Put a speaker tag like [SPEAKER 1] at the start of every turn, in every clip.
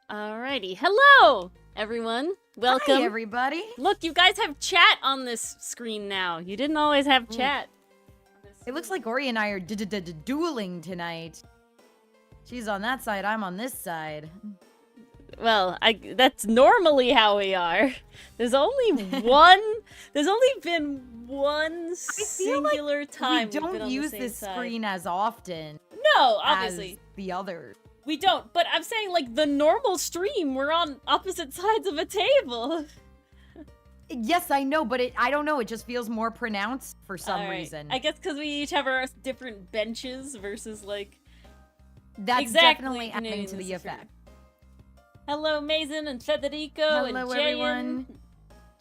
[SPEAKER 1] Alrighty. Hello, everyone. Welcome.
[SPEAKER 2] Hi, everybody.
[SPEAKER 1] Look, you guys have chat on this screen now. You didn't always have chat.
[SPEAKER 2] It looks like Ori and I are dueling tonight. She's on that side, I'm on this side.
[SPEAKER 1] Well, that's normally how we are. There's only one. There's only been one singular time
[SPEAKER 2] we don't use this screen as often.
[SPEAKER 1] No, obviously.
[SPEAKER 2] As the others.
[SPEAKER 1] We don't, but I'm saying, like, the normal stream, we're on opposite sides of a table.
[SPEAKER 2] Yes, I know, but I don't know, it just feels more pronounced for some reason.
[SPEAKER 1] I guess because we each have our different benches versus, like...
[SPEAKER 2] That's definitely adding to the effect.
[SPEAKER 1] Hello, Mason and Federico and
[SPEAKER 2] Hello,
[SPEAKER 1] Jayan.
[SPEAKER 2] everyone.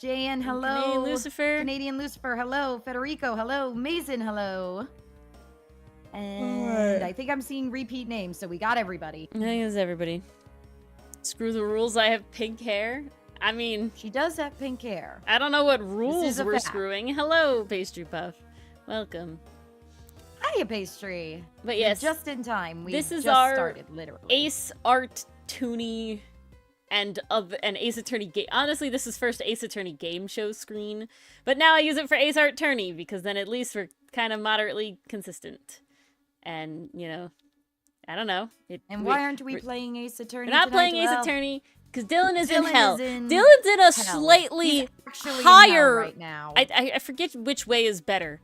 [SPEAKER 2] Jayan, hello.
[SPEAKER 1] Canadian Lucifer.
[SPEAKER 2] Canadian Lucifer, hello. Federico, hello. Mason, hello. And I think I'm seeing repeat names, so we got everybody.
[SPEAKER 1] I think it's everybody. Screw the rules, I have pink hair. I mean...
[SPEAKER 2] She does have pink hair.
[SPEAKER 1] I don't know what rules we're screwing. Hello, Pastry Puff. Welcome.
[SPEAKER 2] Hiya, Pastry.
[SPEAKER 1] But yes.
[SPEAKER 2] Just in time. We
[SPEAKER 1] this is
[SPEAKER 2] just
[SPEAKER 1] our
[SPEAKER 2] started, literally.
[SPEAKER 1] Ace Art-torney and an Ace Attorney game. Honestly, this is first Ace Attorney game show screen. But now I use it for Ace Art-torney because then at least we're kind of moderately consistent. And, you know, I don't know.
[SPEAKER 2] Why aren't we playing Ace Attorney?
[SPEAKER 1] We're not playing Ace Attorney because Dylan is in hell.
[SPEAKER 2] Dylan's
[SPEAKER 1] in a slightly higher
[SPEAKER 2] right now.
[SPEAKER 1] I forget which way is better.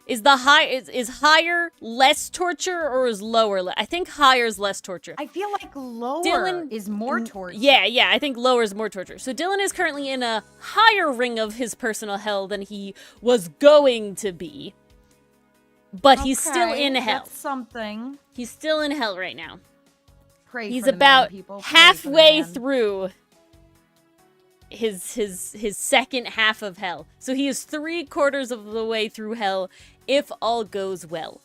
[SPEAKER 1] Is higher less torture or is lower? I think higher is less torture.
[SPEAKER 2] I feel like lower is more torture.
[SPEAKER 1] Yeah, I think lower is more torture. So Dylan is currently in a higher ring of his personal hell than he was going to be. But he's still in hell.
[SPEAKER 2] That's something.
[SPEAKER 1] He's still in hell right now.
[SPEAKER 2] Pray
[SPEAKER 1] he's
[SPEAKER 2] for the
[SPEAKER 1] about
[SPEAKER 2] man, people.
[SPEAKER 1] halfway through his second half of hell. So he is 3/4 of the way through hell if all goes well.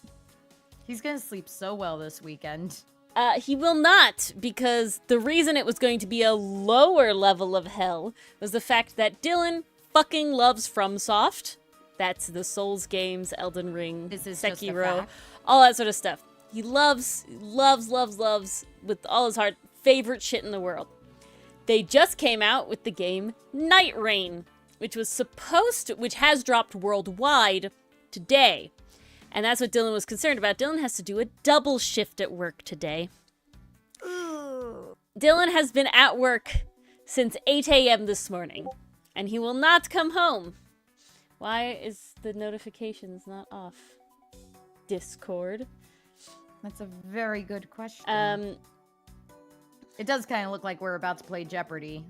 [SPEAKER 2] He's gonna sleep so well this weekend.
[SPEAKER 1] He will not, because the reason it was going to be a lower level of hell was the fact that Dylan fucking loves FromSoft. That's the Souls games, Elden Ring, Sekiro, all that sort of stuff. He loves with all his heart, favorite shit in the world. They just came out with the game Night Rain, which has dropped worldwide today. And that's what Dylan was concerned about. Dylan has to do a double shift at work today.
[SPEAKER 2] Ooh.
[SPEAKER 1] Dylan has been at work since 8 a.m. this morning, and he will not come home. Why is the notifications not off? Discord.
[SPEAKER 2] That's a very good question. It does kind of look like we're about to play Jeopardy.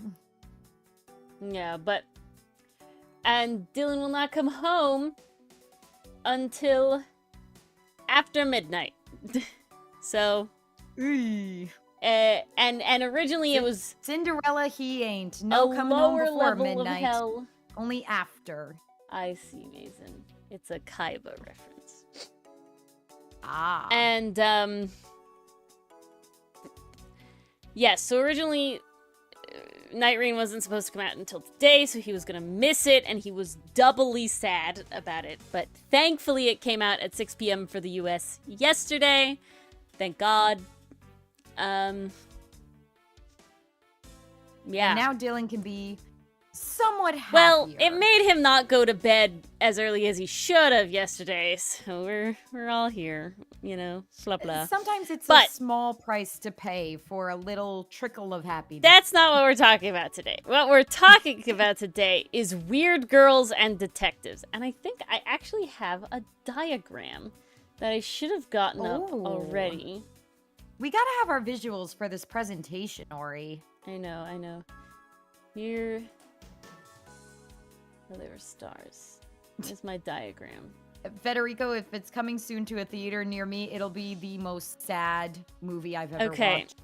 [SPEAKER 1] Yeah, and Dylan will not come home until after midnight. So, and originally it was
[SPEAKER 2] Cinderella. He ain't no coming home before midnight. Hell. Only after.
[SPEAKER 1] I see, Mason. It's a Kaiba reference.
[SPEAKER 2] Ah.
[SPEAKER 1] And yes, so originally Night Rain wasn't supposed to come out until today, so he was gonna miss it, and he was doubly sad about it. But thankfully it came out at 6 p.m. for the US yesterday. Thank God. Yeah.
[SPEAKER 2] And now Dylan can be somewhat happier.
[SPEAKER 1] Well, it made him not go to bed as early as he should have yesterday, so we're all here, you know, blah blah.
[SPEAKER 2] Sometimes it's a small price to pay for a little trickle of happiness.
[SPEAKER 1] That's not what we're talking about today. What we're talking about today is weird girls and detectives. And I think I actually have a diagram that I should have gotten up already.
[SPEAKER 2] We gotta have our visuals for this presentation, Ori.
[SPEAKER 1] I know. Here... Oh, there were stars. Here's my diagram.
[SPEAKER 2] Federico, if it's coming soon to a theater near me, it'll be the most sad movie I've ever watched.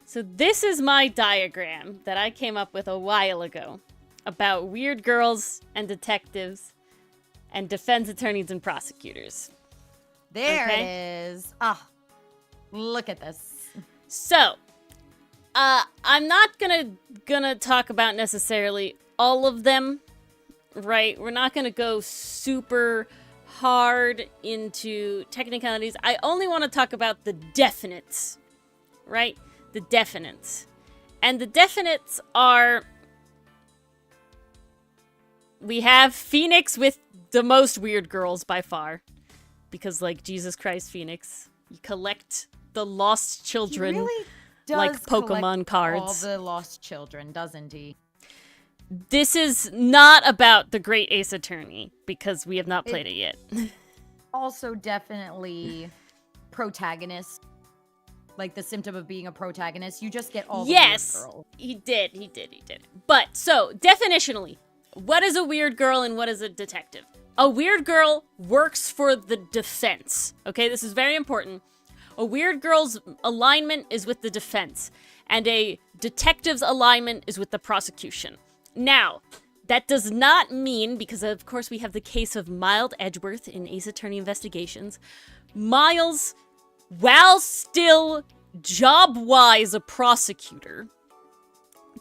[SPEAKER 1] So this is my diagram that I came up with a while ago about weird girls and detectives and defense attorneys and prosecutors.
[SPEAKER 2] There it is. Ah, look at this.
[SPEAKER 1] So, I'm not gonna talk about necessarily all of them, right? We're not gonna go super hard into technicalities. I only want to talk about the definites, right? the definites. And the definites are... We have Phoenix with the most weird girls by far. Because, like, Jesus Christ, Phoenix. You collect the lost children
[SPEAKER 2] He does
[SPEAKER 1] like Pokemon cards.
[SPEAKER 2] All the lost children, doesn't he?
[SPEAKER 1] This is not about the Great Ace Attorney, because we have not played it yet.
[SPEAKER 2] Also, definitely protagonist. Like the symptom of being a protagonist. You just get all the weird girls.
[SPEAKER 1] He did. But, so, definitionally, what is a weird girl and what is a detective? A weird girl works for the defense. Okay, this is very important. A weird girl's alignment is with the defense, and a detective's alignment is with the prosecution. Now, that does not mean, because of course we have the case of Miles Edgeworth in Ace Attorney Investigations, Miles, while still job-wise a prosecutor,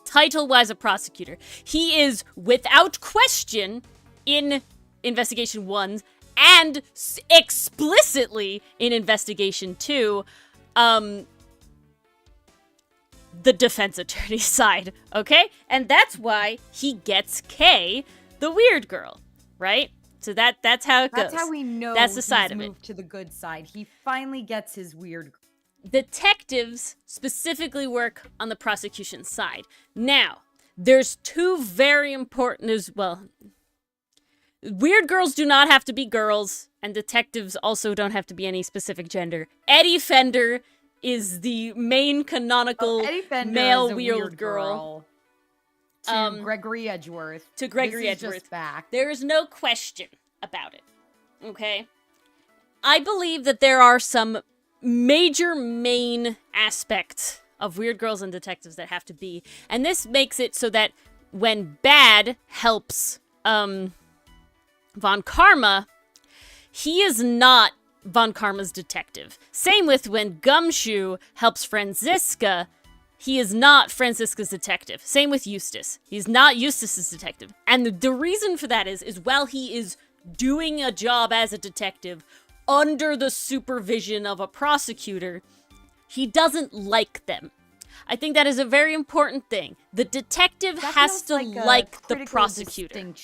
[SPEAKER 1] title-wise a prosecutor, he is without question in Investigation 1 and explicitly in Investigation 2, the defense attorney side, okay? And that's why he gets Kay, the weird girl, right? So that's how it goes.
[SPEAKER 2] That's how we know
[SPEAKER 1] that's the side of it.
[SPEAKER 2] Moved to the good side. He finally gets his weird.
[SPEAKER 1] Detectives specifically work on the prosecution side. Now, there's two very important as well. Weird girls do not have to be girls, and detectives also don't have to be any specific gender. Eddie Fender is the main canonical male weird girl.
[SPEAKER 2] To Gregory Edgeworth.
[SPEAKER 1] To Gregory Edgeworth.
[SPEAKER 2] Just back.
[SPEAKER 1] There is no question about it. Okay? I believe that there are some major main aspects of weird girls and detectives that have to be. And this makes it so that when Bad helps Von Karma, he is not Von Karma's detective. Same with when Gumshoe helps Franziska, he is not Franziska's detective. Same with Eustace. He's not Eustace's detective. And the reason for that is while he is doing a job as a detective under the supervision of a prosecutor, he doesn't like them. I think that is a very important thing. The detective has to like the prosecutor.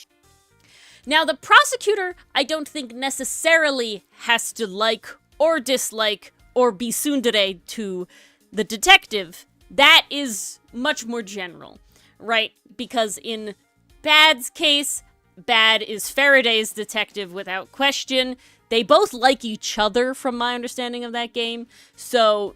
[SPEAKER 1] Now, the prosecutor, I don't think necessarily has to like or dislike or be tsundere to the detective. That is much more general, right? Because in Bad's case, Bad is Faraday's detective without question. They both like each other, from my understanding of that game. So,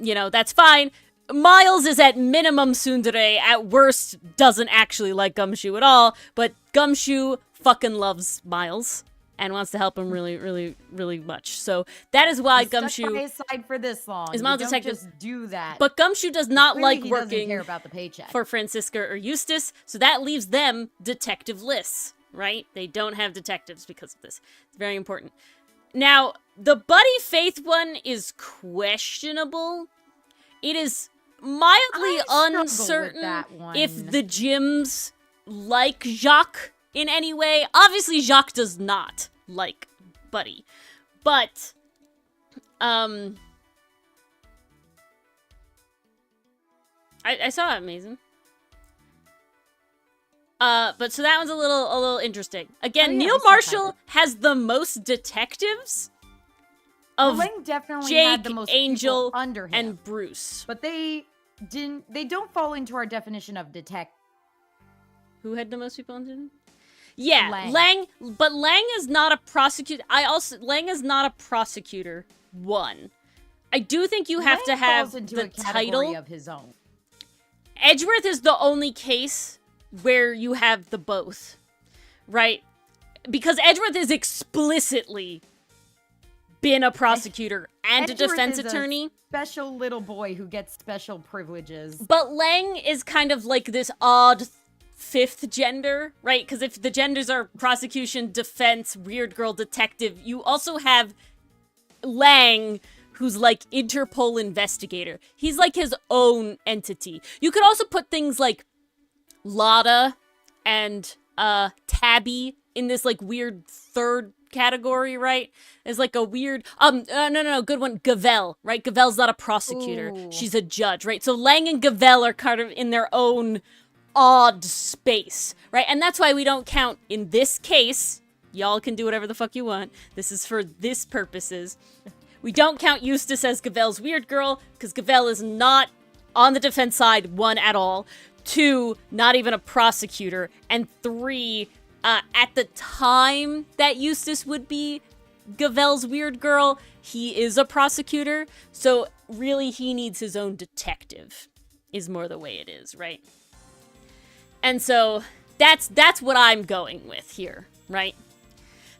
[SPEAKER 1] you know, that's fine. Miles is at minimum tsundere, at worst doesn't actually like Gumshoe at all, but Gumshoe fucking loves Miles and wants to help him really, really, really much. So that is why Gumshoe
[SPEAKER 2] stuck by his side for this long.
[SPEAKER 1] is Miles' detective.
[SPEAKER 2] Just do that.
[SPEAKER 1] But Gumshoe does not
[SPEAKER 2] Clearly
[SPEAKER 1] like
[SPEAKER 2] he
[SPEAKER 1] working
[SPEAKER 2] doesn't care about the paycheck.
[SPEAKER 1] for Franziska or Eustace, so that leaves them detective-less, right? They don't have detectives because of this. It's very important. Now, the Buddy Faith one is questionable. It is mildly uncertain if the gyms like Jacques in any way. Obviously, Jacques does not like Buddy. But, I saw that amazing. But so that one's a little interesting. Again, Neil Marshall has the most detectives of Jake,
[SPEAKER 2] had the most
[SPEAKER 1] Angel,
[SPEAKER 2] under him.
[SPEAKER 1] and Bruce.
[SPEAKER 2] But they don't fall into our definition of detective.
[SPEAKER 1] Who had the most people under him? Yeah,
[SPEAKER 2] Lang.
[SPEAKER 1] But Lang is not a prosecutor. Lang is not a prosecutor. One. I do think you have to have the title
[SPEAKER 2] of his own.
[SPEAKER 1] Edgeworth is the only case where you have the both, right? Because Edgeworth is explicitly been a prosecutor and a defense attorney.
[SPEAKER 2] Special little boy who gets special privileges.
[SPEAKER 1] But Lang is kind of like this odd fifth gender, right? Because if the genders are prosecution, defense, weird girl, detective, you also have Lang, who's like Interpol investigator. He's like his own entity. You could also put things like Lotta and Tabby in this like weird third category, right? Is like a weird, no, good one, Gavel, right? Gavel's not a prosecutor.
[SPEAKER 2] Ooh.
[SPEAKER 1] She's a judge, right? So Lang and Gavel are kind of in their own odd space, right? And that's why we don't count, in this case, y'all can do whatever the fuck you want. This is for this purposes. We don't count Eustace as Gavel's weird girl, because Gavel is not on the defense side, 1, at all. 2, not even a prosecutor. And 3, at the time that Eustace would be Gavel's weird girl, he is a prosecutor. So really, he needs his own detective, is more the way it is, right? And so that's what I'm going with here, right?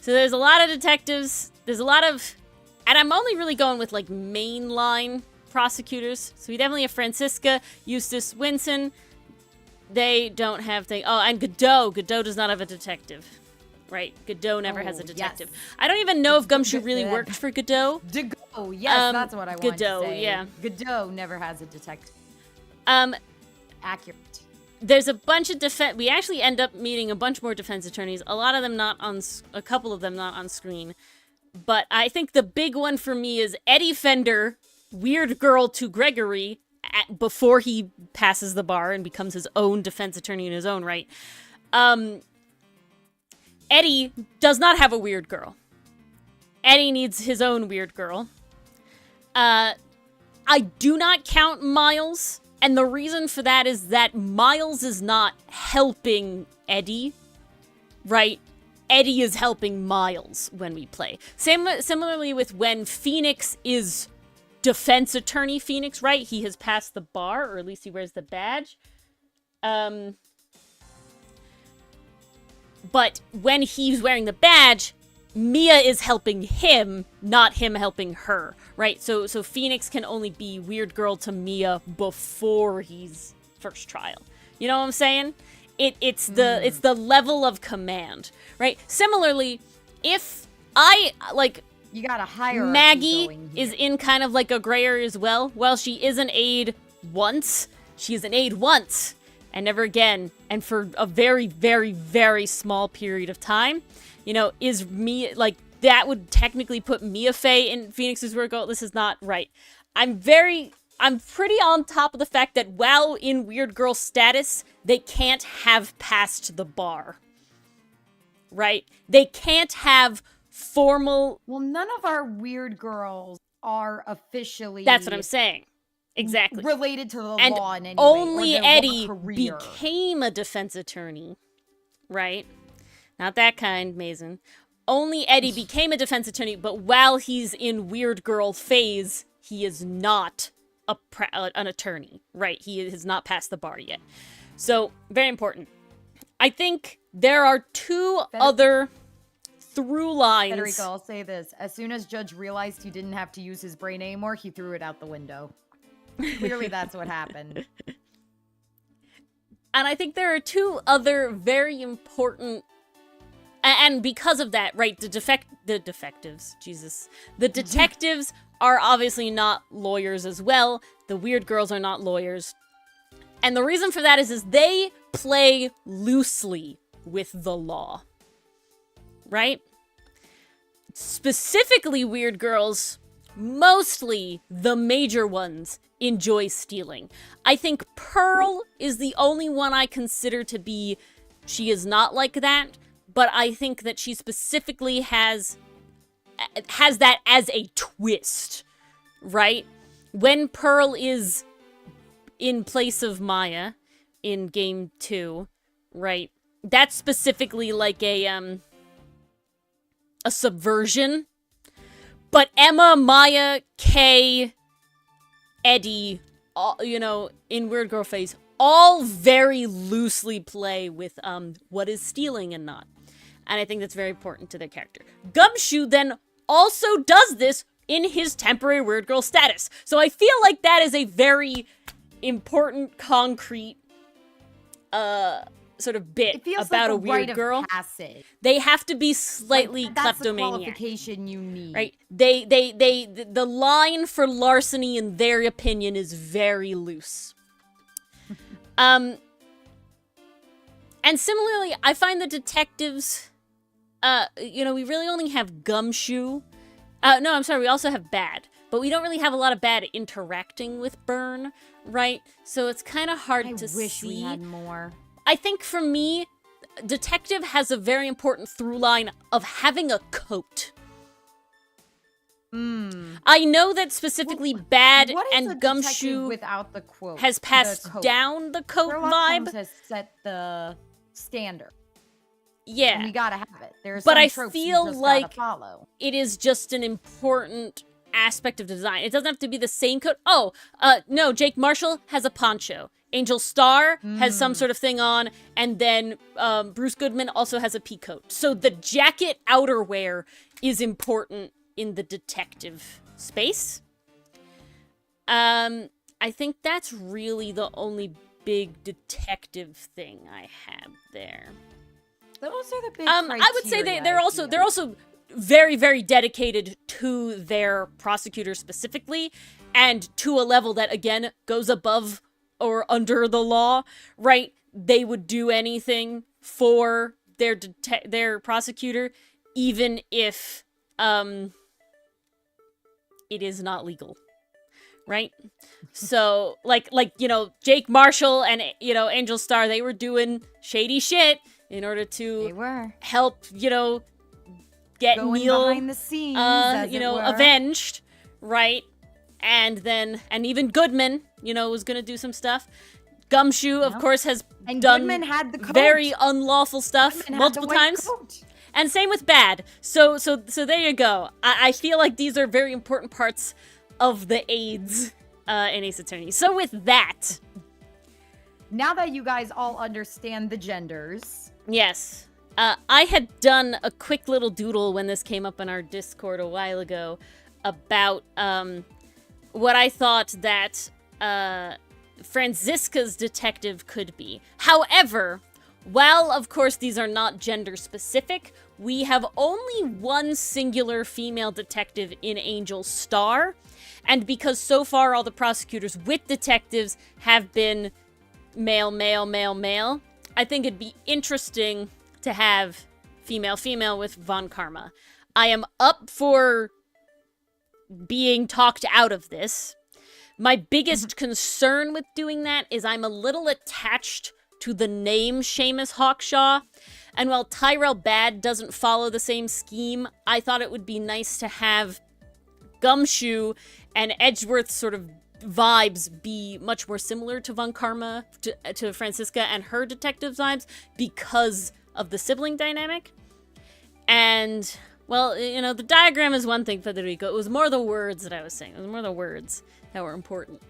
[SPEAKER 1] So there's a lot of detectives. There's a lot of... And I'm only really going with, like, mainline prosecutors. So we definitely have Franziska, Eustace, Winston. They don't have things. Oh, and Godot. Godot does not have a detective. Right? Godot never has a detective. Yes. I don't even know if Gumshoe really worked for Godot.
[SPEAKER 2] Oh, yes, that's what I wanted
[SPEAKER 1] Godot,
[SPEAKER 2] to say.
[SPEAKER 1] Yeah.
[SPEAKER 2] Godot never has a detective. Accurate.
[SPEAKER 1] There's a bunch of we actually end up meeting a bunch more defense attorneys. A lot of them not on... A couple of them not on screen. But I think the big one for me is Eddie Fender, weird girl to Gregory, before he passes the bar and becomes his own defense attorney in his own right. Eddie does not have a weird girl. Eddie needs his own weird girl. I do not count Miles, and the reason for that is that Miles is not helping Eddie, right? Eddie is helping Miles when we play. Similarly with when Phoenix is defense attorney Phoenix, right? He has passed the bar, or at least he wears the badge. But when he's wearing the badge, Mia is helping him, not him helping her, right? So Phoenix can only be weird girl to Mia before he's first trial. You know what I'm saying? It's the level of command, right? Similarly, if I, like...
[SPEAKER 2] You got a hierarchy
[SPEAKER 1] Maggie
[SPEAKER 2] going here.
[SPEAKER 1] is in kind of like a gray area as well. Well, she is an aide once. She is an aide once and never again. And for a very, very, very small period of time. You know, is Mia, like, that would technically put Mia Fey in Phoenix's weird girl. This is not right. I'm pretty on top of the fact that while in weird girl status, they can't have passed the bar. Right? They can't have formal...
[SPEAKER 2] Well, none of our weird girls are officially...
[SPEAKER 1] That's what I'm saying. Exactly.
[SPEAKER 2] Related to the law in any way.
[SPEAKER 1] Only Eddie became a defense attorney. Right? Not that kind, Mason. Only Eddie became a defense attorney, but while he's in weird girl phase, he is not an attorney. Right? He has not passed the bar yet. So, very important. I think there are two other through lines.
[SPEAKER 2] Federico, I'll say this. As soon as Judge realized he didn't have to use his brain anymore, he threw it out the window. Clearly, that's what happened.
[SPEAKER 1] And I think there are two other very important... And because of that, right, the detectives are obviously not lawyers as well. The weird girls are not lawyers. And the reason for that is they play loosely with the law. Right? Specifically, weird girls, mostly the major ones, enjoy stealing. I think Pearl is the only one I consider to be, she is not like that, but I think that she specifically has that as a twist, right? When Pearl is in place of Maya in game 2, right? That's specifically like a subversion. But Emma, Maya, Kay, Eddie, all, you know, in Weird Girl phase, all very loosely play with what is stealing and not. And I think that's very important to their character. Gumshoe then also does this in his temporary Weird Girl status. So I feel like that is a very important, concrete sort of bit about like a weird girl. They have to be slightly
[SPEAKER 2] like, that's
[SPEAKER 1] kleptomaniac.
[SPEAKER 2] The qualification you need.
[SPEAKER 1] Right? The line for larceny in their opinion is very loose. And similarly, I find the detectives we really only have Gumshoe. No, I'm sorry, we also have Bad. But we don't really have a lot of Bad interacting with Burn, right? So it's kind of hard to see.
[SPEAKER 2] I wish we had more.
[SPEAKER 1] I think for me, Detective has a very important through line of having a coat. I know that specifically Bad and Gumshoe
[SPEAKER 2] without the quote
[SPEAKER 1] has passed down the coat
[SPEAKER 2] Sherlock
[SPEAKER 1] vibe.
[SPEAKER 2] Holmes has set the standard.
[SPEAKER 1] Yeah.
[SPEAKER 2] And we gotta have it. There's
[SPEAKER 1] but
[SPEAKER 2] some
[SPEAKER 1] I
[SPEAKER 2] tropes
[SPEAKER 1] feel
[SPEAKER 2] you just
[SPEAKER 1] like
[SPEAKER 2] gotta follow.
[SPEAKER 1] It is just an important aspect of design. It doesn't have to be the same coat. No, Jake Marshall has a poncho. Angel Starr has some sort of thing on, and then Bruce Goodman also has a pea coat. So the jacket outerwear is important in the detective space. I think that's really the only big detective thing I have there.
[SPEAKER 2] Those are the big
[SPEAKER 1] I would say they're also very, very dedicated to their prosecutor specifically, and to a level that, again, goes above or under the law, right? They would do anything for their prosecutor, even if it is not legal, right? So, like Jake Marshall and Angel Starr, they were doing shady shit in order to help get
[SPEAKER 2] going
[SPEAKER 1] Neil
[SPEAKER 2] behind the scenes,
[SPEAKER 1] avenged, right? And even Goodman, was gonna do some stuff. Gumshoe, of course, has done
[SPEAKER 2] Goodman had the coat.
[SPEAKER 1] Very unlawful stuff
[SPEAKER 2] Goodman
[SPEAKER 1] multiple
[SPEAKER 2] had the white
[SPEAKER 1] times.
[SPEAKER 2] coat.
[SPEAKER 1] And same with Bad. So there you go. I feel like these are very important parts of the aids in Ace Attorney. So with that,
[SPEAKER 2] now that you guys all understand the genders,
[SPEAKER 1] yes. I had done a quick little doodle when this came up in our Discord a while ago about what I thought that Franziska's detective could be. However, while of course these are not gender specific, we have only one singular female detective in Angel Starr, and because so far all the prosecutors with detectives have been male, male, male, male, I think it'd be interesting to have female with Von Karma. I am up for being talked out of this. My biggest concern with doing that is I'm a little attached to the name Seamus Hawkshaw, and while Tyrell Bad doesn't follow the same scheme, I thought it would be nice to have Gumshoe and Edgeworth's sort of vibes be much more similar to Von Karma, to Franziska and her detective vibes, because of the sibling dynamic. And, well, the diagram is one thing, Federico. It was more the words that I was saying. It was more the words that were important.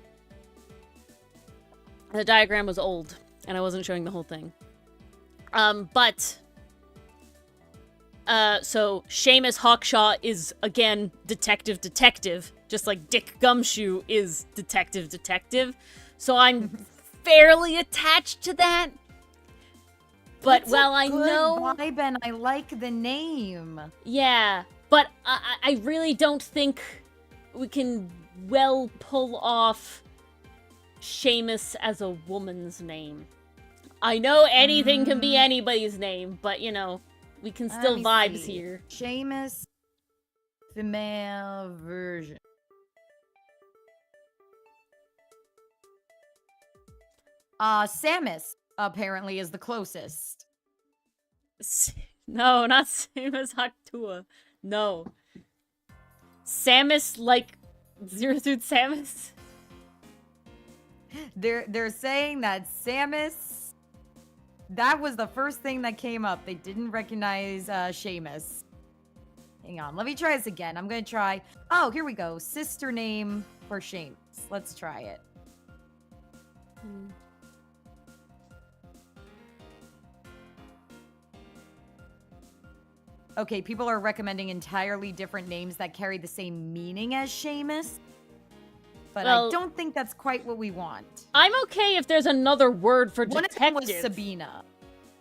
[SPEAKER 1] The diagram was old, and I wasn't showing the whole thing. So Seamus Hawkshaw is, again, detective, just like Dick Gumshoe is detective. So I'm fairly attached to that. But while I know
[SPEAKER 2] vibe and I like the name.
[SPEAKER 1] Yeah, but I really don't think we can well pull off Seamus as a woman's name. I know anything can be anybody's name, but we can still vibes here.
[SPEAKER 2] Seamus, female version. Samus apparently is the closest.
[SPEAKER 1] No, not Samus Haktua. No. Samus, like Zero Suit Samus?
[SPEAKER 2] They're saying that Samus, that was the first thing that came up. They didn't recognize Seamus. Hang on, let me try this again. I'm gonna try. Oh, here we go. Sister name for Seamus. Let's try it. Okay, people are recommending entirely different names that carry the same meaning as Seamus. But I don't think that's quite what we want.
[SPEAKER 1] I'm okay if there's another word for detective.
[SPEAKER 2] One of them was Sabina.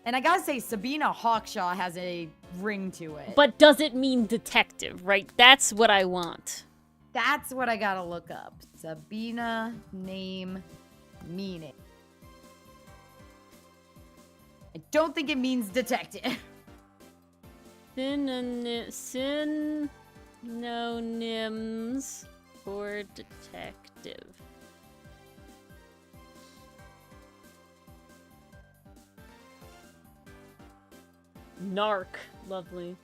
[SPEAKER 2] And I gotta say, Sabina Hawkshaw has a ring to it.
[SPEAKER 1] But does it mean detective, right? That's what I want.
[SPEAKER 2] That's what I gotta look up. Sabina name meaning. I don't think it means detective.
[SPEAKER 1] Synonyms for detective. Narc. Lovely.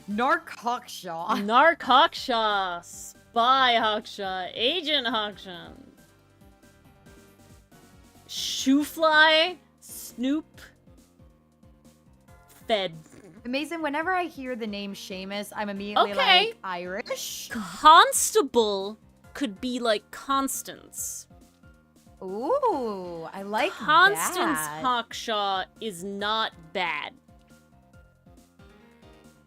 [SPEAKER 2] Narc Hawkshaw.
[SPEAKER 1] Narc Hawkshaw. Spy Hawkshaw. Agent Hawkshaw. Shoefly. Snoop. Fed.
[SPEAKER 2] Amazing. Whenever I hear the name Seamus, I'm immediately like Irish.
[SPEAKER 1] Constable could be like Constance.
[SPEAKER 2] Ooh, I like
[SPEAKER 1] Constance
[SPEAKER 2] that.
[SPEAKER 1] Hawkshaw is not bad.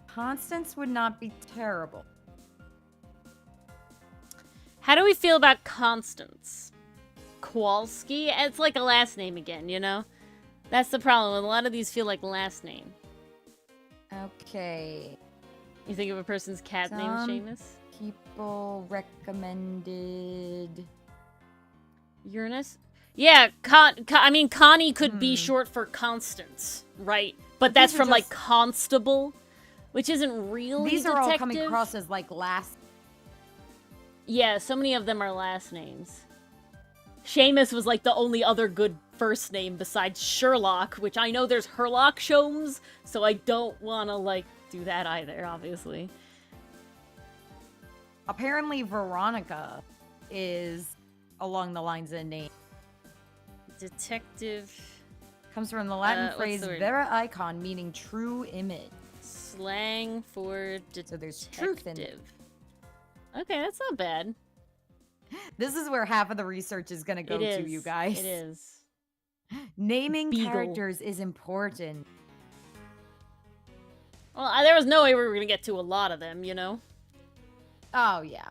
[SPEAKER 2] Constance would not be terrible.
[SPEAKER 1] How do we feel about Constance? Kowalski? It's like a last name again, you know? That's the problem. A lot of these feel like last name.
[SPEAKER 2] Okay.
[SPEAKER 1] You think of a person's cat named Seamus?
[SPEAKER 2] People recommended...
[SPEAKER 1] Uranus? Yeah, I mean, Connie could be short for Constance, right? But that's from, like, Constable, which isn't really
[SPEAKER 2] These are
[SPEAKER 1] detective.
[SPEAKER 2] all coming across as, like, last...
[SPEAKER 1] Yeah, so many of them are last names. Seamus was, like, the only other good first name besides Sherlock, which I know there's Herlock Sholmes, so I don't want to, like, do that either, obviously.
[SPEAKER 2] Apparently, Veronica is along the lines of the name.
[SPEAKER 1] Detective.
[SPEAKER 2] Comes from the Latin
[SPEAKER 1] what's
[SPEAKER 2] phrase
[SPEAKER 1] the word?
[SPEAKER 2] vera icon, meaning true image.
[SPEAKER 1] Slang for detective.
[SPEAKER 2] So there's truth in it.
[SPEAKER 1] Okay, that's not bad.
[SPEAKER 2] This is where half of the research is going to go to, you guys.
[SPEAKER 1] It is.
[SPEAKER 2] Naming
[SPEAKER 1] Beagle.
[SPEAKER 2] characters is important.
[SPEAKER 1] Well, there was no way we were going to get to a lot of them, you know?
[SPEAKER 2] Oh, yeah.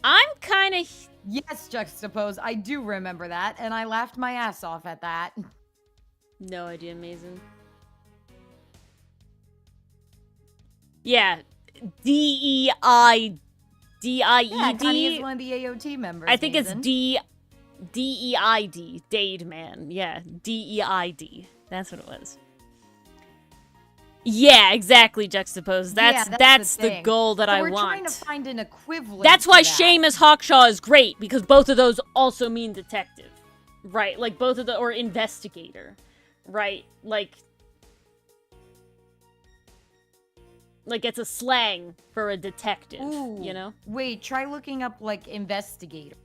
[SPEAKER 1] I'm kind of...
[SPEAKER 2] Yes, Juxtapose. I do remember that, and I laughed my ass off at that.
[SPEAKER 1] No idea, Mason. Yeah. D-E-I-D-I-E-D.
[SPEAKER 2] Yeah, Connie is one of the AOT members.
[SPEAKER 1] I think
[SPEAKER 2] Mason.
[SPEAKER 1] it's D-E-I-D. Dade Man. Yeah, D-E-I-D. That's what it was. Yeah, exactly, Juxtapose. That's the goal that I
[SPEAKER 2] we're
[SPEAKER 1] want.
[SPEAKER 2] We're trying to find an equivalent.
[SPEAKER 1] That's why
[SPEAKER 2] to that.
[SPEAKER 1] Seamus Hawkshaw is great, because both of those also mean detective. Right? Like, both of the... Or investigator. Right? Like, it's a slang for a detective, you know?
[SPEAKER 2] Wait, try looking up, like, investigator.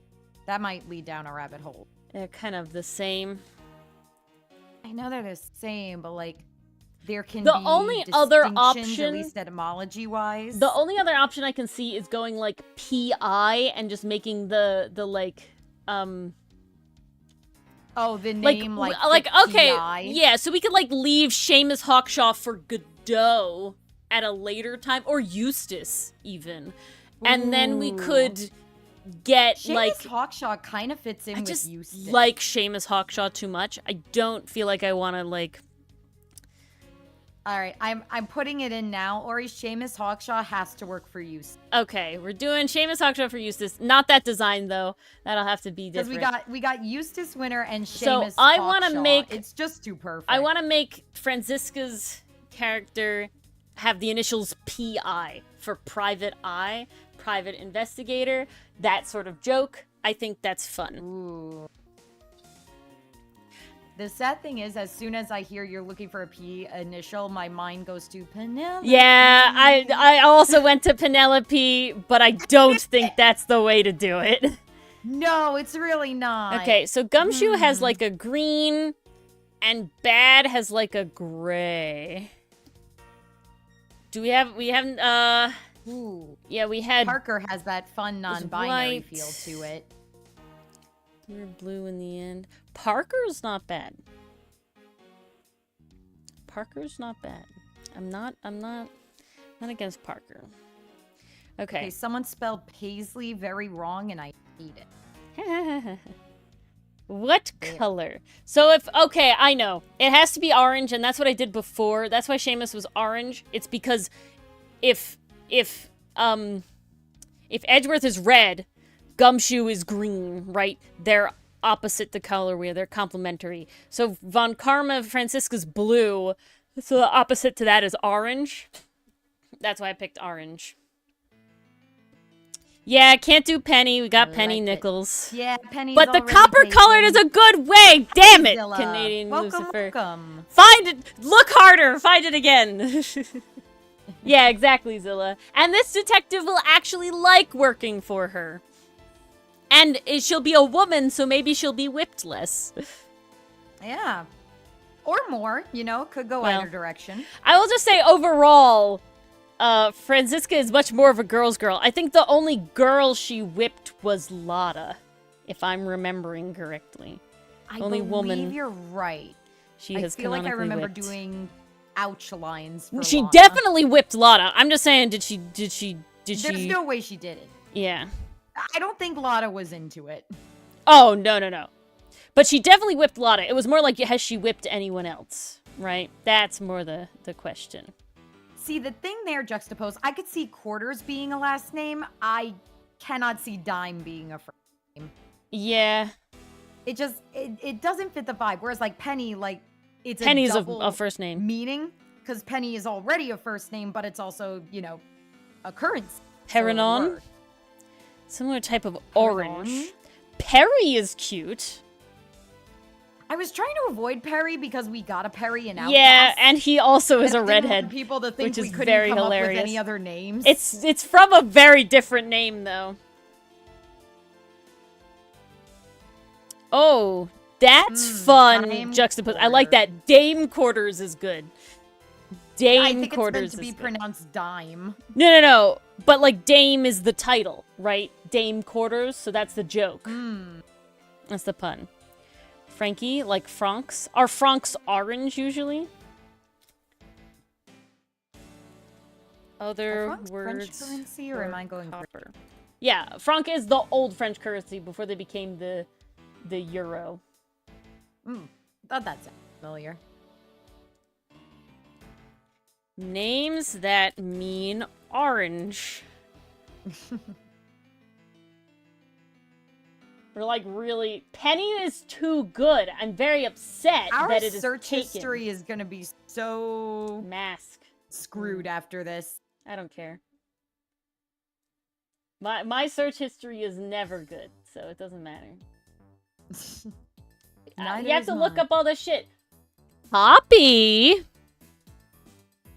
[SPEAKER 2] That might lead down a rabbit hole.
[SPEAKER 1] They're kind of the same.
[SPEAKER 2] I know they're the same, but, like, there can
[SPEAKER 1] the
[SPEAKER 2] be
[SPEAKER 1] only other option,
[SPEAKER 2] at least etymology-wise.
[SPEAKER 1] The only other option I can see is going, like, P.I. and just making the like,
[SPEAKER 2] Oh, the name, like
[SPEAKER 1] okay,
[SPEAKER 2] P.I.?
[SPEAKER 1] yeah, so we could, like, leave Seamus Hawkshaw for Godot at a later time, or Eustace, even. And then we could get,
[SPEAKER 2] Seamus
[SPEAKER 1] like...
[SPEAKER 2] Hawkshaw kind of fits in with Eustace.
[SPEAKER 1] I just like Seamus Hawkshaw too much. I don't feel like I want to, like...
[SPEAKER 2] Alright, I'm putting it in now. Ori, Seamus Hawkshaw has to work for Eustace.
[SPEAKER 1] Okay, we're doing Seamus Hawkshaw for Eustace. Not that design, though. That'll have to be different.
[SPEAKER 2] Because we got Eustace Winter and Seamus
[SPEAKER 1] So I want to
[SPEAKER 2] Hawkshaw.
[SPEAKER 1] make...
[SPEAKER 2] It's just too perfect.
[SPEAKER 1] I want to make Franziska's character have the initials P.I. for Private Eye, Private Investigator. That sort of joke. I think that's fun.
[SPEAKER 2] Ooh. The sad thing is, as soon as I hear you're looking for a P initial, my mind goes to Penelope.
[SPEAKER 1] Yeah, I also went to Penelope, but I don't think that's the way to do it.
[SPEAKER 2] No, it's really not.
[SPEAKER 1] Okay, so Gumshoe has like a green, and Bad has like a gray. We haven't,
[SPEAKER 2] Ooh.
[SPEAKER 1] yeah, we had...
[SPEAKER 2] Parker has that fun non-binary
[SPEAKER 1] white.
[SPEAKER 2] feel to it.
[SPEAKER 1] You're blue in the end. Parker's not bad. Parker's not bad. I'm not against Parker. Okay.
[SPEAKER 2] Someone spelled Paisley very wrong, and I hate it.
[SPEAKER 1] What color? So okay, I know. It has to be orange, and that's what I did before. That's why Seamus was orange. It's because if Edgeworth is red, Gumshoe is green, right? They're opposite the color where they're complementary. So Von Karma, Franziska's blue, So the opposite to that is orange. That's why I picked orange. Yeah, can't do penny. We got penny nickels.
[SPEAKER 2] Yeah, penny's
[SPEAKER 1] But the
[SPEAKER 2] already
[SPEAKER 1] copper colored is a good way. Damn it,
[SPEAKER 2] Zilla.
[SPEAKER 1] Canadian
[SPEAKER 2] Welcome,
[SPEAKER 1] Lucifer.
[SPEAKER 2] welcome.
[SPEAKER 1] Find it. Look harder. Find it again. Yeah, exactly, Zilla. And this detective will actually like working for her. And she'll be a woman, so maybe she'll be whipped less.
[SPEAKER 2] Yeah. Or more, you know, could go either direction.
[SPEAKER 1] I will just say overall, Franziska is much more of a girl's girl. I think the only girl she whipped was Lotta, if I'm remembering correctly.
[SPEAKER 2] I
[SPEAKER 1] only
[SPEAKER 2] believe
[SPEAKER 1] woman
[SPEAKER 2] you're right.
[SPEAKER 1] She has
[SPEAKER 2] I feel like I remember
[SPEAKER 1] whipped.
[SPEAKER 2] doing ouch lines for
[SPEAKER 1] She
[SPEAKER 2] Lotta.
[SPEAKER 1] definitely whipped Lotta. I'm just saying, did she?
[SPEAKER 2] There's no way she did it.
[SPEAKER 1] Yeah.
[SPEAKER 2] I don't think Lotta was into it.
[SPEAKER 1] Oh, no. But she definitely whipped Lotta. It was more like, has she whipped anyone else? Right? That's more the question.
[SPEAKER 2] See, the thing there juxtaposed, I could see Quarters being a last name. I cannot see Dime being a first name.
[SPEAKER 1] Yeah.
[SPEAKER 2] It just, it doesn't fit the vibe. Whereas, like, Penny, like, it's
[SPEAKER 1] Penny's
[SPEAKER 2] a double
[SPEAKER 1] a first name.
[SPEAKER 2] meaning. Because Penny is already a first name, but it's also, you know, a currency.
[SPEAKER 1] Perinon? Similar type of orange.
[SPEAKER 2] Perinon.
[SPEAKER 1] Perry is cute.
[SPEAKER 2] I was trying to avoid Perry because we got a Perry in Outcast.
[SPEAKER 1] Yeah, and he also is
[SPEAKER 2] And
[SPEAKER 1] a
[SPEAKER 2] I didn't
[SPEAKER 1] redhead,
[SPEAKER 2] want people to think
[SPEAKER 1] which
[SPEAKER 2] we
[SPEAKER 1] is
[SPEAKER 2] couldn't
[SPEAKER 1] very
[SPEAKER 2] come
[SPEAKER 1] hilarious.
[SPEAKER 2] up with any other names.
[SPEAKER 1] It's from a very different name, though. Oh, that's fun. Juxtapose. I like that. Dame Quarters is good. Dame
[SPEAKER 2] I think
[SPEAKER 1] Quarters
[SPEAKER 2] it's meant to be pronounced Dime.
[SPEAKER 1] No. But like Dame is the title, right? Dame Quarters, so that's the joke. That's the pun. Frankie, like Francs. Are Francs orange usually? Other
[SPEAKER 2] Are Francs
[SPEAKER 1] words.
[SPEAKER 2] French currency, or am I going
[SPEAKER 1] copper? Yeah, franc is the old French currency before they became the euro.
[SPEAKER 2] Thought that sounded familiar.
[SPEAKER 1] Names that mean orange. We're like really... Penny is too good. I'm very upset
[SPEAKER 2] Our
[SPEAKER 1] that it is
[SPEAKER 2] search
[SPEAKER 1] taken.
[SPEAKER 2] history is going to be so...
[SPEAKER 1] Mask.
[SPEAKER 2] Screwed after this.
[SPEAKER 1] I don't care. My search history is never good, so it doesn't matter. You have to look up all this shit. Poppy!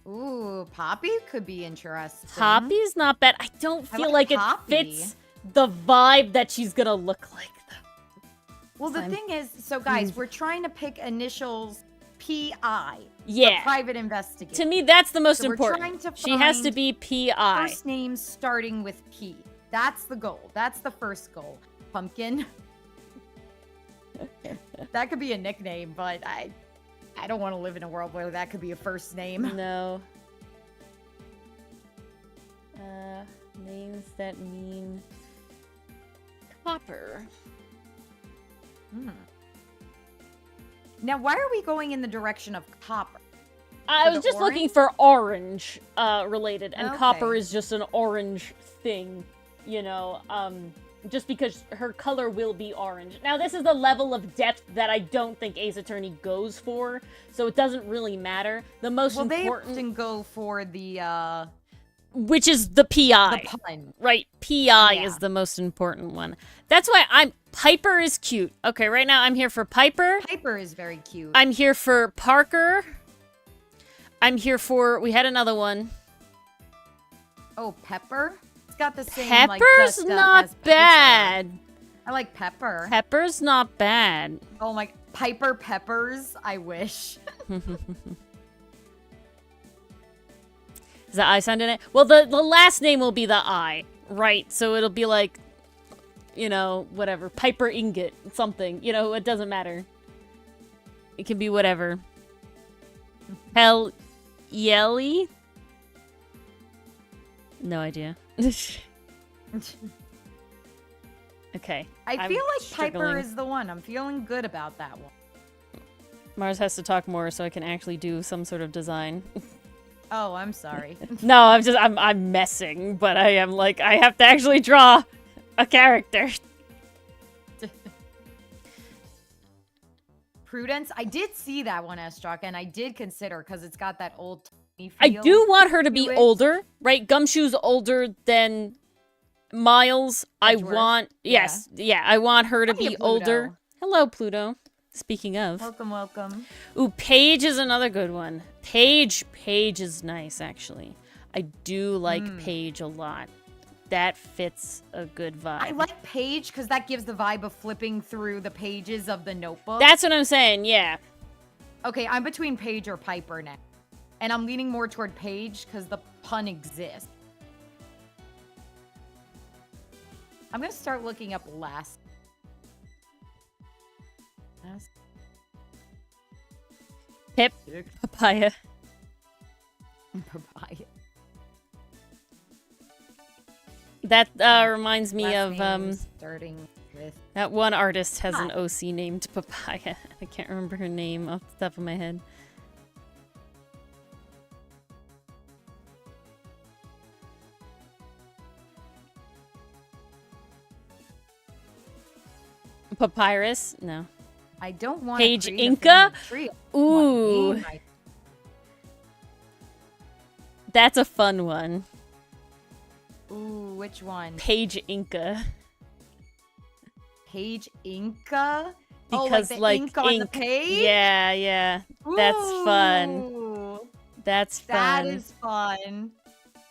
[SPEAKER 2] Ooh, Poppy could be interesting.
[SPEAKER 1] Poppy's not bad. I don't feel like it
[SPEAKER 2] Poppy.
[SPEAKER 1] fits the vibe that she's gonna look like, though.
[SPEAKER 2] Well, the thing is, so guys, we're trying to pick initials P.I.
[SPEAKER 1] Yeah.
[SPEAKER 2] Private investigator.
[SPEAKER 1] To me, that's the most
[SPEAKER 2] So we're trying
[SPEAKER 1] important.
[SPEAKER 2] to
[SPEAKER 1] She has to
[SPEAKER 2] find
[SPEAKER 1] be P.I.
[SPEAKER 2] First names starting with P. That's the goal. That's the first goal. Pumpkin. That could be a nickname, but I don't want to live in a world where that could be a first name.
[SPEAKER 1] No. Names that mean copper.
[SPEAKER 2] Now, why are we going in the direction of copper?
[SPEAKER 1] I was just looking for orange related, and copper is just an orange thing, you know, just because her color will be orange. Now, this is the level of depth that I don't think Ace Attorney goes for, so it doesn't really matter. The most important...
[SPEAKER 2] Well, they often go for the,
[SPEAKER 1] which is the P.I.
[SPEAKER 2] The pun.
[SPEAKER 1] Right, P.I. is the most important one. That's why Piper is cute. Okay, right now I'm here for Piper.
[SPEAKER 2] Piper is very cute.
[SPEAKER 1] I'm here for Parker. I'm here for... We had another one.
[SPEAKER 2] Oh, Pepper? It's got the same,
[SPEAKER 1] Pepper's
[SPEAKER 2] like,
[SPEAKER 1] not
[SPEAKER 2] as
[SPEAKER 1] bad.
[SPEAKER 2] Piper. I like Pepper.
[SPEAKER 1] Pepper's not bad.
[SPEAKER 2] Oh my... Piper Peppers? I wish.
[SPEAKER 1] Is the I sound in it? Well, the last name will be the I, right? So it'll be like, you know, whatever. Piper Ingot, something. You know, it doesn't matter. It can be whatever. Hell Yelly? No idea. Okay.
[SPEAKER 2] I feel like Piper is the one. I'm feeling good about that one.
[SPEAKER 1] Mars has to talk more so I can actually do some sort of design.
[SPEAKER 2] Oh, I'm sorry.
[SPEAKER 1] No, I'm messing, but I am like, I have to actually draw a character.
[SPEAKER 2] Prudence. I did see that one, Estrock, and I did consider because it's got that old feel.
[SPEAKER 1] I do want her to be
[SPEAKER 2] it.
[SPEAKER 1] older, right? Gumshoe's older than Miles. I
[SPEAKER 2] Edgeworth.
[SPEAKER 1] want, yes, yeah, I want her to
[SPEAKER 2] Hiya,
[SPEAKER 1] be
[SPEAKER 2] Pluto.
[SPEAKER 1] older. Hello, Pluto. Speaking of.
[SPEAKER 2] Welcome, welcome.
[SPEAKER 1] Ooh, Paige is another good one. Paige is nice, actually. I do like Paige a lot. That fits a good vibe.
[SPEAKER 2] I like Paige because that gives the vibe of flipping through the pages of the notebook.
[SPEAKER 1] That's what I'm saying, yeah.
[SPEAKER 2] Okay, I'm between Paige or Piper now. And I'm leaning more toward Paige because the pun exists. I'm going to start looking up last.
[SPEAKER 1] Pip. Papaya.
[SPEAKER 2] Papaya.
[SPEAKER 1] That reminds me
[SPEAKER 2] Last
[SPEAKER 1] of
[SPEAKER 2] name starting with
[SPEAKER 1] that one artist has an OC named Papaya. I can't remember her name off the top of my head. Papyrus? No.
[SPEAKER 2] I don't want
[SPEAKER 1] Paige Inca? Ooh. That's a fun one.
[SPEAKER 2] Ooh, which one?
[SPEAKER 1] Page Inca.
[SPEAKER 2] Page Inca?
[SPEAKER 1] Because,
[SPEAKER 2] oh,
[SPEAKER 1] like,
[SPEAKER 2] ink on the page?
[SPEAKER 1] Yeah, yeah. That's fun.
[SPEAKER 2] Ooh,
[SPEAKER 1] That's fun.
[SPEAKER 2] That is fun.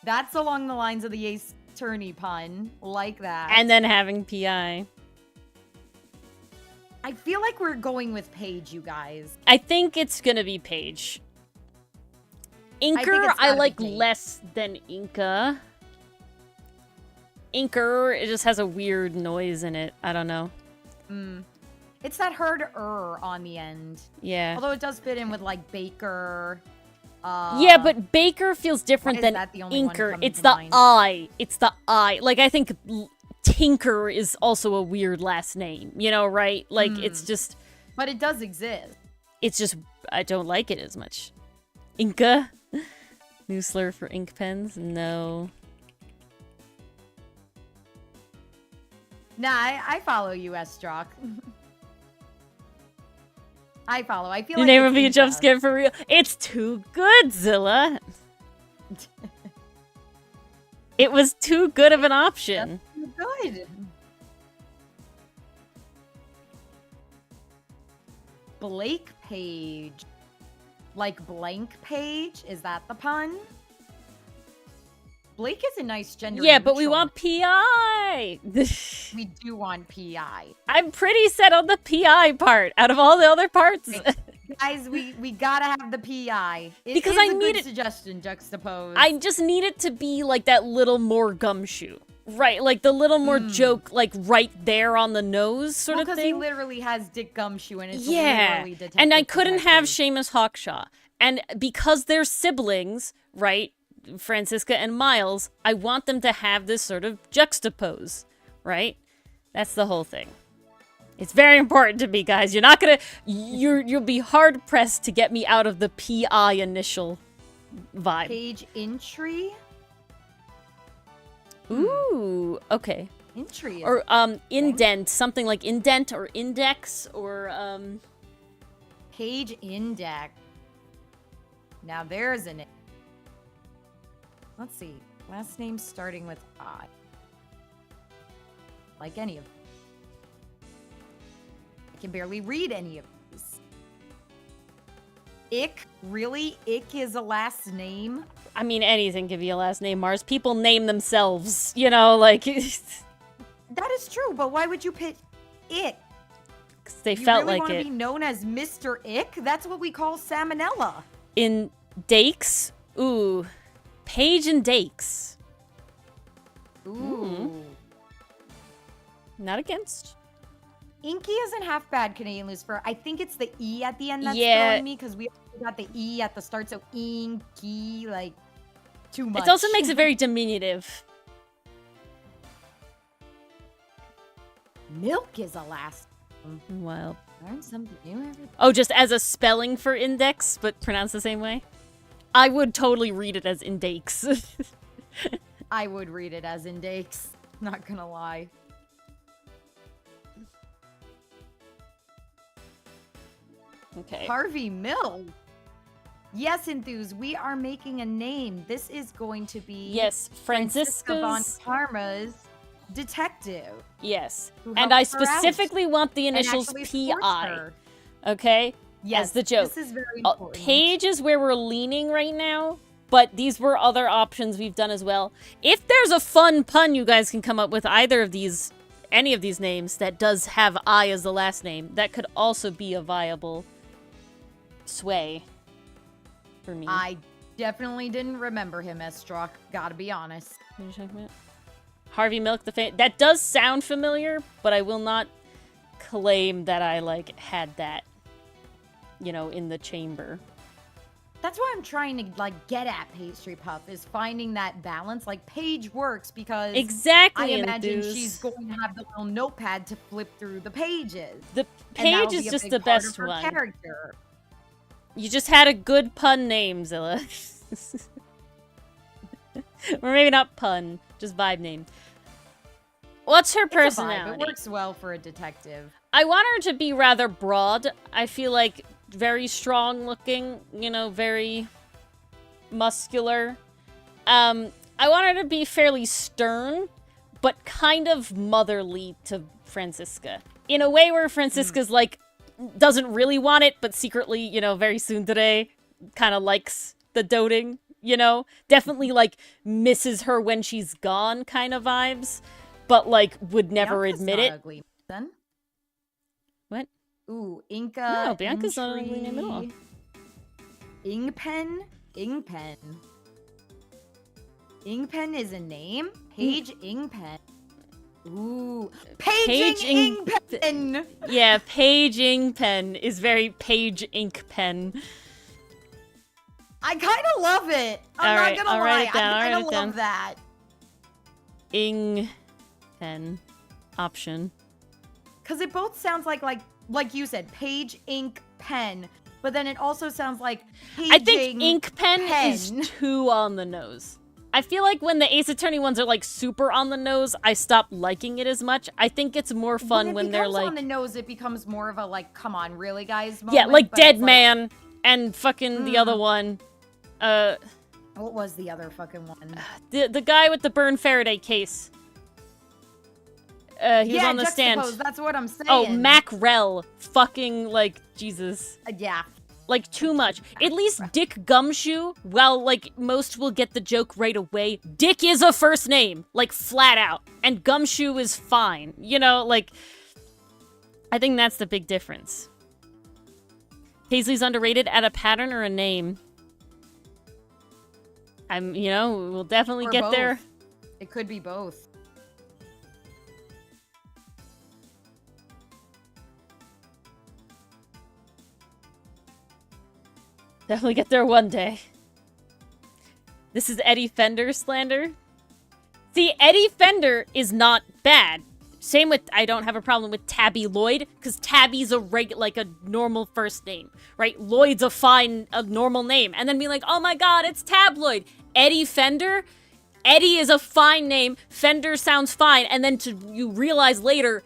[SPEAKER 2] That's along the lines of the Art-torney pun. Like that.
[SPEAKER 1] And then having PI.
[SPEAKER 2] I feel like we're going with Paige, you guys.
[SPEAKER 1] I think it's gonna be Paige. Inker, I like less than Inca. Inker, it just has a weird noise in it. I don't know.
[SPEAKER 2] It's that hard on the end.
[SPEAKER 1] Yeah.
[SPEAKER 2] Although it does fit in with like Baker.
[SPEAKER 1] Yeah, but Baker feels different than Inker. It's the I. It's the I. Like, I think Tinker is also a weird last name. You know, right? Like, it's just...
[SPEAKER 2] But it does exist.
[SPEAKER 1] It's just... I don't like it as much. Inca? New slur for ink pens? No.
[SPEAKER 2] Nah, I follow you, Estrock. I follow. I feel
[SPEAKER 1] Your
[SPEAKER 2] like
[SPEAKER 1] name would be a jump scare for real. It's too good, Zilla. It was too good of an option.
[SPEAKER 2] That's good. Blake Page. Like blank page? Is that the pun? Blake is a nice gender
[SPEAKER 1] Yeah, but we
[SPEAKER 2] neutral.
[SPEAKER 1] want PI.
[SPEAKER 2] We do want PI.
[SPEAKER 1] I'm pretty set on the PI part out of all the other parts.
[SPEAKER 2] Guys, we gotta have the PI.
[SPEAKER 1] Because
[SPEAKER 2] is
[SPEAKER 1] I
[SPEAKER 2] a
[SPEAKER 1] need
[SPEAKER 2] good
[SPEAKER 1] it-
[SPEAKER 2] suggestion, Juxtapose.
[SPEAKER 1] I just need it to be like that little more gumshoe. Right, like the little more joke, like right there on the nose sort of
[SPEAKER 2] Because he
[SPEAKER 1] thing.
[SPEAKER 2] literally has Dick Gumshoe and it's
[SPEAKER 1] Yeah,
[SPEAKER 2] literally Detective
[SPEAKER 1] and I couldn't have
[SPEAKER 2] Detective.
[SPEAKER 1] Seamus Hawkshaw. And because they're siblings, right, Franziska and Miles, I want them to have this sort of juxtapose, right? That's the whole thing. It's very important to me, guys. You're not gonna... You'll be hard-pressed to get me out of the PI initial vibe.
[SPEAKER 2] Page entry?
[SPEAKER 1] Ooh, okay.
[SPEAKER 2] Entry is
[SPEAKER 1] Or, indent. Something like indent or index or,
[SPEAKER 2] page index. Now there's an... Let's see. Last name starting with I. Like any of them. I can barely read any of these. Ick? Really? Ick is a last name?
[SPEAKER 1] I mean, anything could be a last name, Mars. People name themselves, you know, like...
[SPEAKER 2] That is true, but why would you pick Ick?
[SPEAKER 1] Because they
[SPEAKER 2] You
[SPEAKER 1] felt
[SPEAKER 2] really
[SPEAKER 1] like
[SPEAKER 2] want to
[SPEAKER 1] it.
[SPEAKER 2] be known as Mr. Ick? That's what we call salmonella.
[SPEAKER 1] In Dakes? Ooh. Paige and Dakes.
[SPEAKER 2] Ooh.
[SPEAKER 1] Not against.
[SPEAKER 2] Inky isn't half bad, Canadian Lucifer. I think it's the E at the end that's
[SPEAKER 1] Yeah.
[SPEAKER 2] throwing me, because we got the E at the start, so inky, like, too much.
[SPEAKER 1] It also makes it very diminutive.
[SPEAKER 2] Milk is a last.
[SPEAKER 1] Well.
[SPEAKER 2] Learn something new every...
[SPEAKER 1] Oh, just as a spelling for index, but pronounced the same way? I would totally read it as index.
[SPEAKER 2] I would read it as index. Not gonna lie.
[SPEAKER 1] Okay.
[SPEAKER 2] Harvey Mill. Yes, Enthuse, we are making a name. This is going to be
[SPEAKER 1] Yes,
[SPEAKER 2] Franziska Von
[SPEAKER 1] Franziska's.
[SPEAKER 2] Karma's detective.
[SPEAKER 1] Yes.
[SPEAKER 2] Who
[SPEAKER 1] And I
[SPEAKER 2] helps her out
[SPEAKER 1] specifically want the
[SPEAKER 2] and
[SPEAKER 1] initials
[SPEAKER 2] actually supports
[SPEAKER 1] PI.
[SPEAKER 2] her.
[SPEAKER 1] Okay?
[SPEAKER 2] Yes,
[SPEAKER 1] As the joke.
[SPEAKER 2] this is very important.
[SPEAKER 1] Page is where we're leaning right now, but these were other options we've done as well. If there's a fun pun you guys can come up with either of these, any of these names that does have I as the last name, that could also be a viable sway for me.
[SPEAKER 2] I definitely didn't remember him as Strzok, gotta be honest.
[SPEAKER 1] What are you talking about? Harvey Milk the Fan. That does sound familiar, but I will not claim that I, like, had that, you know, in the chamber.
[SPEAKER 2] That's why I'm trying to, like, get at Pastry Puff, is finding that balance. Like, Paige works because
[SPEAKER 1] Exactly,
[SPEAKER 2] I imagine
[SPEAKER 1] Enthuse.
[SPEAKER 2] she's going to have the little notepad to flip through the pages.
[SPEAKER 1] The
[SPEAKER 2] And that'll
[SPEAKER 1] Page
[SPEAKER 2] be
[SPEAKER 1] is
[SPEAKER 2] a
[SPEAKER 1] just
[SPEAKER 2] big
[SPEAKER 1] the
[SPEAKER 2] part of
[SPEAKER 1] best
[SPEAKER 2] her
[SPEAKER 1] one.
[SPEAKER 2] character.
[SPEAKER 1] You just had a good pun name, Zilla. Or maybe not pun, just vibe name. What's her
[SPEAKER 2] It's a vibe.
[SPEAKER 1] personality?
[SPEAKER 2] It works well for a detective.
[SPEAKER 1] I want her to be rather broad. I feel like very strong looking, you know, very muscular. I want her to be fairly stern, but kind of motherly to Franziska. In a way where Franziska's like, doesn't really want it, but secretly, you know, very soon today, kind of likes the doting, you know? Definitely, like, misses her when she's gone kind of vibes, but, like, would never
[SPEAKER 2] Bianca's
[SPEAKER 1] admit
[SPEAKER 2] not
[SPEAKER 1] it.
[SPEAKER 2] ugly, then.
[SPEAKER 1] What?
[SPEAKER 2] Ooh, Inca.
[SPEAKER 1] No, Bianca's not an ugly name at all.
[SPEAKER 2] Ingpen? Ingpen. Ingpen is a name? Paige Ingpen. Ooh.
[SPEAKER 1] Paige
[SPEAKER 2] Paging Ingpen!
[SPEAKER 1] Yeah, Paige Ink Pen is very Paige Ink Pen.
[SPEAKER 2] I kind of love it. I'm
[SPEAKER 1] Alright,
[SPEAKER 2] not gonna
[SPEAKER 1] I'll
[SPEAKER 2] lie.
[SPEAKER 1] write it down,
[SPEAKER 2] I
[SPEAKER 1] I'll
[SPEAKER 2] kind
[SPEAKER 1] write
[SPEAKER 2] of
[SPEAKER 1] it down.
[SPEAKER 2] love that.
[SPEAKER 1] Ing Pen option.
[SPEAKER 2] Because it both sounds like you said, Paige Ink Pen. But then it also sounds like
[SPEAKER 1] I think
[SPEAKER 2] paging
[SPEAKER 1] Ink Pen is
[SPEAKER 2] pen.
[SPEAKER 1] too on the nose. I feel like when the Ace Attorney ones are like super on the nose, I stop liking it as much. I think it's more fun when they're like
[SPEAKER 2] on the nose, it becomes more of a like, come on, really, guys?
[SPEAKER 1] yeah,
[SPEAKER 2] moment,
[SPEAKER 1] like
[SPEAKER 2] but
[SPEAKER 1] Dead
[SPEAKER 2] it's like,
[SPEAKER 1] Man and fucking the other one.
[SPEAKER 2] what was the other fucking one?
[SPEAKER 1] The guy with the Burn Faraday case. He was on the stand.
[SPEAKER 2] Juxtapose, that's what I'm saying.
[SPEAKER 1] Oh, Macrel. Fucking, like, Jesus.
[SPEAKER 2] Yeah.
[SPEAKER 1] Like, too much. At least Dick Gumshoe, well, like, most will get the joke right away. Dick is a first name. Like, flat out. And Gumshoe is fine. You know, like, I think that's the big difference. Paisley's underrated at a pattern or a name. You know, we'll definitely
[SPEAKER 2] Or
[SPEAKER 1] get
[SPEAKER 2] both.
[SPEAKER 1] there.
[SPEAKER 2] It could be both.
[SPEAKER 1] Definitely get there one day. This is Eddie Fender slander. See, Eddie Fender is not bad. Same with, I don't have a problem with Tabby Lloyd, because Tabby's like a normal first name, right? Lloyd's a normal name. And then be like, oh my god, it's Tabloid. Eddie Fender? Eddie is a fine name. Fender sounds fine. And then you realize later,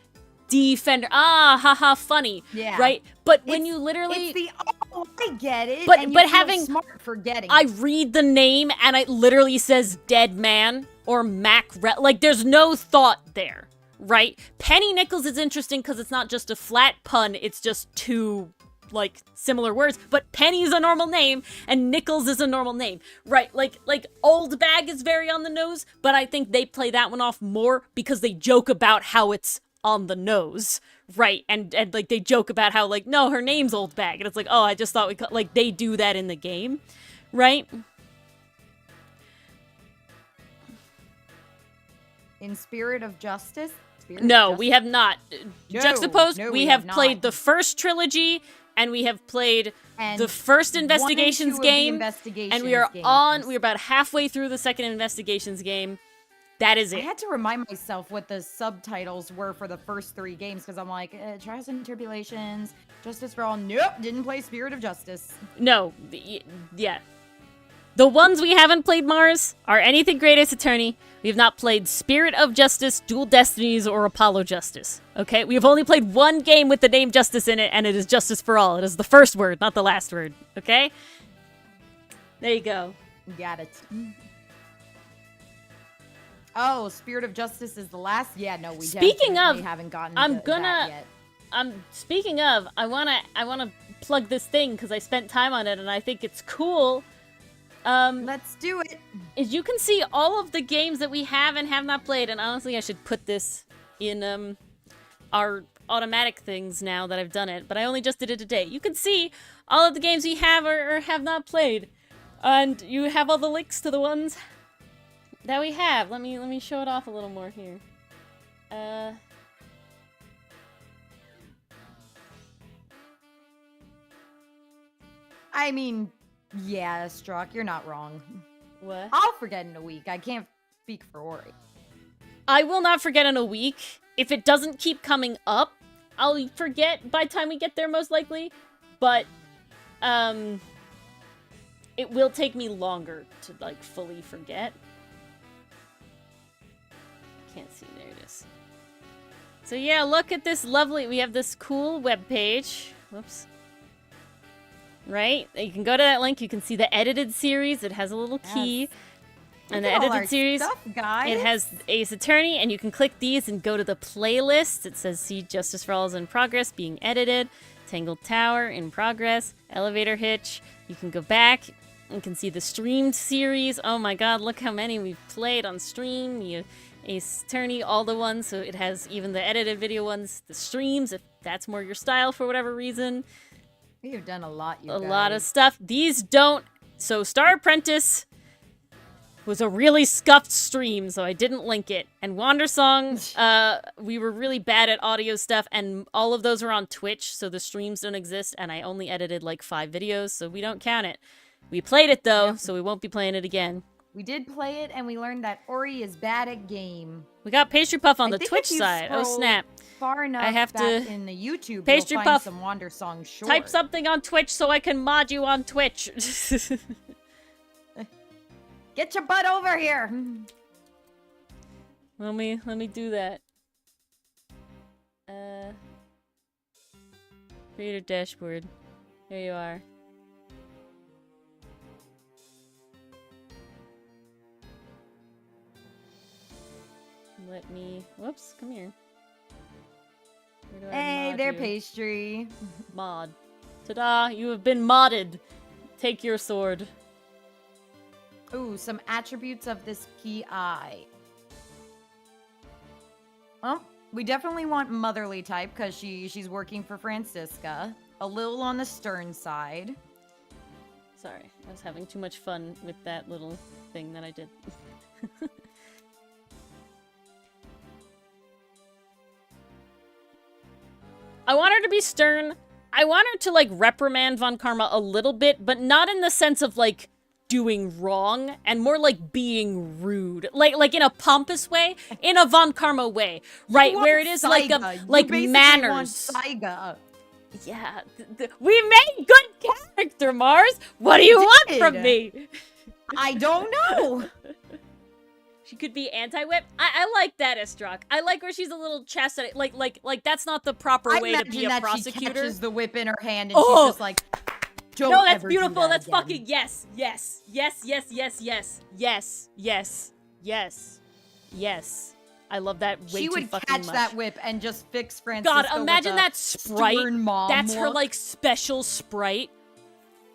[SPEAKER 1] Defender. Ah, haha, funny.
[SPEAKER 2] Yeah.
[SPEAKER 1] Right? But when you literally...
[SPEAKER 2] I get it.
[SPEAKER 1] But
[SPEAKER 2] and you
[SPEAKER 1] but
[SPEAKER 2] feel
[SPEAKER 1] having
[SPEAKER 2] smart forgetting.
[SPEAKER 1] I read the name and it literally says Dead Man or like there's no thought there, right? Penny Nichols is interesting because it's not just a flat pun, it's just two like similar words, but Penny is a normal name and Nichols is a normal name, right? Like Old Bag is very on the nose, but I think they play that one off more because they joke about how it's on the nose, right? And like they joke about how like, no, her name's Old Bag, and it's like, oh, I just thought like they do that in the game, right?
[SPEAKER 2] In Spirit of Justice?
[SPEAKER 1] No, we have not.
[SPEAKER 2] No,
[SPEAKER 1] Juxtaposed,
[SPEAKER 2] no,
[SPEAKER 1] we
[SPEAKER 2] we
[SPEAKER 1] have
[SPEAKER 2] have
[SPEAKER 1] played
[SPEAKER 2] not.
[SPEAKER 1] the first trilogy, and we have played
[SPEAKER 2] And
[SPEAKER 1] the first
[SPEAKER 2] 1 and 2
[SPEAKER 1] Investigations
[SPEAKER 2] of the
[SPEAKER 1] game,
[SPEAKER 2] Investigations
[SPEAKER 1] and we're
[SPEAKER 2] games.
[SPEAKER 1] about halfway through the second Investigations game. That is
[SPEAKER 2] I
[SPEAKER 1] it.
[SPEAKER 2] had to remind myself what the subtitles were for the first 3 games because I'm like, Trials and Tribulations, Justice for All. Nope, didn't play Spirit of Justice.
[SPEAKER 1] No, yeah. The ones we haven't played, Mars, are Anything Great Ace Attorney. We have not played Spirit of Justice, Dual Destinies, or Apollo Justice. Okay? We have only played one game with the name Justice in it, and it is Justice for All. It is the first word, not the last word. Okay? There you go.
[SPEAKER 2] Got it. Oh, Spirit of Justice is the last? Yeah, no, we definitely haven't gotten to that yet.
[SPEAKER 1] Speaking of, I wanna plug this thing because I spent time on it and I think it's cool.
[SPEAKER 2] Let's do it.
[SPEAKER 1] Is you can see all of the games that we have and have not played, and honestly, I should put this in our automatic things now that I've done it. But I only just did it today. You can see all of the games we have or have not played, and you have all the links to the ones that we have. Let me show it off a little more here.
[SPEAKER 2] I mean, yeah, Struck, you're not wrong.
[SPEAKER 1] What?
[SPEAKER 2] I'll forget in a week. I can't speak for Ori.
[SPEAKER 1] I will not forget in a week. If it doesn't keep coming up, I'll forget by the time we get there, most likely. But, it will take me longer to, like, fully forget. Can't see. There it is. So yeah, look at this lovely... We have this cool webpage. Whoops. Right? You can go to that link. You can see the edited series. It has a little key.
[SPEAKER 2] Yes.
[SPEAKER 1] And the edited series,
[SPEAKER 2] stuff, guys.
[SPEAKER 1] it has Ace Attorney, and you can click these and go to the playlist. It says See Justice for All is in progress, being edited. Tangled Tower in progress. Elevator Hitch. You can go back. You can see the streamed series. Oh my god, look how many we've played on stream. Ace Attorney, all the ones. So it has even the edited video ones, the streams, if that's more your style for whatever reason.
[SPEAKER 2] We have done a lot, you
[SPEAKER 1] guys.
[SPEAKER 2] A
[SPEAKER 1] lot of stuff. These don't... So Star Apprentice was a really scuffed stream, so I didn't link it. And Wandersong, we were really bad at audio stuff, and all of those are on Twitch, so the streams don't exist, and I only edited like 5 videos, so we don't count it. We played it, though, so we won't be playing it again.
[SPEAKER 2] We did play it, and we learned that Ori is bad at game.
[SPEAKER 1] We got Pastry Puff on the Twitch side. Oh, snap.
[SPEAKER 2] Far enough
[SPEAKER 1] I have to...
[SPEAKER 2] in the YouTube,
[SPEAKER 1] Pastry
[SPEAKER 2] you'll
[SPEAKER 1] Puff,
[SPEAKER 2] find some Wandersong short.
[SPEAKER 1] Type something on Twitch so I can mod you on Twitch.
[SPEAKER 2] Get your butt over here.
[SPEAKER 1] Let me do that. Creator dashboard. Here you are. Let me... Whoops, come here.
[SPEAKER 2] Hey there, Pastry.
[SPEAKER 1] Mod. Ta-da! You have been modded. Take your sword.
[SPEAKER 2] Ooh, some attributes of this PI. Well, we definitely want motherly type because she's working for Franziska. A little on the stern side.
[SPEAKER 1] Sorry, I was having too much fun with that little thing that I did. I want her to be stern. I want her to, like, reprimand Von Karma a little bit, but not in the sense of, like, doing wrong, and more like being rude. Like in a pompous way, in a Von Karma way, right? Where it is like manners. Yeah, we made good character, Mars. What do you want from me?
[SPEAKER 2] I don't know.
[SPEAKER 1] She could be anti-whip. I like that, Estrak. I like where she's a little chastity. Like that's not the proper way to be a prosecutor.
[SPEAKER 2] She catches the whip in her hand and she's just like, don't
[SPEAKER 1] no, that's
[SPEAKER 2] ever
[SPEAKER 1] beautiful.
[SPEAKER 2] Do that
[SPEAKER 1] that's
[SPEAKER 2] again.
[SPEAKER 1] Fucking yes, yes, yes, yes, yes, yes, yes, yes, yes, yes. I love that way
[SPEAKER 2] she
[SPEAKER 1] too
[SPEAKER 2] would
[SPEAKER 1] fucking
[SPEAKER 2] catch
[SPEAKER 1] much.
[SPEAKER 2] that whip and just fix Franziska.
[SPEAKER 1] God, imagine that sprite. That's her
[SPEAKER 2] look.
[SPEAKER 1] like special sprite.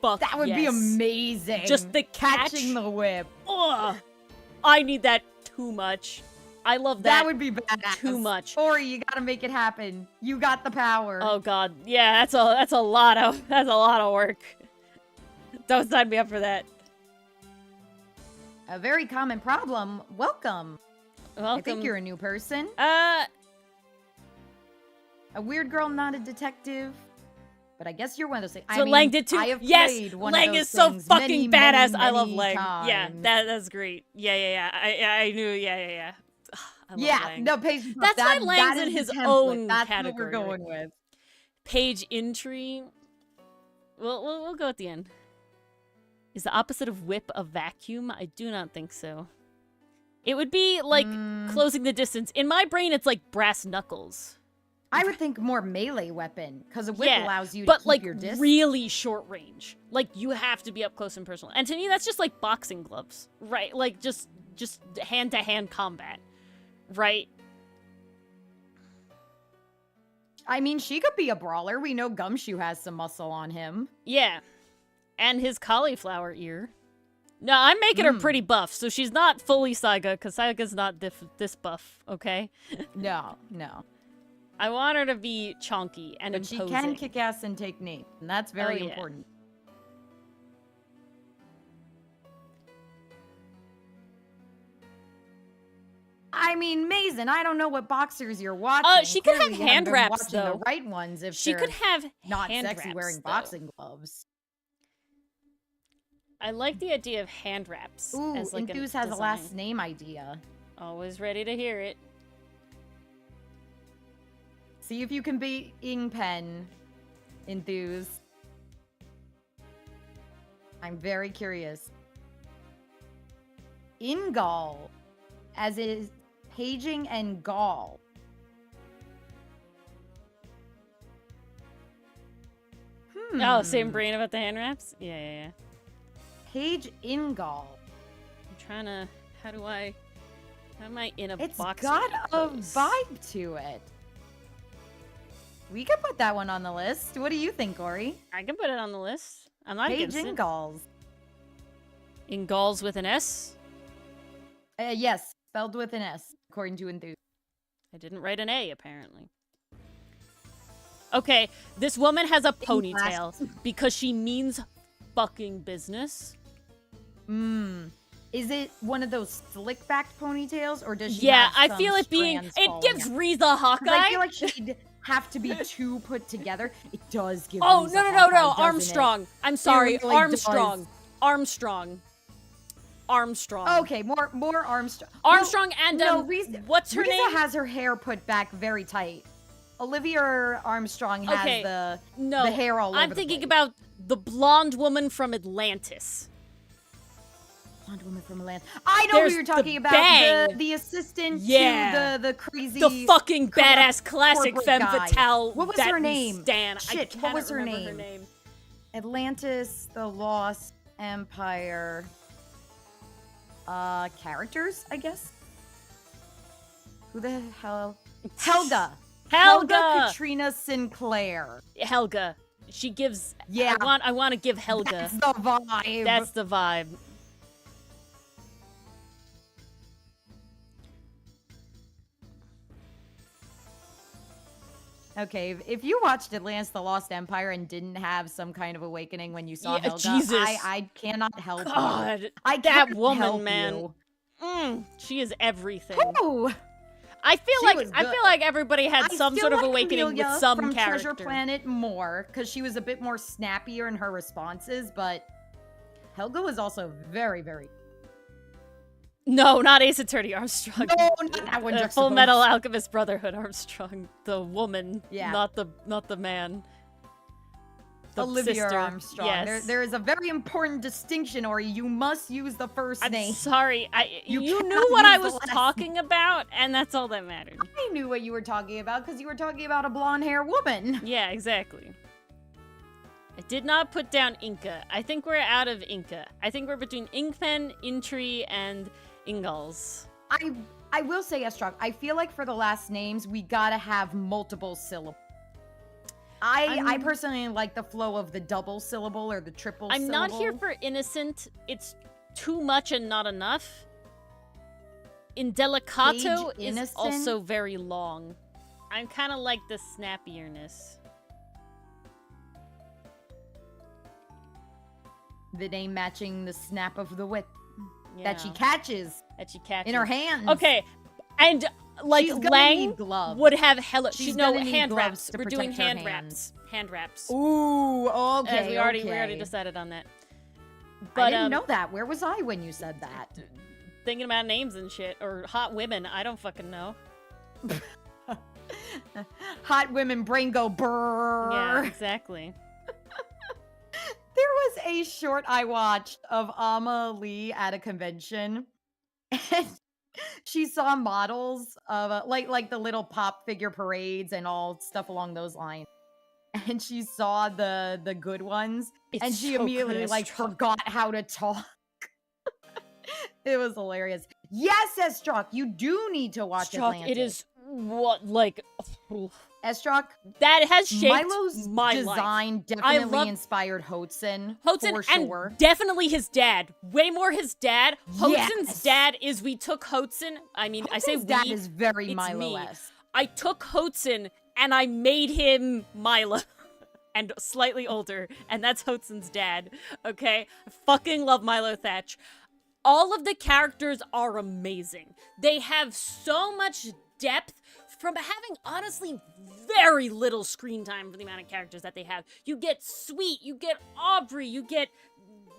[SPEAKER 1] Fuck
[SPEAKER 2] that would be amazing.
[SPEAKER 1] Just the
[SPEAKER 2] catching the whip.
[SPEAKER 1] Ugh. I need that too much. I love that.
[SPEAKER 2] That would be badass.
[SPEAKER 1] Too much.
[SPEAKER 2] Ori, you gotta make it happen. You got the power.
[SPEAKER 1] Oh god, yeah, that's a lot of work. Don't sign me up for that.
[SPEAKER 2] A very common problem. Welcome.
[SPEAKER 1] Welcome.
[SPEAKER 2] I think you're a new person.
[SPEAKER 1] A
[SPEAKER 2] weird girl, not a detective. But I guess you're one of those things.
[SPEAKER 1] So I mean, Lang did too.
[SPEAKER 2] I have
[SPEAKER 1] yes,
[SPEAKER 2] one
[SPEAKER 1] Lang
[SPEAKER 2] of those
[SPEAKER 1] is so fucking badass.
[SPEAKER 2] many
[SPEAKER 1] I love Lang.
[SPEAKER 2] times.
[SPEAKER 1] Yeah, that's great. Yeah. I knew. Yeah. I love Lang.
[SPEAKER 2] No, Page.
[SPEAKER 1] That's why Lang's in his own
[SPEAKER 2] That's
[SPEAKER 1] category.
[SPEAKER 2] What we're going with.
[SPEAKER 1] Page entry. We'll go at the end. Is the opposite of whip a vacuum? I do not think so. It would be like closing the distance. In my brain, it's like brass knuckles.
[SPEAKER 2] I would think more melee weapon, because a whip allows you to keep
[SPEAKER 1] like
[SPEAKER 2] your distance.
[SPEAKER 1] really short range. Like you have to be up close and personal. And to me, that's just like boxing gloves, right? Like just hand-to-hand combat, right?
[SPEAKER 2] I mean, she could be a brawler. We know Gumshoe has some muscle on him.
[SPEAKER 1] Yeah. And his cauliflower ear. No, I'm making her pretty buff, so she's not fully Saiga, because Saiga's not this buff, okay?
[SPEAKER 2] No.
[SPEAKER 1] I want her to be chonky and
[SPEAKER 2] but
[SPEAKER 1] imposing.
[SPEAKER 2] she can kick ass and take names, and that's very important. I mean, Mason, I don't know what boxers you're watching.
[SPEAKER 1] She could have
[SPEAKER 2] Clearly you
[SPEAKER 1] hand
[SPEAKER 2] haven't been
[SPEAKER 1] wraps,
[SPEAKER 2] watching
[SPEAKER 1] though.
[SPEAKER 2] the right ones if
[SPEAKER 1] She
[SPEAKER 2] they're
[SPEAKER 1] could have
[SPEAKER 2] not
[SPEAKER 1] hand
[SPEAKER 2] sexy
[SPEAKER 1] wraps,
[SPEAKER 2] wearing
[SPEAKER 1] though.
[SPEAKER 2] boxing gloves.
[SPEAKER 1] I like the idea of hand wraps.
[SPEAKER 2] Ooh,
[SPEAKER 1] as like
[SPEAKER 2] Enthuse
[SPEAKER 1] a
[SPEAKER 2] has a
[SPEAKER 1] design.
[SPEAKER 2] last name idea.
[SPEAKER 1] Always ready to hear it.
[SPEAKER 2] See if you can beat Ingpen, Enthuse. I'm very curious. Ingal, as is paging and gall.
[SPEAKER 1] Oh, same brain about the hand wraps? Yeah.
[SPEAKER 2] Page Ingal.
[SPEAKER 1] I'm trying to... How am I in a
[SPEAKER 2] It's
[SPEAKER 1] boxing
[SPEAKER 2] got a
[SPEAKER 1] pose?
[SPEAKER 2] vibe to it. We could put that one on the list. What do you think, Ori?
[SPEAKER 1] I can put it on the list. I'm not
[SPEAKER 2] Page
[SPEAKER 1] against it.
[SPEAKER 2] Ingals.
[SPEAKER 1] Ingalls with an S?
[SPEAKER 2] Yes, spelled with an S, according to Enthuse.
[SPEAKER 1] I didn't write an A, apparently. Okay, this woman has a ponytail because she means fucking business.
[SPEAKER 2] Is it one of those slick-backed ponytails, or does she
[SPEAKER 1] Yeah,
[SPEAKER 2] have
[SPEAKER 1] I feel it being...
[SPEAKER 2] strands
[SPEAKER 1] It
[SPEAKER 2] falling
[SPEAKER 1] gives
[SPEAKER 2] out?
[SPEAKER 1] Riza
[SPEAKER 2] 'Cause
[SPEAKER 1] Hawkeye.
[SPEAKER 2] I feel like she'd have to be two put together. It does give
[SPEAKER 1] Oh,
[SPEAKER 2] Riza
[SPEAKER 1] no,
[SPEAKER 2] Hawkeye, doesn't
[SPEAKER 1] Armstrong.
[SPEAKER 2] it?
[SPEAKER 1] I'm sorry,
[SPEAKER 2] really
[SPEAKER 1] Armstrong.
[SPEAKER 2] does.
[SPEAKER 1] Armstrong.
[SPEAKER 2] Okay, more Armstrong.
[SPEAKER 1] Armstrong and,
[SPEAKER 2] Riza,
[SPEAKER 1] what's her
[SPEAKER 2] Riza
[SPEAKER 1] name?
[SPEAKER 2] has her hair put back very tight. Olivia Armstrong has the hair all over
[SPEAKER 1] I'm
[SPEAKER 2] the
[SPEAKER 1] thinking
[SPEAKER 2] place.
[SPEAKER 1] about the blonde woman from Atlantis.
[SPEAKER 2] Blonde woman from Atlantis. I know
[SPEAKER 1] There's
[SPEAKER 2] who you're
[SPEAKER 1] the
[SPEAKER 2] talking about.
[SPEAKER 1] Bang.
[SPEAKER 2] The assistant
[SPEAKER 1] Yeah.
[SPEAKER 2] to the crazy...
[SPEAKER 1] The fucking
[SPEAKER 2] corrupt
[SPEAKER 1] badass classic
[SPEAKER 2] corporate
[SPEAKER 1] femme
[SPEAKER 2] guy.
[SPEAKER 1] fatale.
[SPEAKER 2] What was
[SPEAKER 1] that
[SPEAKER 2] her
[SPEAKER 1] we
[SPEAKER 2] name?
[SPEAKER 1] Stan.
[SPEAKER 2] Shit,
[SPEAKER 1] I
[SPEAKER 2] what
[SPEAKER 1] cannot
[SPEAKER 2] was her
[SPEAKER 1] remember
[SPEAKER 2] name? Atlantis, the Lost Empire. Characters, I guess? Who the hell? Helga!
[SPEAKER 1] Helga!
[SPEAKER 2] Katrina Sinclair.
[SPEAKER 1] Helga. She gives...
[SPEAKER 2] Yeah.
[SPEAKER 1] I want to give Helga.
[SPEAKER 2] That's the vibe.
[SPEAKER 1] That's the vibe.
[SPEAKER 2] Okay, if you watched Atlantis the Lost Empire and didn't have some kind of awakening when you saw Helga,
[SPEAKER 1] Jesus.
[SPEAKER 2] I cannot help
[SPEAKER 1] God,
[SPEAKER 2] you. I
[SPEAKER 1] that
[SPEAKER 2] can't
[SPEAKER 1] woman,
[SPEAKER 2] help
[SPEAKER 1] man.
[SPEAKER 2] you.
[SPEAKER 1] She is everything.
[SPEAKER 2] Ooh.
[SPEAKER 1] I feel
[SPEAKER 2] She
[SPEAKER 1] like
[SPEAKER 2] was
[SPEAKER 1] I
[SPEAKER 2] good.
[SPEAKER 1] feel like everybody had
[SPEAKER 2] I
[SPEAKER 1] some
[SPEAKER 2] still
[SPEAKER 1] sort of
[SPEAKER 2] like
[SPEAKER 1] awakening with
[SPEAKER 2] Amelia
[SPEAKER 1] some
[SPEAKER 2] from
[SPEAKER 1] character.
[SPEAKER 2] Treasure Planet more, because she was a bit more snappier in her responses, but Helga was also very, very...
[SPEAKER 1] No, not Ace Attorney Armstrong.
[SPEAKER 2] No, not that one,
[SPEAKER 1] Full
[SPEAKER 2] Juxtaposed.
[SPEAKER 1] Metal Alchemist Brotherhood Armstrong, the woman,
[SPEAKER 2] Yeah.
[SPEAKER 1] not the man. The
[SPEAKER 2] Olivia
[SPEAKER 1] sister.
[SPEAKER 2] Armstrong.
[SPEAKER 1] Yes.
[SPEAKER 2] There is a very important distinction, Ori. You must use the first
[SPEAKER 1] I'm
[SPEAKER 2] name.
[SPEAKER 1] sorry. You
[SPEAKER 2] cannot
[SPEAKER 1] knew what I
[SPEAKER 2] use the
[SPEAKER 1] was
[SPEAKER 2] last
[SPEAKER 1] talking about, and that's all that mattered.
[SPEAKER 2] I knew what you were talking about because you were talking about a blonde hair woman.
[SPEAKER 1] Yeah, exactly. I did not put down Inca. I think we're out of Inca. I think we're between Ingpen, Intri, and Ingalls.
[SPEAKER 2] I will say, Estrog, I feel like for the last names, we gotta have multiple syllables. I personally like the flow of the double syllable or the triple
[SPEAKER 1] I'm
[SPEAKER 2] syllable.
[SPEAKER 1] not here for innocent. It's too much and not enough. Indelicato
[SPEAKER 2] Page
[SPEAKER 1] is
[SPEAKER 2] innocent?
[SPEAKER 1] also very long. I'm kind of like the snappierness.
[SPEAKER 2] The name matching the snap of the whip
[SPEAKER 1] Yeah,
[SPEAKER 2] that she catches
[SPEAKER 1] catches
[SPEAKER 2] in her hands.
[SPEAKER 1] Okay, and like
[SPEAKER 2] She's gonna
[SPEAKER 1] Lang
[SPEAKER 2] need gloves.
[SPEAKER 1] would have hella.
[SPEAKER 2] She's
[SPEAKER 1] No,
[SPEAKER 2] gonna need
[SPEAKER 1] hand
[SPEAKER 2] gloves
[SPEAKER 1] wraps.
[SPEAKER 2] to
[SPEAKER 1] We're doing
[SPEAKER 2] protect her
[SPEAKER 1] hand
[SPEAKER 2] hands.
[SPEAKER 1] wraps. Hand wraps.
[SPEAKER 2] Ooh, okay.
[SPEAKER 1] As we already
[SPEAKER 2] okay.
[SPEAKER 1] decided on that.
[SPEAKER 2] I
[SPEAKER 1] But
[SPEAKER 2] didn't know that. Where was I when you said that?
[SPEAKER 1] thinking about names and shit or hot women. I don't fucking know.
[SPEAKER 2] Hot women brain go brrr.
[SPEAKER 1] Yeah, exactly.
[SPEAKER 2] There was a short I watched of Lee at a convention, and she saw models of like the little pop figure parades and all stuff along those lines. And she saw the good ones,
[SPEAKER 1] It's
[SPEAKER 2] and she
[SPEAKER 1] so
[SPEAKER 2] immediately
[SPEAKER 1] good,
[SPEAKER 2] like
[SPEAKER 1] Struck.
[SPEAKER 2] forgot how to talk. It was hilarious. Yes, Estrock, you do need to watch
[SPEAKER 1] Struck,
[SPEAKER 2] Atlantis.
[SPEAKER 1] it is what like
[SPEAKER 2] Estrock,
[SPEAKER 1] that has shaped
[SPEAKER 2] Milo's
[SPEAKER 1] my
[SPEAKER 2] design
[SPEAKER 1] life.
[SPEAKER 2] definitely inspired Hotzen, for sure.
[SPEAKER 1] And definitely his dad. Way more his dad.
[SPEAKER 2] Yes.
[SPEAKER 1] Hotzen's dad is we took Hotzen. I mean, I say
[SPEAKER 2] Hotzen's dad
[SPEAKER 1] we.
[SPEAKER 2] is very
[SPEAKER 1] it's me.
[SPEAKER 2] Milo-esque.
[SPEAKER 1] I took Hotzen and I made him Milo. And slightly older, and that's Hotzen's dad, okay? I fucking love Milo Thatch. All of the characters are amazing. They have so much depth from having, honestly, very little screen time for the amount of characters that they have. You get Sweet, you get Aubrey, you get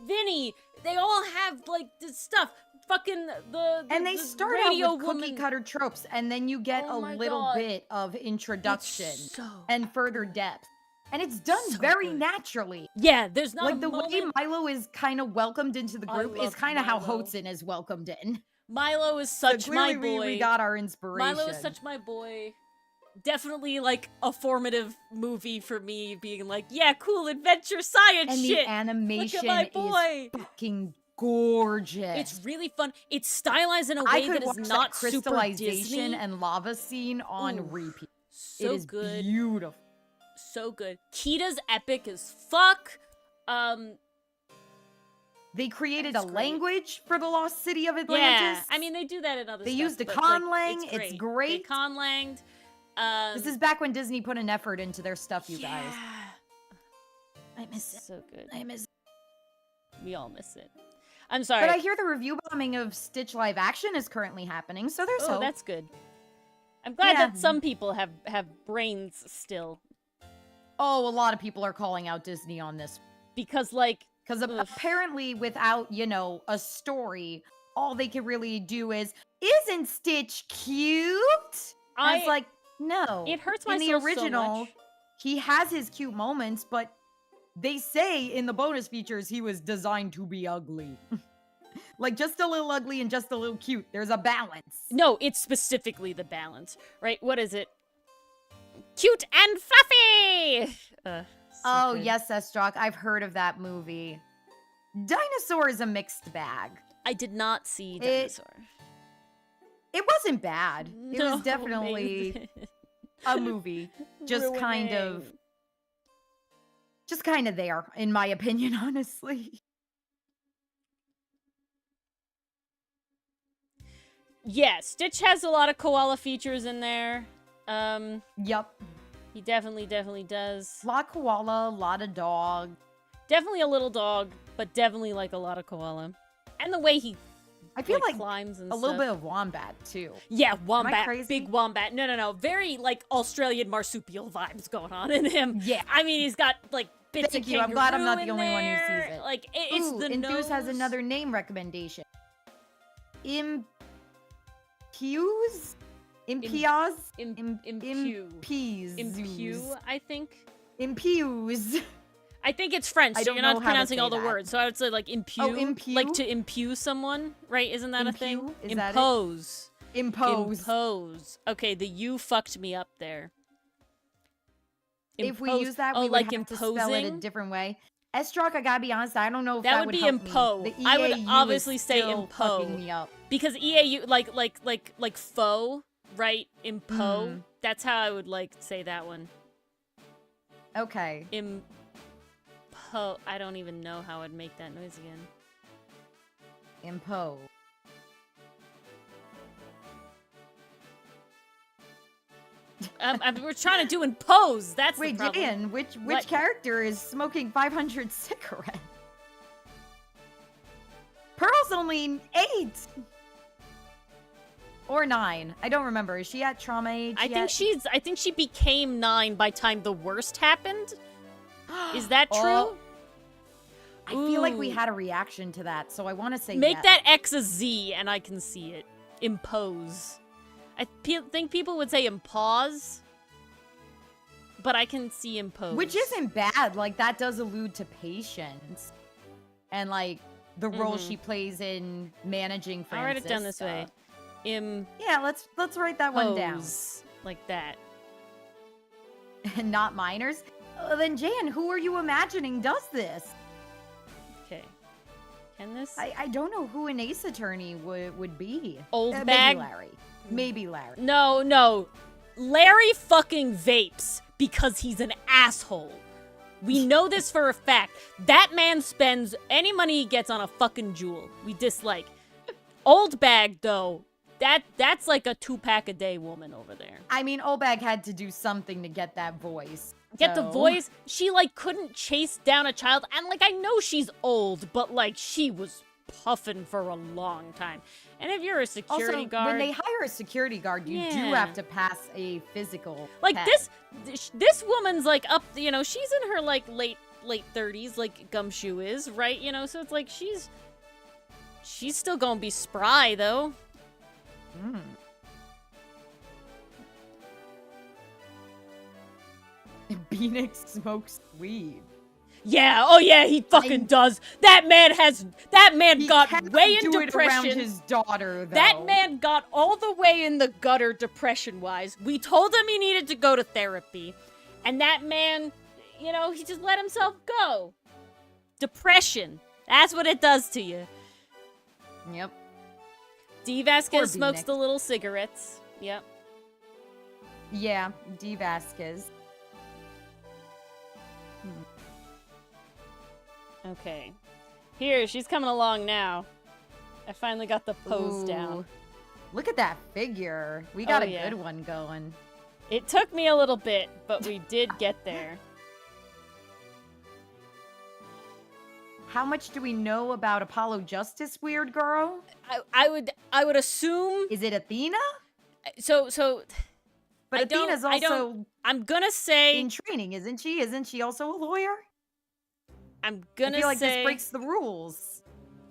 [SPEAKER 1] Vinny. They all have, like, this stuff. Fucking
[SPEAKER 2] and they
[SPEAKER 1] the
[SPEAKER 2] start
[SPEAKER 1] radio
[SPEAKER 2] out with
[SPEAKER 1] woman.
[SPEAKER 2] cookie cutter tropes, and then you get
[SPEAKER 1] Oh
[SPEAKER 2] a
[SPEAKER 1] my
[SPEAKER 2] little
[SPEAKER 1] God.
[SPEAKER 2] bit of introduction
[SPEAKER 1] So
[SPEAKER 2] and further depth. And it's done
[SPEAKER 1] So
[SPEAKER 2] very
[SPEAKER 1] good.
[SPEAKER 2] naturally.
[SPEAKER 1] Yeah, there's not
[SPEAKER 2] Like
[SPEAKER 1] a
[SPEAKER 2] the
[SPEAKER 1] moment.
[SPEAKER 2] way Milo is kind of welcomed into the
[SPEAKER 1] I
[SPEAKER 2] group is
[SPEAKER 1] love
[SPEAKER 2] kind of how
[SPEAKER 1] Milo.
[SPEAKER 2] Hotzen is welcomed in.
[SPEAKER 1] Milo is
[SPEAKER 2] So
[SPEAKER 1] such my
[SPEAKER 2] clearly
[SPEAKER 1] boy.
[SPEAKER 2] we got our inspiration.
[SPEAKER 1] Milo is such my boy. Definitely like a formative movie for me, being like, yeah, cool adventure science
[SPEAKER 2] and
[SPEAKER 1] shit.
[SPEAKER 2] the animation
[SPEAKER 1] Look at my boy.
[SPEAKER 2] is fucking gorgeous.
[SPEAKER 1] It's really fun. It's stylized in a
[SPEAKER 2] I
[SPEAKER 1] way
[SPEAKER 2] could
[SPEAKER 1] that
[SPEAKER 2] watch
[SPEAKER 1] is
[SPEAKER 2] that
[SPEAKER 1] not super
[SPEAKER 2] crystallization
[SPEAKER 1] Disney.
[SPEAKER 2] and lava scene on
[SPEAKER 1] Ooh,
[SPEAKER 2] repeat.
[SPEAKER 1] So
[SPEAKER 2] It is
[SPEAKER 1] good.
[SPEAKER 2] beautiful.
[SPEAKER 1] So good. Kita's epic as fuck.
[SPEAKER 2] They created a
[SPEAKER 1] That's great.
[SPEAKER 2] language for the lost city of
[SPEAKER 1] Yeah,
[SPEAKER 2] Atlantis.
[SPEAKER 1] I mean they do that in other
[SPEAKER 2] They
[SPEAKER 1] stuff.
[SPEAKER 2] used a
[SPEAKER 1] but,
[SPEAKER 2] conlang.
[SPEAKER 1] Like,
[SPEAKER 2] It's
[SPEAKER 1] They
[SPEAKER 2] great.
[SPEAKER 1] conlanged.
[SPEAKER 2] This is back when Disney put an effort into their stuff, you guys. I miss it.
[SPEAKER 1] So good.
[SPEAKER 2] I miss it.
[SPEAKER 1] We all miss it. I'm sorry.
[SPEAKER 2] But I hear the review bombing of Stitch live action is currently happening, so there's
[SPEAKER 1] Oh,
[SPEAKER 2] hope.
[SPEAKER 1] that's good. I'm glad
[SPEAKER 2] Yeah.
[SPEAKER 1] that some people have brains still.
[SPEAKER 2] Oh, a lot of people are calling out Disney on this.
[SPEAKER 1] Because, like,
[SPEAKER 2] Because
[SPEAKER 1] ugh.
[SPEAKER 2] apparently without, a story, all they can really do is, isn't Stitch cute? And it's like, no.
[SPEAKER 1] It hurts my
[SPEAKER 2] In the
[SPEAKER 1] soul so
[SPEAKER 2] original,
[SPEAKER 1] much.
[SPEAKER 2] he has his cute moments, but they say in the bonus features he was designed to be ugly. Like, just a little ugly and just a little cute. There's a balance.
[SPEAKER 1] No, it's specifically the balance, right? What is it? Cute and fluffy! So
[SPEAKER 2] Oh,
[SPEAKER 1] good.
[SPEAKER 2] yes, Estrock. I've heard of that movie. Dinosaur is a mixed bag.
[SPEAKER 1] I did not see Dinosaur.
[SPEAKER 2] It wasn't bad. It
[SPEAKER 1] No,
[SPEAKER 2] was definitely
[SPEAKER 1] amazing.
[SPEAKER 2] a movie. Just kind of there, in my opinion, honestly.
[SPEAKER 1] Yeah, Stitch has a lot of koala features in there.
[SPEAKER 2] Yup.
[SPEAKER 1] He definitely does.
[SPEAKER 2] Lot koala, lot of dog.
[SPEAKER 1] Definitely a little dog, but definitely like a lot of koala. And the way he
[SPEAKER 2] I feel like
[SPEAKER 1] climbs and
[SPEAKER 2] a little
[SPEAKER 1] stuff.
[SPEAKER 2] bit of wombat, too.
[SPEAKER 1] Yeah, wombat,
[SPEAKER 2] crazy?
[SPEAKER 1] big wombat. No. Very, like, Australian marsupial vibes going on in him.
[SPEAKER 2] Yeah.
[SPEAKER 1] I mean, he's got, like, bits
[SPEAKER 2] Thank
[SPEAKER 1] of
[SPEAKER 2] you. I'm glad I'm not the
[SPEAKER 1] kangaroo
[SPEAKER 2] only
[SPEAKER 1] in
[SPEAKER 2] one who
[SPEAKER 1] there.
[SPEAKER 2] sees it.
[SPEAKER 1] Like, it's
[SPEAKER 2] Ooh,
[SPEAKER 1] the
[SPEAKER 2] Enthuse has
[SPEAKER 1] nose.
[SPEAKER 2] another name recommendation. Impews? Impiaz?
[SPEAKER 1] Impew.
[SPEAKER 2] Impews.
[SPEAKER 1] Impew, I think.
[SPEAKER 2] Impews.
[SPEAKER 1] I think it's French,
[SPEAKER 2] I
[SPEAKER 1] so
[SPEAKER 2] don't
[SPEAKER 1] you're
[SPEAKER 2] know
[SPEAKER 1] not
[SPEAKER 2] how to
[SPEAKER 1] pronouncing
[SPEAKER 2] say
[SPEAKER 1] all the
[SPEAKER 2] that.
[SPEAKER 1] words. So I would say, like, impue.
[SPEAKER 2] impue?
[SPEAKER 1] Like, to impue someone, right? Isn't that a thing?
[SPEAKER 2] Impue? Is that it?
[SPEAKER 1] Impose.
[SPEAKER 2] Impose.
[SPEAKER 1] Impose. Okay, the U fucked me up there.
[SPEAKER 2] If we
[SPEAKER 1] Impose.
[SPEAKER 2] use that,
[SPEAKER 1] Oh,
[SPEAKER 2] we would
[SPEAKER 1] like
[SPEAKER 2] have to spell it a
[SPEAKER 1] imposing?
[SPEAKER 2] different way. Estrock, I gotta be honest, I don't know if
[SPEAKER 1] That
[SPEAKER 2] that
[SPEAKER 1] would be
[SPEAKER 2] help
[SPEAKER 1] impo.
[SPEAKER 2] me. The
[SPEAKER 1] I would
[SPEAKER 2] EAU is
[SPEAKER 1] obviously say
[SPEAKER 2] still
[SPEAKER 1] impo.
[SPEAKER 2] fucking me up.
[SPEAKER 1] Because EAU, like faux, right? Impo. That's how I would, like, say that one.
[SPEAKER 2] Okay.
[SPEAKER 1] Impo. I don't even know how I'd make that noise again.
[SPEAKER 2] Impo.
[SPEAKER 1] We're trying to do impose. That's
[SPEAKER 2] Wait,
[SPEAKER 1] the problem.
[SPEAKER 2] Dan, which
[SPEAKER 1] What?
[SPEAKER 2] character is smoking 500 cigarettes? Pearl's only 8. Or 9. I don't remember. Is she at trauma age
[SPEAKER 1] I
[SPEAKER 2] yet?
[SPEAKER 1] think she became 9 by time the worst happened. Is that true?
[SPEAKER 2] Oh, I feel like we
[SPEAKER 1] Ooh.
[SPEAKER 2] had a reaction to that, so I want to say
[SPEAKER 1] Make
[SPEAKER 2] yes.
[SPEAKER 1] that X a Z and I can see it. Impose. I think people would say impause. but I can see him pose.
[SPEAKER 2] Which isn't bad. Like, that does allude to patience. And, like, the role she plays in managing Franziska.
[SPEAKER 1] I'll write it down this way.
[SPEAKER 2] Yeah, let's write that one down.
[SPEAKER 1] Like that.
[SPEAKER 2] And not minors? Then, Jan, who are you imagining does this?
[SPEAKER 1] Okay. Can this?
[SPEAKER 2] I don't know who an ace attorney would be.
[SPEAKER 1] Old bag?
[SPEAKER 2] Maybe Larry. Maybe Larry.
[SPEAKER 1] No. Larry fucking vapes because he's an asshole. We know this for a fact. That man spends any money he gets on a fucking jewel. We dislike. Old bag, though, that's like a 2-pack a day woman over there.
[SPEAKER 2] I mean, Old bag had to do something to get that voice.
[SPEAKER 1] Get the voice? She, like, couldn't chase down a child. And, like, I know she's old, but, like, she was puffing for a long time. And if you're a security guard...
[SPEAKER 2] when they hire a security guard, you do have to pass a physical
[SPEAKER 1] like,
[SPEAKER 2] test.
[SPEAKER 1] this woman's, like, up... You know, she's in her, like, late 30s, like Gumshoe is, right? You know, so it's like, she's still gonna be spry, though.
[SPEAKER 2] Hmm. Beanix smokes weed.
[SPEAKER 1] Yeah, oh yeah, he fucking does. That man got way in depression.
[SPEAKER 2] Around his daughter, though.
[SPEAKER 1] That man got all the way in the gutter depression-wise. We told him he needed to go to therapy. And that man, you know, he just let himself go. Depression. That's what it does to you.
[SPEAKER 2] Yep.
[SPEAKER 1] D. Vasquez smokes the little cigarettes. Yep.
[SPEAKER 2] Yeah, D. Vasquez.
[SPEAKER 1] Okay. Here, she's coming along now. I finally got the pose down.
[SPEAKER 2] Look at that figure. We got a good one going.
[SPEAKER 1] It took me a little bit, but we did get there.
[SPEAKER 2] How much do we know about Apollo Justice, weird girl?
[SPEAKER 1] I would assume...
[SPEAKER 2] Is it Athena? But Athena's also...
[SPEAKER 1] I'm gonna say...
[SPEAKER 2] in training, isn't she? Isn't she also a lawyer?
[SPEAKER 1] I'm gonna say...
[SPEAKER 2] I feel like this breaks the rules.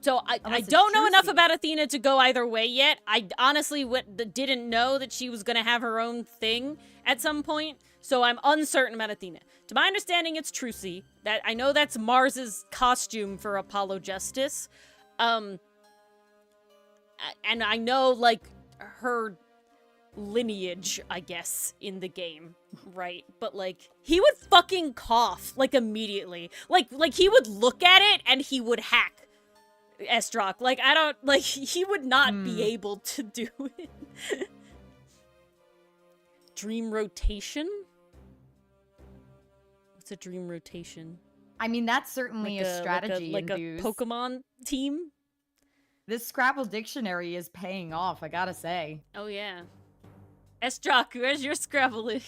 [SPEAKER 1] So I don't know enough about Athena to go either way yet. I honestly didn't know that she was gonna have her own thing at some point. So I'm uncertain about Athena. To my understanding, it's Trucy. That I know that's Mars's costume for Apollo Justice. And I know, like, her lineage, I guess, in the game, right? But, like, he would fucking cough, like, immediately. Like he would look at it and he would hack Estrock. Like, I don't, like, he would not be able to do it. Dream rotation? What's a dream rotation?
[SPEAKER 2] I mean, that's certainly a strategy.
[SPEAKER 1] Like a Pokemon team?
[SPEAKER 2] This Scrabble dictionary is paying off, I gotta say.
[SPEAKER 1] Oh, yeah. Estrock, where's your Scrabble?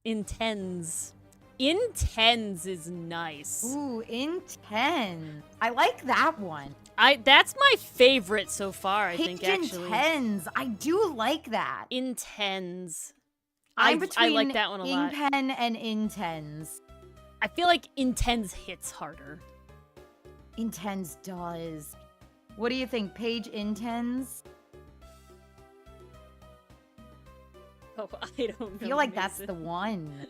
[SPEAKER 1] Intens. Intens is nice.
[SPEAKER 2] Ooh, Intens. I like that one.
[SPEAKER 1] That's my favorite so far, I think, actually.
[SPEAKER 2] Intens. I do like that.
[SPEAKER 1] Intens.
[SPEAKER 2] I
[SPEAKER 1] like that one a lot.
[SPEAKER 2] Ingpen and Intens.
[SPEAKER 1] I feel like Intens hits harder.
[SPEAKER 2] Intens does. What do you think, Paige Intens?
[SPEAKER 1] Oh, I don't know.
[SPEAKER 2] I feel like that's the one.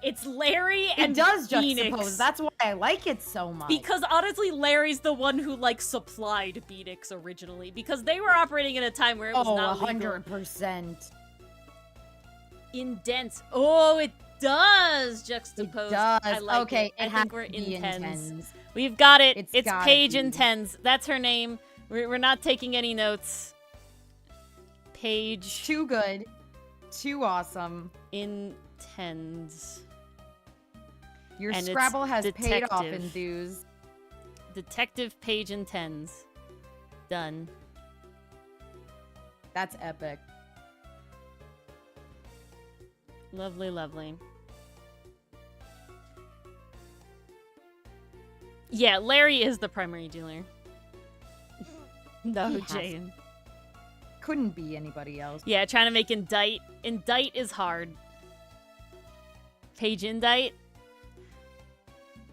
[SPEAKER 1] It's Larry and
[SPEAKER 2] It does
[SPEAKER 1] Phoenix.
[SPEAKER 2] juxtapose. That's why I like it so much.
[SPEAKER 1] Because honestly, Larry's the one who, like, supplied Phoenix originally. Because they were operating in a time where it was not legal.
[SPEAKER 2] 100%.
[SPEAKER 1] Indents. Oh, it does juxtapose.
[SPEAKER 2] It does.
[SPEAKER 1] I like
[SPEAKER 2] okay,
[SPEAKER 1] it. I think we're
[SPEAKER 2] Intens.
[SPEAKER 1] Intens. We've got it. It's Paige
[SPEAKER 2] be.
[SPEAKER 1] Intens. That's her name. We're not taking any notes. Paige.
[SPEAKER 2] Too good. Too awesome.
[SPEAKER 1] Intens.
[SPEAKER 2] Your
[SPEAKER 1] And
[SPEAKER 2] Scrabble has paid off,
[SPEAKER 1] detective.
[SPEAKER 2] enthuse.
[SPEAKER 1] Detective Paige Intens. Done.
[SPEAKER 2] That's epic.
[SPEAKER 1] Lovely, lovely. Yeah, Larry is the primary dealer. No, Jane.
[SPEAKER 2] Couldn't be anybody else.
[SPEAKER 1] Yeah, trying to make Indict. Indict is hard. Page Indict.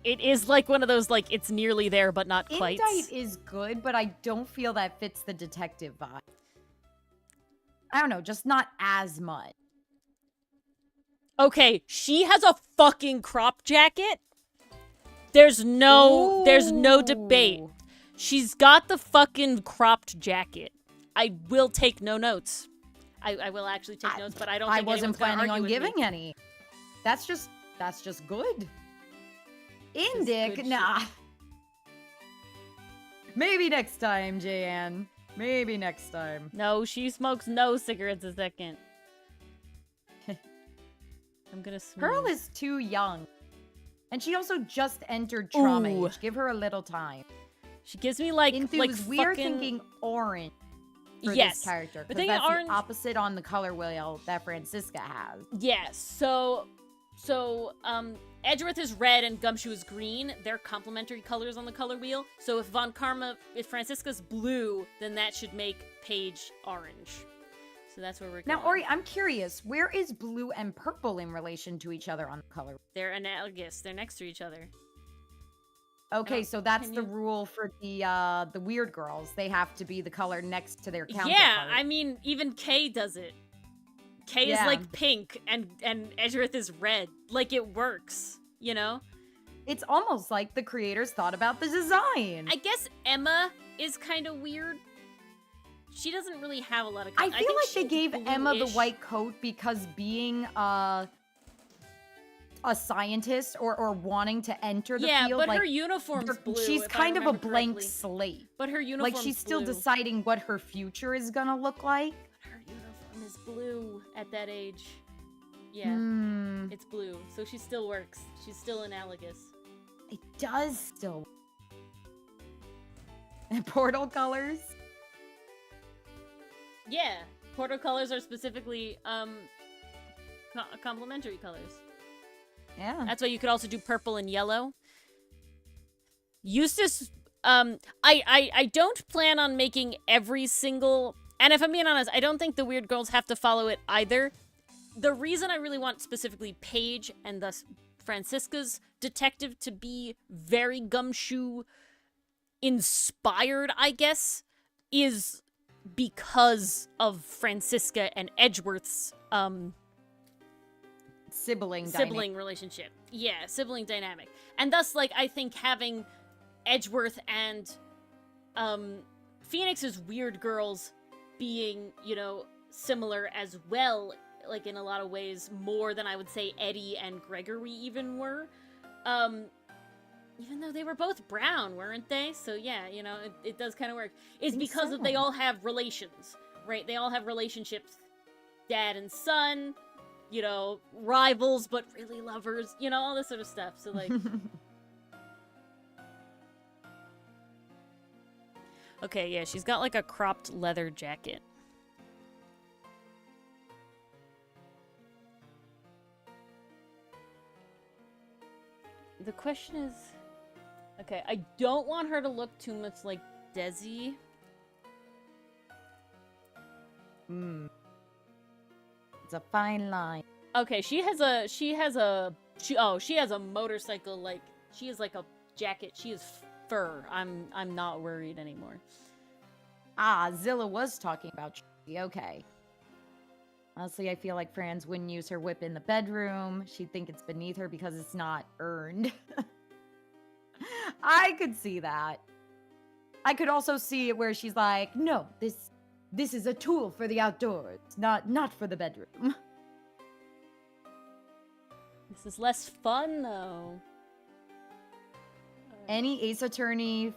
[SPEAKER 1] It is like one of those, like, it's nearly there, but not quite.
[SPEAKER 2] Indict is good, but I don't feel that fits the detective vibe. I don't know, just not as much.
[SPEAKER 1] Okay, she has a fucking crop jacket. There's no debate.
[SPEAKER 2] Ooh.
[SPEAKER 1] She's got the fucking cropped jacket. I will take no notes. I will actually take notes, but I don't think
[SPEAKER 2] I wasn't
[SPEAKER 1] anyone's gonna
[SPEAKER 2] planning
[SPEAKER 1] argue
[SPEAKER 2] on
[SPEAKER 1] with
[SPEAKER 2] giving
[SPEAKER 1] me.
[SPEAKER 2] any. That's just good.
[SPEAKER 1] Just
[SPEAKER 2] Indic,
[SPEAKER 1] good
[SPEAKER 2] nah. Maybe next time, Jan. Maybe next time.
[SPEAKER 1] No, she smokes no cigarettes a second. I'm gonna smooth.
[SPEAKER 2] Pearl is too young. And she also just entered trauma
[SPEAKER 1] Ooh.
[SPEAKER 2] age. Give her a little time.
[SPEAKER 1] She gives me like
[SPEAKER 2] Enthuse, we are
[SPEAKER 1] fucking...
[SPEAKER 2] thinking orange for
[SPEAKER 1] Yes.
[SPEAKER 2] this character.
[SPEAKER 1] We're
[SPEAKER 2] Because
[SPEAKER 1] thinking
[SPEAKER 2] that's
[SPEAKER 1] orange.
[SPEAKER 2] the opposite on the color wheel that Franziska has.
[SPEAKER 1] Yes. So Edgeworth is red and Gumshoe is green. They're complementary colors on the color wheel. So if Franziska's blue, then that should make Paige orange. So that's where we're going.
[SPEAKER 2] Now, Ori, I'm curious. Where is blue and purple in relation to each other on the color?
[SPEAKER 1] They're analogous. They're next to each other.
[SPEAKER 2] Okay,
[SPEAKER 1] Oh,
[SPEAKER 2] so that's
[SPEAKER 1] can
[SPEAKER 2] the
[SPEAKER 1] you-
[SPEAKER 2] rule for the weird girls. They have to be the color next to their counterpart.
[SPEAKER 1] Yeah, I mean, even Kay does it. Kay is
[SPEAKER 2] Yeah.
[SPEAKER 1] like pink and Edgeworth is red. Like, it works, you know?
[SPEAKER 2] It's almost like the creators thought about the design.
[SPEAKER 1] I guess Emma is kind of weird. She doesn't really have a lot of...
[SPEAKER 2] I feel
[SPEAKER 1] think
[SPEAKER 2] like they
[SPEAKER 1] she's
[SPEAKER 2] gave Emma the
[SPEAKER 1] blue-ish.
[SPEAKER 2] white coat because being a scientist or wanting to enter the
[SPEAKER 1] Yeah,
[SPEAKER 2] field,
[SPEAKER 1] but
[SPEAKER 2] like,
[SPEAKER 1] her uniform's blue.
[SPEAKER 2] she's
[SPEAKER 1] if I
[SPEAKER 2] kind of a
[SPEAKER 1] remember
[SPEAKER 2] blank
[SPEAKER 1] correctly.
[SPEAKER 2] slate.
[SPEAKER 1] But her uniform's
[SPEAKER 2] Like, she's still
[SPEAKER 1] blue.
[SPEAKER 2] deciding what her future is gonna look like.
[SPEAKER 1] Her uniform is blue at that age. Yeah,
[SPEAKER 2] Hmm.
[SPEAKER 1] it's blue. So she still works. She's still analogous.
[SPEAKER 2] It does still. And portal colors?
[SPEAKER 1] Yeah, portal colors are specifically complementary colors.
[SPEAKER 2] Yeah.
[SPEAKER 1] That's why you could also do purple and yellow. Eustace, I don't plan on making every single, and if I'm being honest, I don't think the weird girls have to follow it either. The reason I really want specifically Paige and thus Franziska's detective to be very Gumshoe inspired, I guess, is because of Franziska and Edgeworth's
[SPEAKER 2] Sibling
[SPEAKER 1] relationship. Yeah, sibling dynamic. And thus, like, I think having Edgeworth and Phoenix's weird girls being, you know, similar as well, like, in a lot of ways, more than I would say Eddie and Gregory even were. Even though they were both brown, weren't they? So yeah, you know, it does kind of work. It's because of they all have relations, right? They all have relationships. Dad and son, you know, rivals, but really lovers, you know, all this sort of stuff. So, like... Okay, yeah, she's got, like, a cropped leather jacket. The question is... Okay, I don't want her to look too much like Desi.
[SPEAKER 2] It's a fine line.
[SPEAKER 1] Okay, she has a motorcycle, like, she is like a jacket. She is fur. I'm not worried anymore.
[SPEAKER 2] Ah, Zilla was talking about Tracy. Okay. Honestly, I feel like Franz wouldn't use her whip in the bedroom. She'd think it's beneath her because it's not earned. I could see that. I could also see it where she's like, no, this is a tool for the outdoors, not for the bedroom.
[SPEAKER 1] This is less fun, though.
[SPEAKER 2] Any Ace Attorney,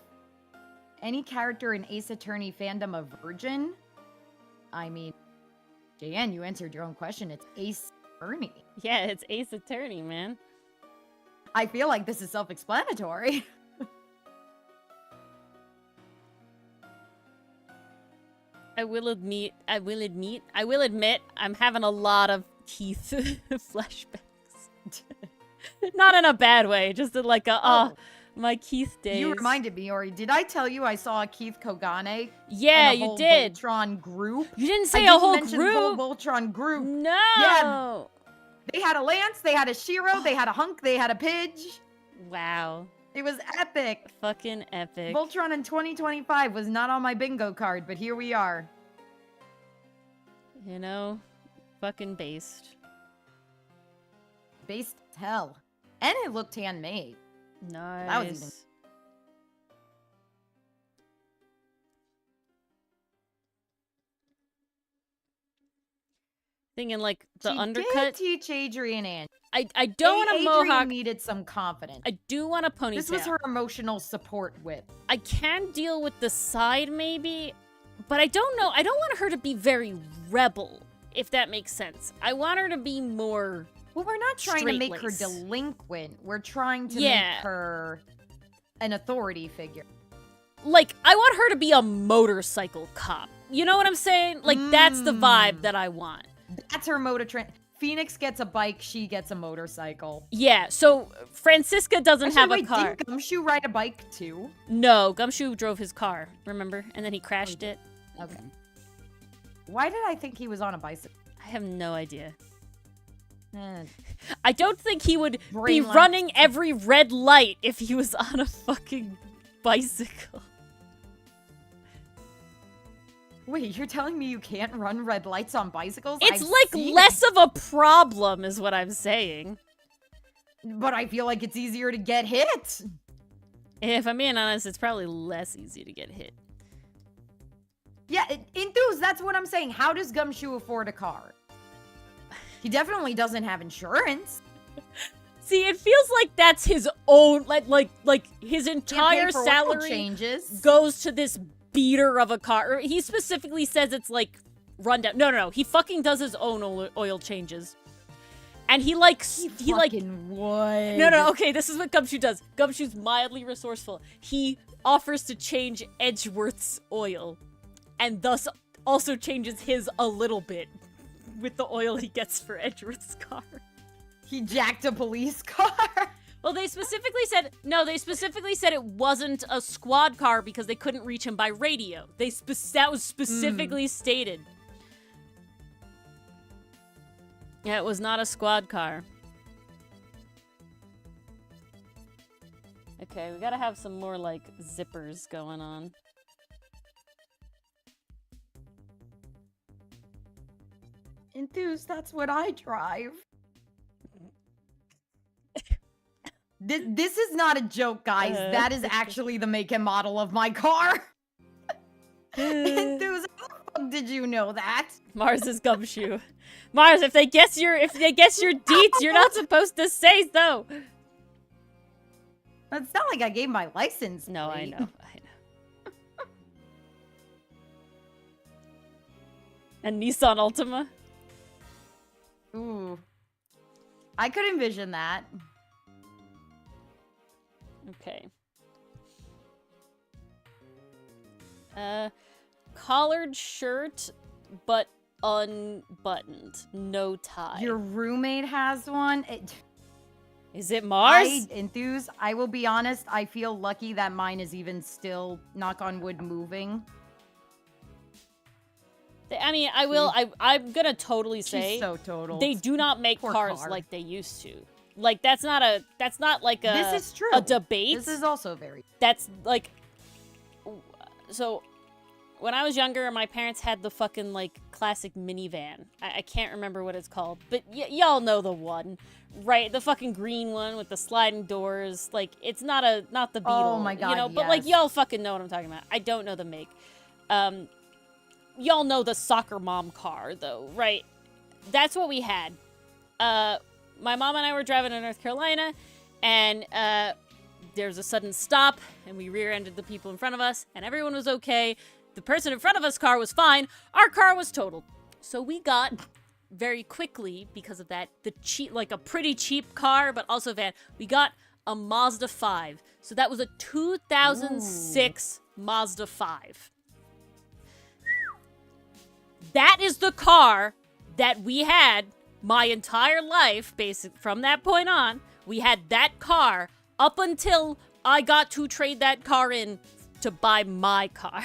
[SPEAKER 2] any character in Ace Attorney fandom a virgin? I mean, JN, you answered your own question. It's Ace Attorney.
[SPEAKER 1] Yeah, it's Ace Attorney, man.
[SPEAKER 2] I feel like this is self-explanatory.
[SPEAKER 1] I will admit, I'm having a lot of Keith flashbacks. Not in a bad way, just in like a, my Keith days.
[SPEAKER 2] You reminded me, Ori. Did I tell you I saw a Keith Kogane?
[SPEAKER 1] Yeah,
[SPEAKER 2] and a
[SPEAKER 1] you
[SPEAKER 2] whole
[SPEAKER 1] did.
[SPEAKER 2] Voltron group.
[SPEAKER 1] You didn't
[SPEAKER 2] I
[SPEAKER 1] say a
[SPEAKER 2] didn't
[SPEAKER 1] whole
[SPEAKER 2] mention
[SPEAKER 1] group.
[SPEAKER 2] The whole Voltron group.
[SPEAKER 1] No.
[SPEAKER 2] Yeah. They had a Lance, they had a Shiro, they had a Hunk, they had a Pidge.
[SPEAKER 1] Wow.
[SPEAKER 2] It was epic.
[SPEAKER 1] Fucking epic.
[SPEAKER 2] Voltron in 2025 was not on my bingo card, but here we are.
[SPEAKER 1] You know, fucking based.
[SPEAKER 2] based as hell. And it looked handmade.
[SPEAKER 1] Nice.
[SPEAKER 2] That was even...
[SPEAKER 1] Thinking like the
[SPEAKER 2] She
[SPEAKER 1] undercut.
[SPEAKER 2] did teach Adrian and
[SPEAKER 1] I don't want a
[SPEAKER 2] Adrian
[SPEAKER 1] mohawk.
[SPEAKER 2] needed some confidence.
[SPEAKER 1] I do want a ponytail.
[SPEAKER 2] This was her emotional support whip.
[SPEAKER 1] I can deal with the side maybe, but I don't know. I don't want her to be very rebel, if that makes sense. I want her to be more...
[SPEAKER 2] Well, we're not trying to make her
[SPEAKER 1] straight-laced.
[SPEAKER 2] delinquent. We're trying to
[SPEAKER 1] Yeah.
[SPEAKER 2] make her an authority figure.
[SPEAKER 1] Like, I want her to be a motorcycle cop. You know what I'm saying? Like, that's the vibe that I want.
[SPEAKER 2] That's her mode of Phoenix gets a bike, she gets a motorcycle.
[SPEAKER 1] Yeah, so Franziska doesn't have a car.
[SPEAKER 2] Did Gumshoe ride a bike too?
[SPEAKER 1] No, Gumshoe drove his car, remember? And then he crashed it.
[SPEAKER 2] Okay. Why did I think he was on a bicycle?
[SPEAKER 1] I have no idea.
[SPEAKER 2] Eh.
[SPEAKER 1] I don't think he would be
[SPEAKER 2] Brain lapse.
[SPEAKER 1] running every red light if he was on a fucking bicycle.
[SPEAKER 2] Wait, you're telling me you can't run red lights on bicycles?
[SPEAKER 1] It's
[SPEAKER 2] I've
[SPEAKER 1] like
[SPEAKER 2] seen
[SPEAKER 1] less of a problem is what I'm saying.
[SPEAKER 2] it, but I feel like it's easier to get hit.
[SPEAKER 1] If I'm being honest, it's probably less easy to get hit.
[SPEAKER 2] Yeah, Enthuse, that's what I'm saying. How does Gumshoe afford a car? He definitely doesn't have insurance.
[SPEAKER 1] See, it feels like that's his own, like his
[SPEAKER 2] Can't pay
[SPEAKER 1] entire
[SPEAKER 2] for oil
[SPEAKER 1] salary
[SPEAKER 2] changes.
[SPEAKER 1] goes to this beater of a car. He specifically says it's like rundown. No. He fucking does his own oil changes. And he like
[SPEAKER 2] Fucking would.
[SPEAKER 1] No, okay, this is what Gumshoe does. Gumshoe's mildly resourceful. He offers to change Edgeworth's oil, and thus also changes his a little bit with the oil he gets for Edgeworth's car.
[SPEAKER 2] He jacked a police car.
[SPEAKER 1] Well, they specifically said it wasn't a squad car because they couldn't reach him by radio. That was specifically stated. Yeah, it was not a squad car. Okay, we gotta have some more, like, zippers going on.
[SPEAKER 2] Enthuse, that's what I drive. This is not a joke, guys. That is actually the make and model of my car. Enthuse, how the fuck did you know that?
[SPEAKER 1] Mars is Gumshoe. Mars, if they guess your deets, you're not supposed to say so.
[SPEAKER 2] It's not like I gave my license.
[SPEAKER 1] No,
[SPEAKER 2] plate.
[SPEAKER 1] I know. And Nissan Altima?
[SPEAKER 2] Ooh. I could envision that.
[SPEAKER 1] Okay. Collared shirt, but unbuttoned. No tie.
[SPEAKER 2] Your roommate has one.
[SPEAKER 1] Is it Mars?
[SPEAKER 2] Enthuse, I will be honest, I feel lucky that mine is even still, knock on wood, moving.
[SPEAKER 1] I mean, I'm gonna totally say
[SPEAKER 2] She's so total.
[SPEAKER 1] they do not make
[SPEAKER 2] Poor
[SPEAKER 1] cars
[SPEAKER 2] car.
[SPEAKER 1] like they used to. Like, that's not like a...
[SPEAKER 2] This is true.
[SPEAKER 1] A debate.
[SPEAKER 2] This is also very...
[SPEAKER 1] That's, like... So, when I was younger, my parents had the fucking, like, classic minivan. I can't remember what it's called, but y'all know the one. Right? The fucking green one with the sliding doors. Like, it's not the Beetle.
[SPEAKER 2] Oh my god,
[SPEAKER 1] you know?
[SPEAKER 2] yes.
[SPEAKER 1] But, like, y'all fucking know what I'm talking about. I don't know the make. Y'all know the soccer mom car, though, right? That's what we had. My mom and I were driving to North Carolina, and there was a sudden stop, and we rear-ended the people in front of us, and everyone was okay. The person in front of us' car was fine. Our car was totaled. So we got, very quickly, because of that, a pretty cheap car, but also van, we got a Mazda 5. So that was a 2006 Mazda 5. That is the car that we had my entire life, basically, from that point on. We had that car up until I got to trade that car in to buy my car.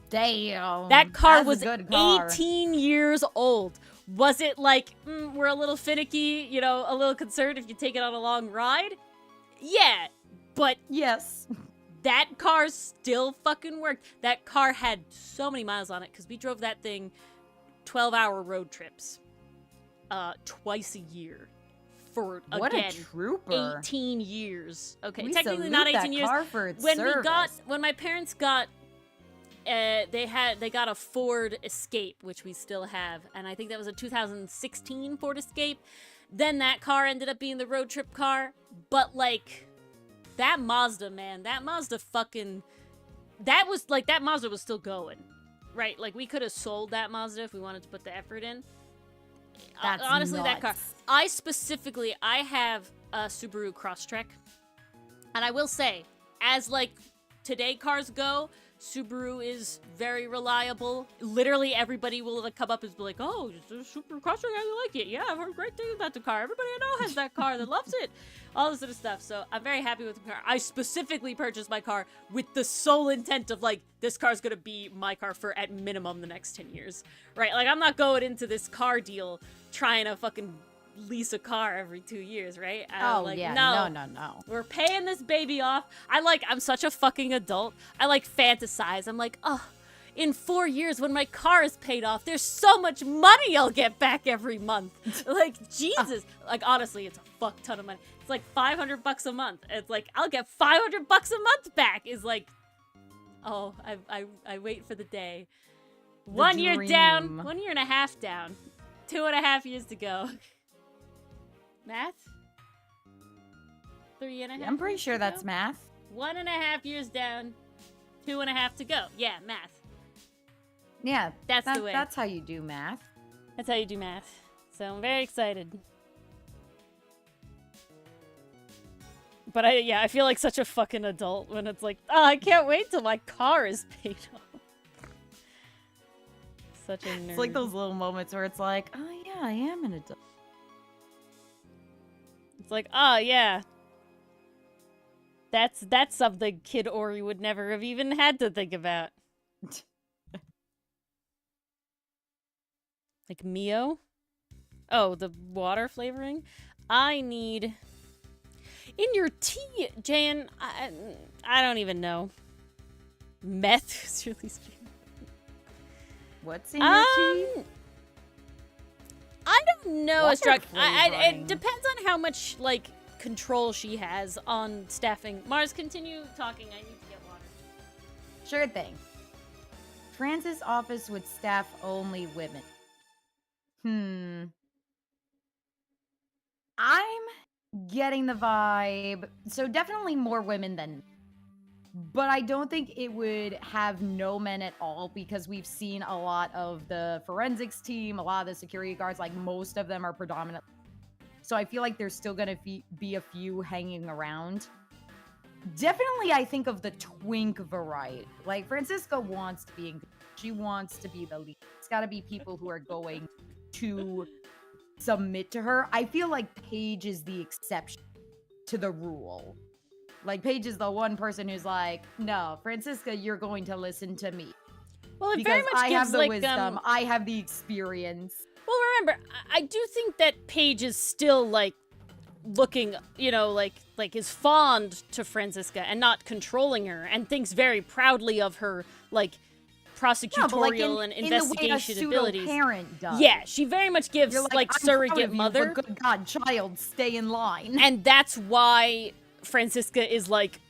[SPEAKER 2] Damn.
[SPEAKER 1] That car
[SPEAKER 2] That's
[SPEAKER 1] was
[SPEAKER 2] a good car.
[SPEAKER 1] 18 years old. Was it like, we're a little finicky, you know, a little concerned if you take it on a long ride? Yeah, but
[SPEAKER 2] Yes.
[SPEAKER 1] that car still fucking worked. That car had so many miles on it because we drove that thing 12-hour road trips. Twice a year. for,
[SPEAKER 2] What
[SPEAKER 1] again,
[SPEAKER 2] a trooper.
[SPEAKER 1] 18 years. Okay,
[SPEAKER 2] We
[SPEAKER 1] technically
[SPEAKER 2] salute
[SPEAKER 1] not
[SPEAKER 2] that
[SPEAKER 1] 18 years.
[SPEAKER 2] car for its
[SPEAKER 1] When
[SPEAKER 2] service.
[SPEAKER 1] when my parents got, they got a Ford Escape, which we still have, and I think that was a 2016 Ford Escape. Then that car ended up being the road trip car, but like, that Mazda, man, that Mazda fucking, that Mazda was still going, right? Like, we could have sold that Mazda if we wanted to put the effort in.
[SPEAKER 2] That's
[SPEAKER 1] Honestly, that car.
[SPEAKER 2] nuts.
[SPEAKER 1] I have a Subaru Crosstrek, and I will say, as like today cars go, Subaru is very reliable. Literally, everybody will like, come up and be like, "Oh, it's a Subaru Crosstrek, how do you like it?" "Yeah, I've heard great things about the car. Everybody I know has that car that loves it." All this sort of stuff. So I'm very happy with the car. I specifically purchased my car with the sole intent of like, this car's gonna be my car for at minimum the next 10 years, right? Like, I'm not going into this car deal trying to fucking lease a car every 2 years, right?
[SPEAKER 2] No.
[SPEAKER 1] We're paying this baby off. I'm such a fucking adult. I like fantasize. I'm like, oh, in 4 years when my car is paid off, there's so much money I'll get back every month. Like, Jesus. Like, honestly, it's a fuck ton of money. It's like $500 a month. It's like, I'll get $500 a month back is like, oh, I wait for the day. 1 year down, 1 year and a half down, 2.5 years to go. Math? 3.5.
[SPEAKER 2] I'm pretty sure that's math.
[SPEAKER 1] 1.5 years down, 2.5 to go. Yeah, math.
[SPEAKER 2] Yeah,
[SPEAKER 1] That's the way.
[SPEAKER 2] That's how you do math.
[SPEAKER 1] That's how you do math. So I'm very excited. But I feel like such a fucking adult when it's like, oh, I can't wait till my car is paid off. Such a nerd.
[SPEAKER 2] It's like those little moments where it's like, oh yeah, I am an adult.
[SPEAKER 1] It's like, oh yeah. That's something Kid Ori would never have even had to think about. Like Mio? Oh, the water flavoring? I need... In your tea, Jan, I don't even know. Meth is really scary.
[SPEAKER 2] What's in your tea?
[SPEAKER 1] I don't know a drug.
[SPEAKER 2] flavoring.
[SPEAKER 1] It depends on how much, like, control she has on staffing. Mars, continue talking. I need to get water.
[SPEAKER 2] Sure thing. Francis' office would staff only women. I'm getting the vibe. So definitely more women than... But I don't think it would have no men at all because we've seen a lot of the forensics team, a lot of the security guards, like most of them are predominant. So I feel like there's still going to be a few hanging around. Definitely, I think of the twink variety. Like, Franziska wants to be, she wants to be the lead. It's got to be people who are going to submit to her. I feel like Paige is the exception to the rule. Like, Paige is the one person who's like, no, Franziska, you're going to listen to me.
[SPEAKER 1] Well, it
[SPEAKER 2] because
[SPEAKER 1] very much
[SPEAKER 2] I
[SPEAKER 1] gives,
[SPEAKER 2] have the
[SPEAKER 1] like,
[SPEAKER 2] wisdom, I have the experience.
[SPEAKER 1] Well, remember, I do think that Paige is still, like, looking, you know, like is fond to Franziska and not controlling her and thinks very proudly of her, like, prosecutorial and investigation
[SPEAKER 2] in the way a
[SPEAKER 1] abilities.
[SPEAKER 2] Parent does.
[SPEAKER 1] Yeah, she very much gives, like
[SPEAKER 2] I'm
[SPEAKER 1] surrogate
[SPEAKER 2] proud of you,
[SPEAKER 1] mother.
[SPEAKER 2] but good God, child, stay in line.
[SPEAKER 1] And that's why Franziska is, like,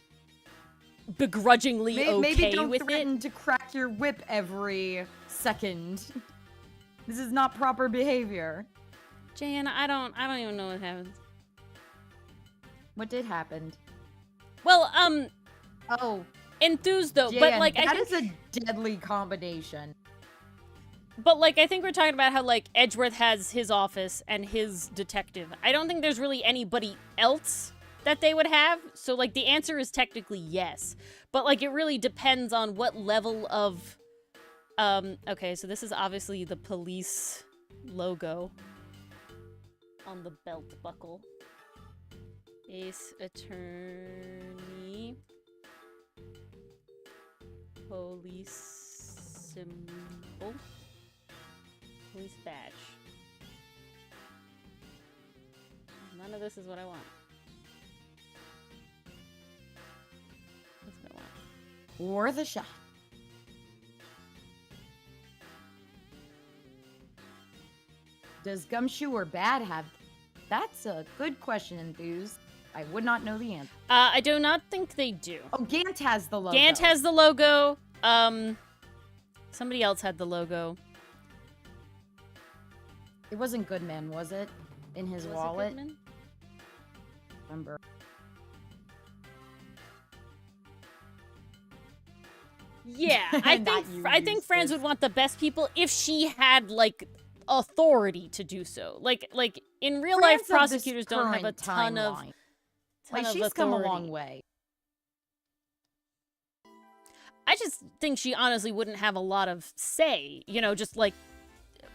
[SPEAKER 1] begrudgingly
[SPEAKER 2] Maybe
[SPEAKER 1] okay
[SPEAKER 2] don't
[SPEAKER 1] with
[SPEAKER 2] threaten
[SPEAKER 1] it.
[SPEAKER 2] to crack your whip every second. This is not proper behavior.
[SPEAKER 1] Jan, I don't even know what happened.
[SPEAKER 2] What did happen?
[SPEAKER 1] Well,
[SPEAKER 2] Oh,
[SPEAKER 1] enthused though,
[SPEAKER 2] Jan,
[SPEAKER 1] but like
[SPEAKER 2] that is a deadly combination.
[SPEAKER 1] But, like, I think we're talking about how, like, Edgeworth has his office and his detective. I don't think there's really anybody else that they would have. So, like, the answer is technically yes. But, like, it really depends on what level of... okay, so this is obviously the police logo on the belt buckle. Ace Attorney. Police symbol. Police badge. None of this is what I want. That's what I want.
[SPEAKER 2] Worth a shot. Does Gumshoe or Bad have That's a good question, Enthuse. I would not know the answer.
[SPEAKER 1] I do not think they do.
[SPEAKER 2] Oh, Gant has the logo.
[SPEAKER 1] Gant has the logo. Somebody else had the logo.
[SPEAKER 2] It wasn't Goodman, was it? In his wallet? Remember.
[SPEAKER 1] Yeah, I think Franz would want the best people if she had like authority to do so. Like in real life, prosecutors don't have a ton of
[SPEAKER 2] she's
[SPEAKER 1] authority.
[SPEAKER 2] come a long way.
[SPEAKER 1] I just think she honestly wouldn't have a lot of say, you know, just like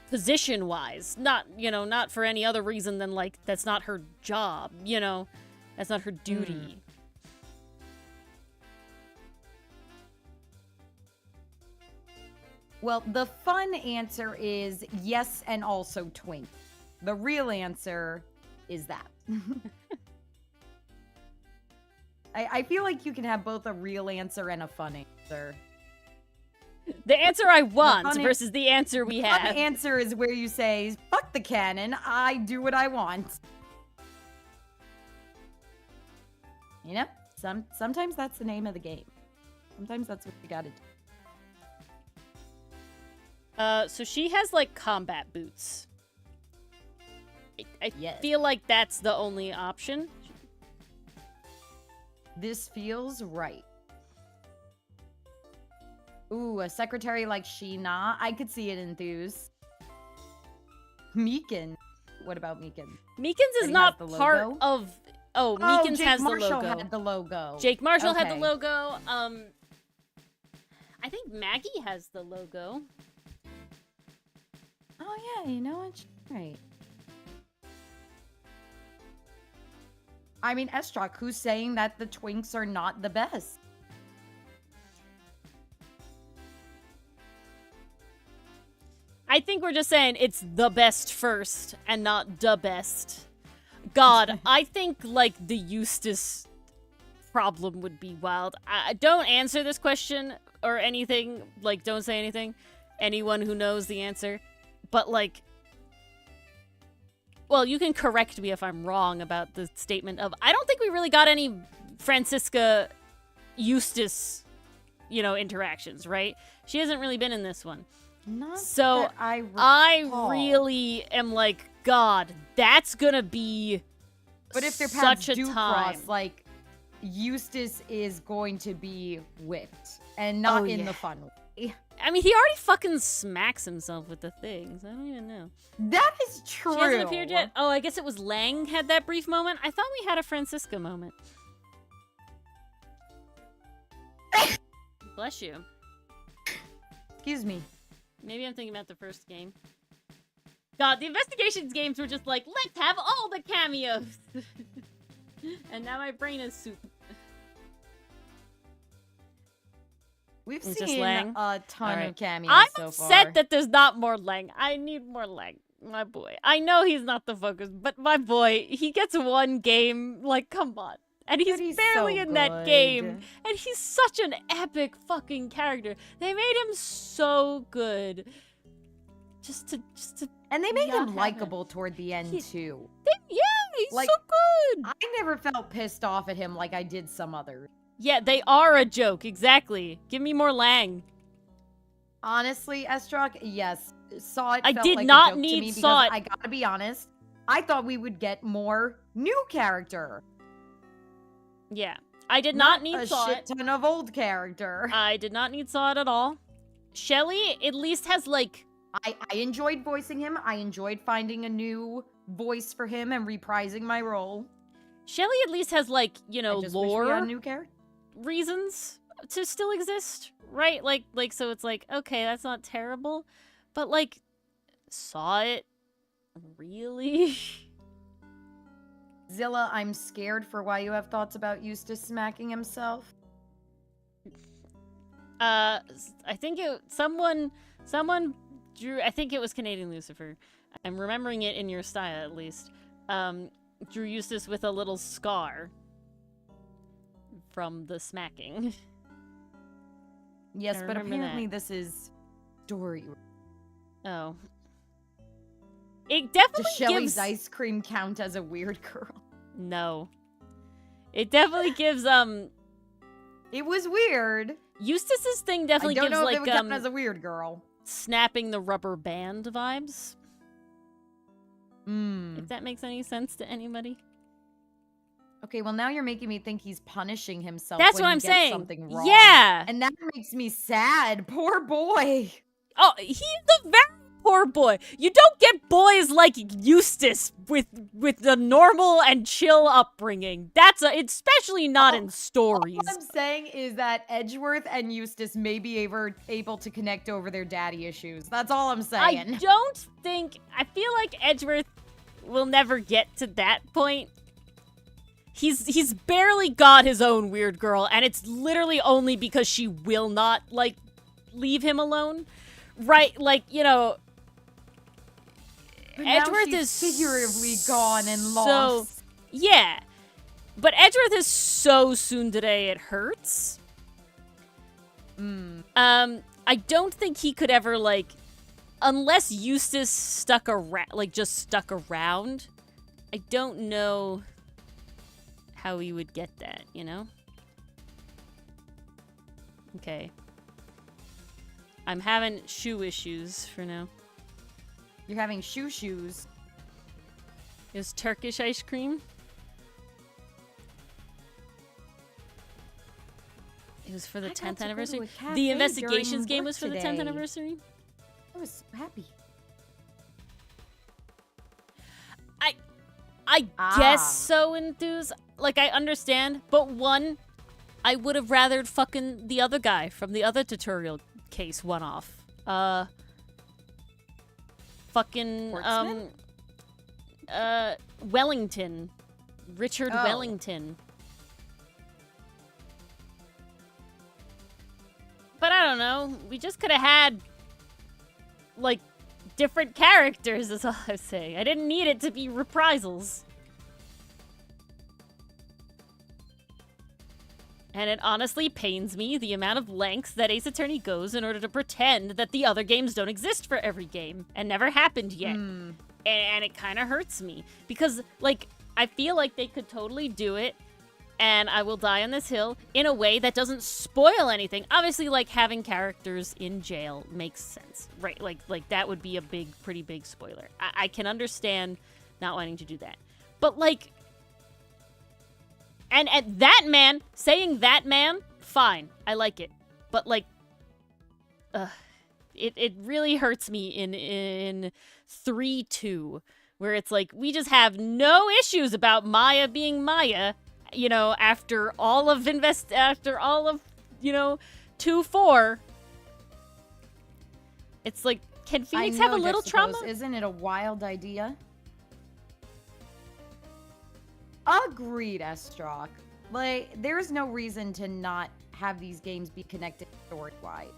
[SPEAKER 1] position-wise. Not for any other reason than like that's not her job, you know. That's not her duty.
[SPEAKER 2] Well, the fun answer is yes and also twink. The real answer is that. I feel like you can have both a real answer and a fun answer.
[SPEAKER 1] The answer I want versus the answer we have.
[SPEAKER 2] The fun answer is where you say, fuck the canon, I do what I want. You know? Sometimes that's the name of the game. Sometimes that's what you gotta do.
[SPEAKER 1] So she has, like, combat boots. I feel like that's the only option.
[SPEAKER 2] This feels right. Ooh, a secretary like Sheena. I could see it enthuse. Meekyn. What about Meekyn?
[SPEAKER 1] Meekyn's is not part of... Oh, Meekyn's has the logo.
[SPEAKER 2] Jake Marshall had the logo.
[SPEAKER 1] Jake Marshall had the logo. I think Maggie has the logo.
[SPEAKER 2] Oh, yeah, you know what? Right. I mean, Estrock, who's saying that the twinks are not the best?
[SPEAKER 1] I think we're just saying it's the best first and not the best. God, I think, like, the Eustace problem would be wild. Don't answer this question or anything. Like, don't say anything. Anyone who knows the answer. But, like... Well, you can correct me if I'm wrong about the statement of... I don't think we really got any Franziska Eustace, you know, interactions, right? She hasn't really been in this one.
[SPEAKER 2] Not
[SPEAKER 1] so
[SPEAKER 2] that
[SPEAKER 1] I really am like, God, that's gonna be
[SPEAKER 2] but if their
[SPEAKER 1] such
[SPEAKER 2] paths
[SPEAKER 1] a
[SPEAKER 2] do
[SPEAKER 1] time.
[SPEAKER 2] cross, like, Eustace is going to be whipped. And not in the fun way.
[SPEAKER 1] I mean, he already fucking smacks himself with the things. I don't even know.
[SPEAKER 2] That is true.
[SPEAKER 1] She hasn't appeared yet? Oh, I guess it was Lang had that brief moment. I thought we had a Franziska moment. Bless you.
[SPEAKER 2] Excuse me.
[SPEAKER 1] Maybe I'm thinking about the first game. God, the investigations games were just like, let's have all the cameos! And now my brain is soup.
[SPEAKER 2] We've seen a ton of cameos
[SPEAKER 1] I'm
[SPEAKER 2] so far.
[SPEAKER 1] upset that there's not more Lang. I need more Lang. My boy. I know he's not the focus, but my boy, he gets one game. Like, come on. And he's barely so in that game. And he's such an epic fucking character. They made him so good. Just to
[SPEAKER 2] and they made him likable toward the end, too.
[SPEAKER 1] He's
[SPEAKER 2] like,
[SPEAKER 1] so good.
[SPEAKER 2] I never felt pissed off at him like I did some others.
[SPEAKER 1] Yeah, they are a joke. Exactly. Give me more Lang.
[SPEAKER 2] Honestly, Estrock, yes. Saw it.
[SPEAKER 1] I
[SPEAKER 2] felt
[SPEAKER 1] did
[SPEAKER 2] like
[SPEAKER 1] not
[SPEAKER 2] a joke
[SPEAKER 1] need
[SPEAKER 2] to me
[SPEAKER 1] Saw It.
[SPEAKER 2] I gotta be honest. I thought we would get more new character.
[SPEAKER 1] Yeah. I did not need Saw It.
[SPEAKER 2] A shit ton of old character.
[SPEAKER 1] I did not need Saw It at all. Shelly at least has, like...
[SPEAKER 2] I enjoyed voicing him. I enjoyed finding a new voice for him and reprising my role.
[SPEAKER 1] Shelly at least has, like, you know, lore
[SPEAKER 2] new character
[SPEAKER 1] reasons to still exist, right? Like, so it's like, okay, that's not terrible. But, like, Saw It? Really?
[SPEAKER 2] Zilla, I'm scared for why you have thoughts about Eustace smacking himself.
[SPEAKER 1] I think someone drew, I think it was Canadian Lucifer. I'm remembering it in your style, at least. Drew Eustace with a little scar from the smacking.
[SPEAKER 2] Yes, but apparently this is story.
[SPEAKER 1] Oh. It definitely
[SPEAKER 2] Does Shelly's
[SPEAKER 1] gives...
[SPEAKER 2] ice cream count as a weird girl?
[SPEAKER 1] No. It definitely gives,
[SPEAKER 2] It was weird.
[SPEAKER 1] Eustace's thing definitely
[SPEAKER 2] I don't
[SPEAKER 1] gives,
[SPEAKER 2] know if
[SPEAKER 1] like,
[SPEAKER 2] it would count as a weird girl.
[SPEAKER 1] snapping the rubber band vibes.
[SPEAKER 2] Hmm.
[SPEAKER 1] If that makes any sense to anybody.
[SPEAKER 2] Okay, well now you're making me think he's punishing himself.
[SPEAKER 1] That's
[SPEAKER 2] when
[SPEAKER 1] what
[SPEAKER 2] he
[SPEAKER 1] I'm
[SPEAKER 2] gets
[SPEAKER 1] saying.
[SPEAKER 2] Something wrong.
[SPEAKER 1] Yeah.
[SPEAKER 2] And that makes me sad. Poor boy.
[SPEAKER 1] Oh, he's a very poor boy. You don't get boys like Eustace with the normal and chill upbringing. Especially not in stories.
[SPEAKER 2] All I'm saying is that Edgeworth and Eustace may be able to connect over their daddy issues. That's all I'm saying.
[SPEAKER 1] I feel like Edgeworth will never get to that point. He's barely got his own weird girl, and it's literally only because she will not, like, leave him alone. Right, like, you know...
[SPEAKER 2] But
[SPEAKER 1] Edgeworth
[SPEAKER 2] now
[SPEAKER 1] is
[SPEAKER 2] she's figuratively gone and lost.
[SPEAKER 1] Yeah. But Edgeworth is so tsundere it hurts. I don't think he could ever, like... Unless Eustace stuck around, I don't know how he would get that, you know? Okay. I'm having shoe issues for now.
[SPEAKER 2] You're having shoes.
[SPEAKER 1] It was Turkish ice cream. It was for the 10th anniversary. The investigations game was for the 10th anniversary.
[SPEAKER 2] I was so happy.
[SPEAKER 1] I guess so, Enthuse. Like, I understand, but one, I would have rathered fucking the other guy from the other tutorial case one off. Fucking,
[SPEAKER 2] Portsmouth?
[SPEAKER 1] Wellington. Richard
[SPEAKER 2] Oh.
[SPEAKER 1] Wellington. But I don't know. We just could have had, like, different characters, is all I'm saying. I didn't need it to be reprisals. And it honestly pains me the amount of lengths that Ace Attorney goes in order to pretend that the other games don't exist for every game and never happened yet. And it kind of hurts me. Because, like, I feel like they could totally do it, and I will die on this hill, in a way that doesn't spoil anything. Obviously, like, having characters in jail makes sense, right? Like that would be a pretty big spoiler. I can understand not wanting to do that. But, like... And that man, saying that man, fine. I like it. But, like... It really hurts me in 3-2, where it's like, we just have no issues about Maya being Maya, you know, after all of 2-4. It's like, can Phoenix have a little trauma?
[SPEAKER 2] Isn't it a wild idea? Agreed, Estrock. Like, there's no reason to not have these games be connected story-wise.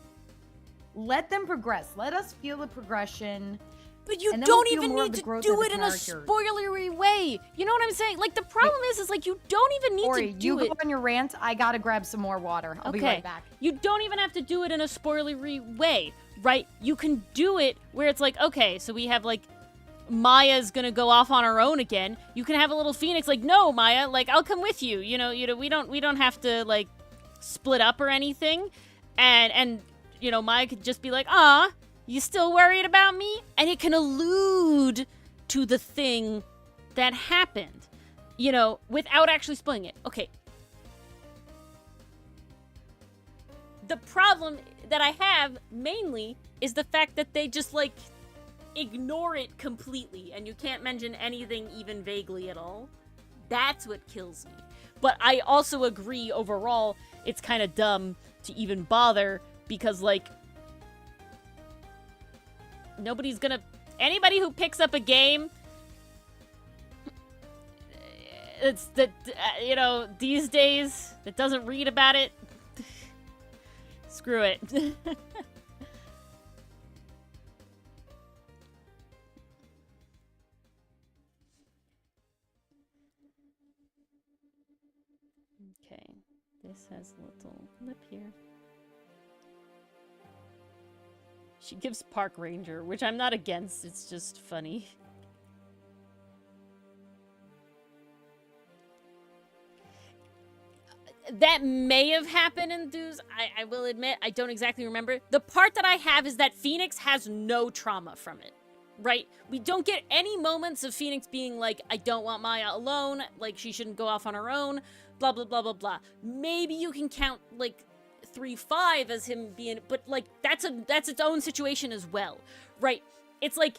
[SPEAKER 2] Let them progress. Let us feel the progression.
[SPEAKER 1] But you don't even need to do it in a spoilery way. You know what I'm saying? Like, the problem is like, you don't even need to do it.
[SPEAKER 2] You go on your rant. I gotta grab some more water. I'll be right back.
[SPEAKER 1] You don't even have to do it in a spoilery way, right? You can do it where it's like, okay, so we have, like, Maya's gonna go off on her own again. You can have a little Phoenix like, no, Maya, like, I'll come with you. You know, we don't have to, like, split up or anything. And you know, Maya could just be like, ah, you still worried about me? And it can allude to the thing that happened, you know, without actually spoiling it. Okay. The problem that I have, mainly, is the fact that they just, like, ignore it completely, and you can't mention anything even vaguely at all. That's what kills me. But I also agree, overall, it's kind of dumb to even bother, because, like, anybody who picks up a game, it's that, you know, these days, that doesn't read about it, screw it. Okay, this has a little lip here. She gives Park Ranger, which I'm not against, it's just funny. that may have happened in Dues. I will admit, I don't exactly remember. The part that I have is that Phoenix has no trauma from it, right? We don't get any moments of Phoenix being like, I don't want Maya alone, like she shouldn't go off on her own, blah, blah, blah, blah, blah. Maybe you can count, like, 3-5 as him being, but, like, that's its own situation as well, right? It's like,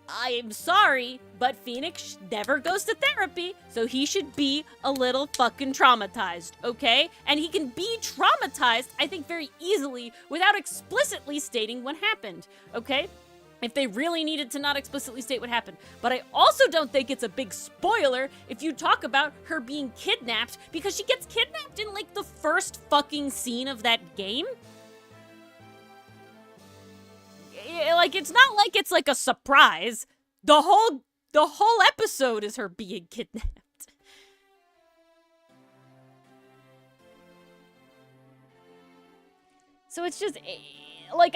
[SPEAKER 1] I'm sorry, but Phoenix never goes to therapy, so he should be a little fucking traumatized, okay? And he can be traumatized, I think, very easily without explicitly stating what happened, okay? If they really needed to not explicitly state what happened. But I also don't think it's a big spoiler if you talk about her being kidnapped, because she gets kidnapped in, like, the first fucking scene of that game. Like, it's not like it's like a surprise. The whole episode is her being kidnapped. So it's just, like,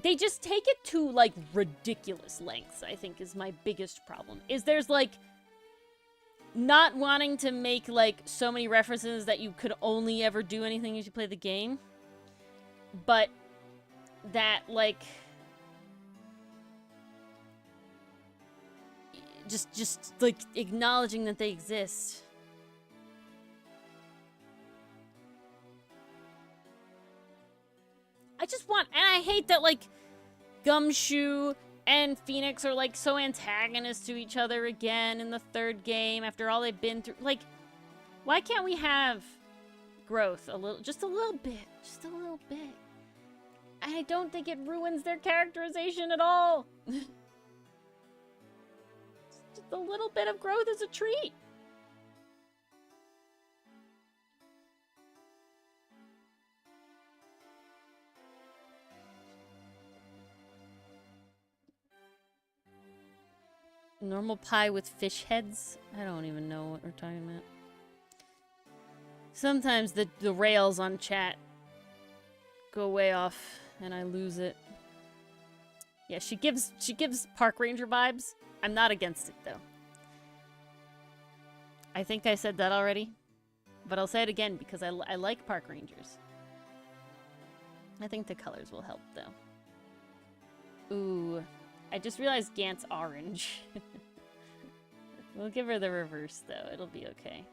[SPEAKER 1] they just take it to, like, ridiculous lengths, I think, is my biggest problem. Is there's, like, not wanting to make, like, so many references that you could only ever do anything if you play the game. But that, like, just like, acknowledging that they exist. I just want, and I hate that, like, Gumshoe and Phoenix are, like, so antagonists to each other again in the third game after all they've been through. Like, why can't we have growth just a little bit? Just a little bit. I don't think it ruins their characterization at all. Just a little bit of growth is a treat. Normal pie with fish heads? I don't even know what we're talking about. Sometimes the rails on chat go way off and I lose it. Yeah, she gives park ranger vibes. I'm not against it though. I think I said that already, but I'll say it again because I like park rangers. I think the colors will help though. Ooh, I just realized Gant's orange. We'll give her the reverse though. It'll be okay.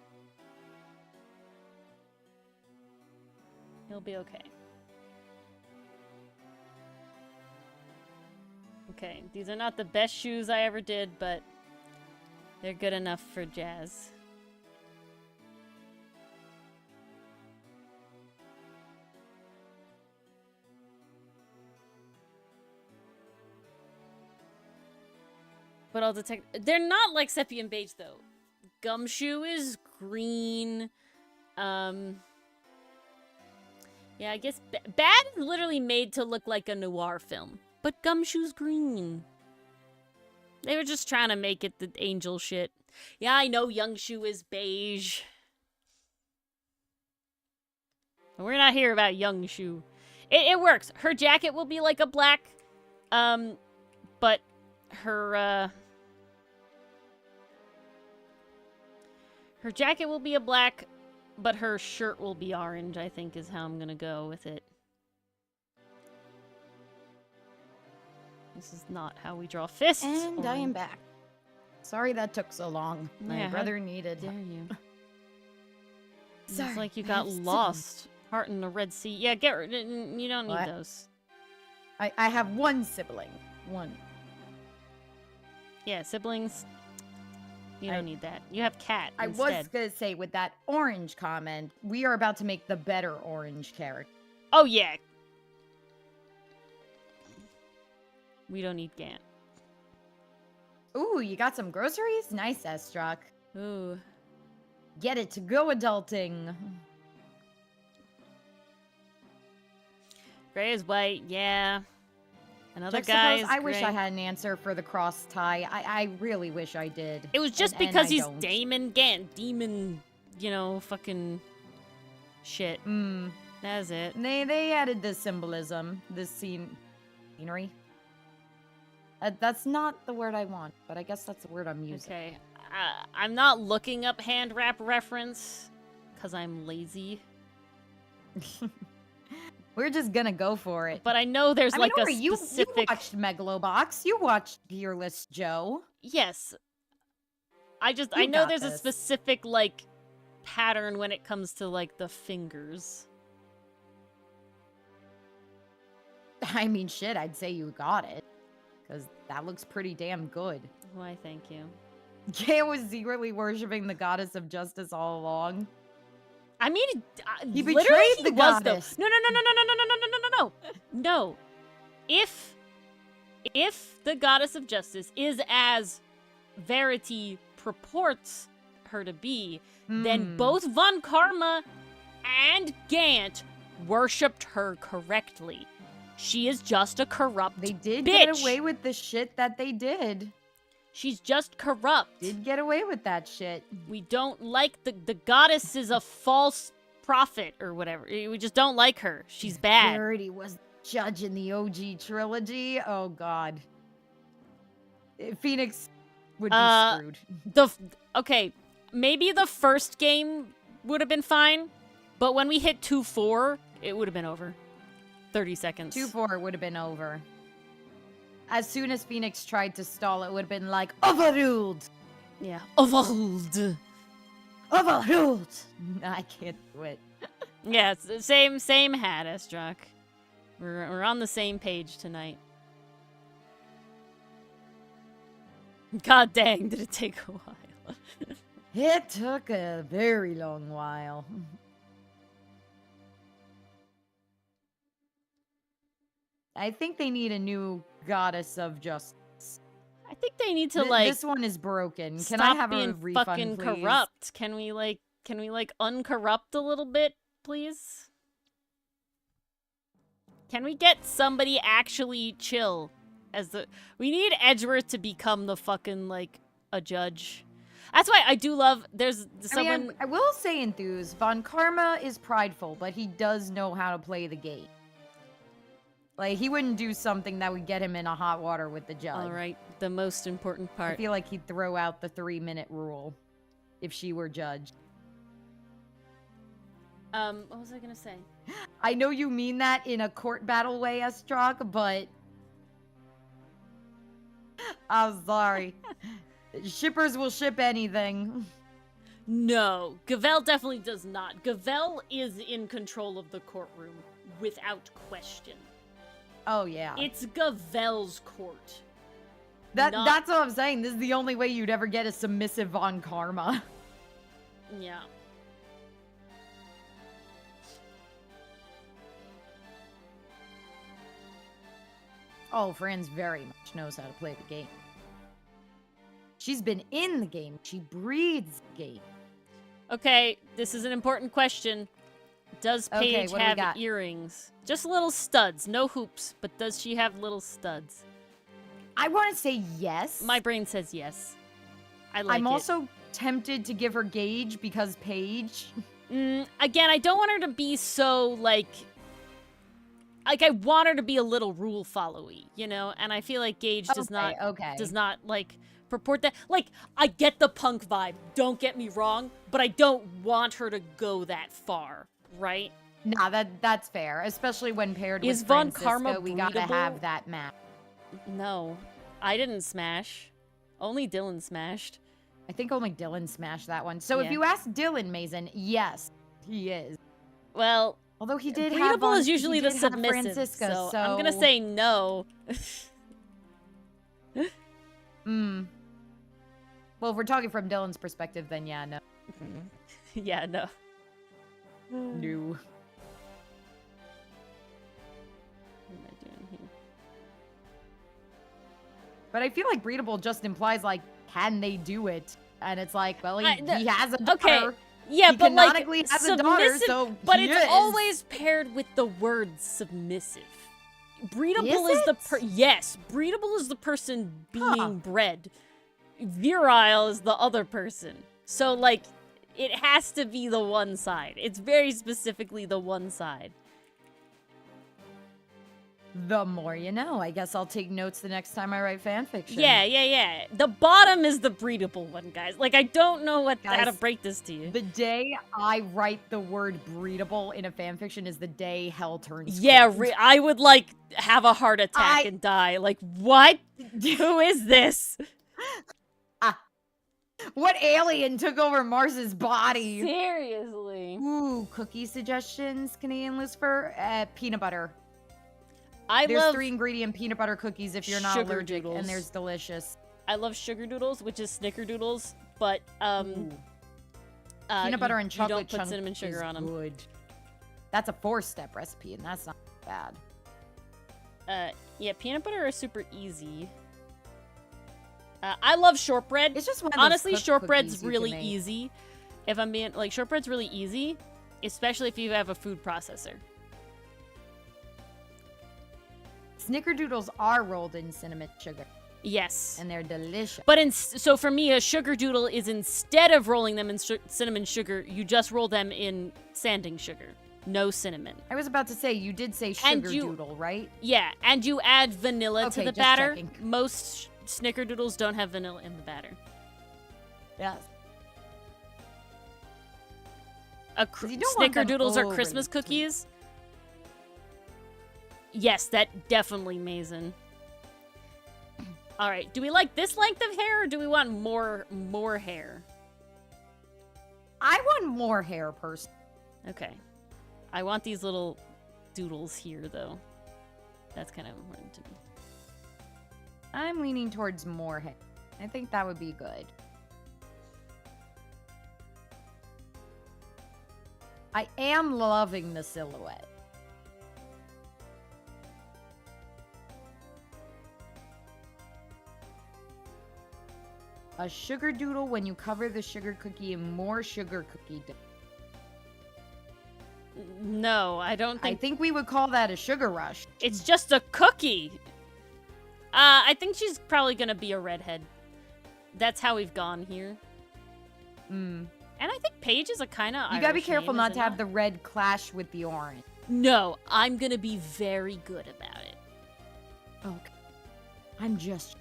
[SPEAKER 1] He'll be okay. Okay, these are not the best shoes I ever did, but they're good enough for Jazz. But I'll detect. They're not like Sepia and Beige though. Gumshoe is green. Yeah, I guess Bad is literally made to look like a noir film. But Gumshoe's green. They were just trying to make it the angel shit. Yeah, I know Youngshoe is beige. We're not here about Youngshoe. It works. Her jacket will be like a black, but her jacket will be a black, but her shirt will be orange, I think is how I'm gonna go with it. This is not how we draw fists.
[SPEAKER 2] And I am back. Sorry that took so long. My brother needed.
[SPEAKER 1] Dare you?
[SPEAKER 2] Sorry,
[SPEAKER 1] it's like you got lost. Heart in the Red Sea. Yeah, you don't need those.
[SPEAKER 2] I have one sibling. One.
[SPEAKER 1] Yeah, siblings. You don't need that. You have cat
[SPEAKER 2] I
[SPEAKER 1] instead.
[SPEAKER 2] was gonna say, with that orange comment, we are about to make the better orange character.
[SPEAKER 1] Oh, yeah. We don't need Gant.
[SPEAKER 2] Ooh, you got some groceries? Nice, Estruck.
[SPEAKER 1] Ooh.
[SPEAKER 2] Get it to go adulting.
[SPEAKER 1] Gray is white, yeah. Another guy is
[SPEAKER 2] I wish
[SPEAKER 1] gray.
[SPEAKER 2] I had an answer for the cross tie. I really wish I did.
[SPEAKER 1] It was just because he's Damon Gant. Demon, fucking shit. That's it.
[SPEAKER 2] They added this symbolism, this scenery. That's not the word I want, but I guess that's the word I'm using.
[SPEAKER 1] Okay. I'm not looking up hand wrap reference, because I'm lazy.
[SPEAKER 2] We're just gonna go for it.
[SPEAKER 1] But I know there's
[SPEAKER 2] I
[SPEAKER 1] like
[SPEAKER 2] mean,
[SPEAKER 1] a
[SPEAKER 2] Ori,
[SPEAKER 1] specific...
[SPEAKER 2] you watched Megalobox. You watched Fearless Joe.
[SPEAKER 1] Yes. I
[SPEAKER 2] You
[SPEAKER 1] know
[SPEAKER 2] got
[SPEAKER 1] there's a
[SPEAKER 2] this.
[SPEAKER 1] specific, like, pattern when it comes to, like, the fingers.
[SPEAKER 2] I mean, shit, I'd say you got it. Because that looks pretty damn good.
[SPEAKER 1] Why, thank you.
[SPEAKER 2] Gale was secretly worshipping the goddess of justice all along.
[SPEAKER 1] I mean,
[SPEAKER 2] He
[SPEAKER 1] literally
[SPEAKER 2] betrayed
[SPEAKER 1] he
[SPEAKER 2] the
[SPEAKER 1] was,
[SPEAKER 2] goddess.
[SPEAKER 1] though. No. No. If the goddess of justice is as Verity purports her to be, then both Von Karma and Gant worshipped her correctly. She is just a corrupt
[SPEAKER 2] They did
[SPEAKER 1] bitch.
[SPEAKER 2] get away with the shit that they did.
[SPEAKER 1] She's just corrupt.
[SPEAKER 2] Did get away with that shit.
[SPEAKER 1] We don't like the goddess is a false prophet or whatever. We just don't like her. She's bad.
[SPEAKER 2] Verity was judge in the OG trilogy. Oh god. Phoenix would be screwed.
[SPEAKER 1] Okay, maybe the first game would have been fine, but when we hit 2-4, it would have been over. 30 seconds.
[SPEAKER 2] 2-4 would have been over. As soon as Phoenix tried to stall, it would have been like, overruled!
[SPEAKER 1] Yeah. Overruled.
[SPEAKER 2] Overruled! I can't do it.
[SPEAKER 1] Yeah, it's the same hat, Estrak. We're on the same page tonight. God dang, did it take a while.
[SPEAKER 2] It took a very long while. I think they need a new goddess of justice.
[SPEAKER 1] I think they need to like
[SPEAKER 2] this one is broken. Can
[SPEAKER 1] stop
[SPEAKER 2] I have
[SPEAKER 1] being
[SPEAKER 2] a refund,
[SPEAKER 1] fucking
[SPEAKER 2] please?
[SPEAKER 1] corrupt. Can we uncorrupt a little bit, please? Can we get somebody actually chill as we need Edgeworth to become the fucking like a judge. That's why I do love there's someone
[SPEAKER 2] I mean, I will say Enthuse, Von Karma is prideful, but he does know how to play the game. Like, he wouldn't do something that would get him in a hot water with the judge.
[SPEAKER 1] All right, the most important
[SPEAKER 2] I
[SPEAKER 1] part.
[SPEAKER 2] feel like he'd throw out the 3-minute rule if she were judged.
[SPEAKER 1] What was I gonna say?
[SPEAKER 2] I know you mean that in a court battle way, Estrak, but I'm sorry. Shippers will ship anything.
[SPEAKER 1] No, Gavel definitely does not. Gavel is in control of the courtroom without question.
[SPEAKER 2] Oh yeah.
[SPEAKER 1] It's Gavel's court.
[SPEAKER 2] That's what I'm saying. This is the only way you'd ever get a submissive Von Karma.
[SPEAKER 1] Yeah.
[SPEAKER 2] Oh, Franz very much knows how to play the game. She's been in the game. She breathes the game.
[SPEAKER 1] Okay, this is an important question. Does Paige
[SPEAKER 2] what do we
[SPEAKER 1] have
[SPEAKER 2] got?
[SPEAKER 1] earrings? Just little studs, no hoops, but does she have little studs?
[SPEAKER 2] I want to say yes.
[SPEAKER 1] My brain says yes. I like it.
[SPEAKER 2] I'm also tempted to give her Gage because Paige.
[SPEAKER 1] Again, I don't want her to be so, like I want her to be a little rule followy, you know? And I feel like Gage does not, like, purport that. Like, I get the punk vibe, don't get me wrong, but I don't want her to go that far, right?
[SPEAKER 2] Nah, that's fair, especially when paired
[SPEAKER 1] Is
[SPEAKER 2] with
[SPEAKER 1] Von
[SPEAKER 2] Franziska.
[SPEAKER 1] Karma
[SPEAKER 2] We gotta
[SPEAKER 1] breedable?
[SPEAKER 2] have that match.
[SPEAKER 1] No, I didn't smash. Only Dylan smashed.
[SPEAKER 2] I think only Dylan smashed that one. So
[SPEAKER 1] Yeah.
[SPEAKER 2] if you ask Dylan, Mason, yes, he is.
[SPEAKER 1] Well,
[SPEAKER 2] Although he did have
[SPEAKER 1] breedable is
[SPEAKER 2] he
[SPEAKER 1] usually
[SPEAKER 2] did
[SPEAKER 1] the
[SPEAKER 2] have
[SPEAKER 1] submissive,
[SPEAKER 2] Franziska,
[SPEAKER 1] so I'm gonna say no.
[SPEAKER 2] Well, if we're talking from Dylan's perspective, then yeah, no.
[SPEAKER 1] Yeah, no.
[SPEAKER 2] No.
[SPEAKER 1] What am I doing here?
[SPEAKER 2] But I feel like breedable just implies, like, can they do it? And it's like, well, he has a daughter.
[SPEAKER 1] Okay, yeah,
[SPEAKER 2] he
[SPEAKER 1] but like
[SPEAKER 2] canonically has a daughter,
[SPEAKER 1] submissive,
[SPEAKER 2] so
[SPEAKER 1] but
[SPEAKER 2] he
[SPEAKER 1] it's
[SPEAKER 2] is.
[SPEAKER 1] always paired with the word submissive. Breedable
[SPEAKER 2] Is
[SPEAKER 1] is the
[SPEAKER 2] it?
[SPEAKER 1] yes, breedable is the person being
[SPEAKER 2] Huh.
[SPEAKER 1] bred. Virile is the other person. So like, it has to be the one side. It's very specifically the one side.
[SPEAKER 2] The more you know. I guess I'll take notes the next time I write fan fiction.
[SPEAKER 1] Yeah. The bottom is the breedable one, guys. Like, I don't know how to break this to you.
[SPEAKER 2] The day I write the word breedable in a fan fiction is the day hell turns cold.
[SPEAKER 1] I would, like, have a heart attack and die. Like, what? Who is this?
[SPEAKER 2] What alien took over Mars's body?
[SPEAKER 1] Seriously.
[SPEAKER 2] Ooh, cookie suggestions, Canadian Lucifer. Peanut butter.
[SPEAKER 1] There's
[SPEAKER 2] love 3-ingredient peanut butter cookies if you're not allergic,
[SPEAKER 1] doodles.
[SPEAKER 2] and there's delicious.
[SPEAKER 1] I love sugar doodles, which is snickerdoodles, but
[SPEAKER 2] peanut butter and chocolate
[SPEAKER 1] you don't put
[SPEAKER 2] chunk
[SPEAKER 1] cinnamon sugar on them.
[SPEAKER 2] Good. That's a 4-step recipe, and that's not bad.
[SPEAKER 1] Yeah, peanut butter are super easy. I love shortbread.
[SPEAKER 2] It's just one of
[SPEAKER 1] honestly, shortbread's really easy. If I'm being like, shortbread's really easy, especially if you have a food processor.
[SPEAKER 2] Snickerdoodles are rolled in cinnamon sugar.
[SPEAKER 1] Yes.
[SPEAKER 2] And they're delicious.
[SPEAKER 1] But so for me, a sugar doodle is instead of rolling them in cinnamon sugar, you just roll them in sanding sugar. No cinnamon.
[SPEAKER 2] I was about to say, you did say sugar doodle, right?
[SPEAKER 1] Yeah, and you add vanilla to the batter.
[SPEAKER 2] Checking.
[SPEAKER 1] Most snickerdoodles don't have vanilla in the batter.
[SPEAKER 2] Yes.
[SPEAKER 1] Snickerdoodles are Christmas cookies. Yes, that definitely Mason. All right, do we like this length of hair, or do we want more hair?
[SPEAKER 2] I want more hair, personally.
[SPEAKER 1] Okay. I want these little doodles here, though. That's kind of important to me.
[SPEAKER 2] I'm leaning towards more hair. I think that would be good. I am loving the silhouette. A sugar doodle when you cover the sugar cookie in more sugar cookie dough.
[SPEAKER 1] No, I don't think...
[SPEAKER 2] I think we would call that a sugar rush.
[SPEAKER 1] It's just a cookie! I think she's probably gonna be a redhead. That's how we've gone here. And I think Paige is a kind of
[SPEAKER 2] You gotta be careful not to have the red clash with the orange.
[SPEAKER 1] No, I'm gonna be very good about it.
[SPEAKER 2] Okay. I'm just...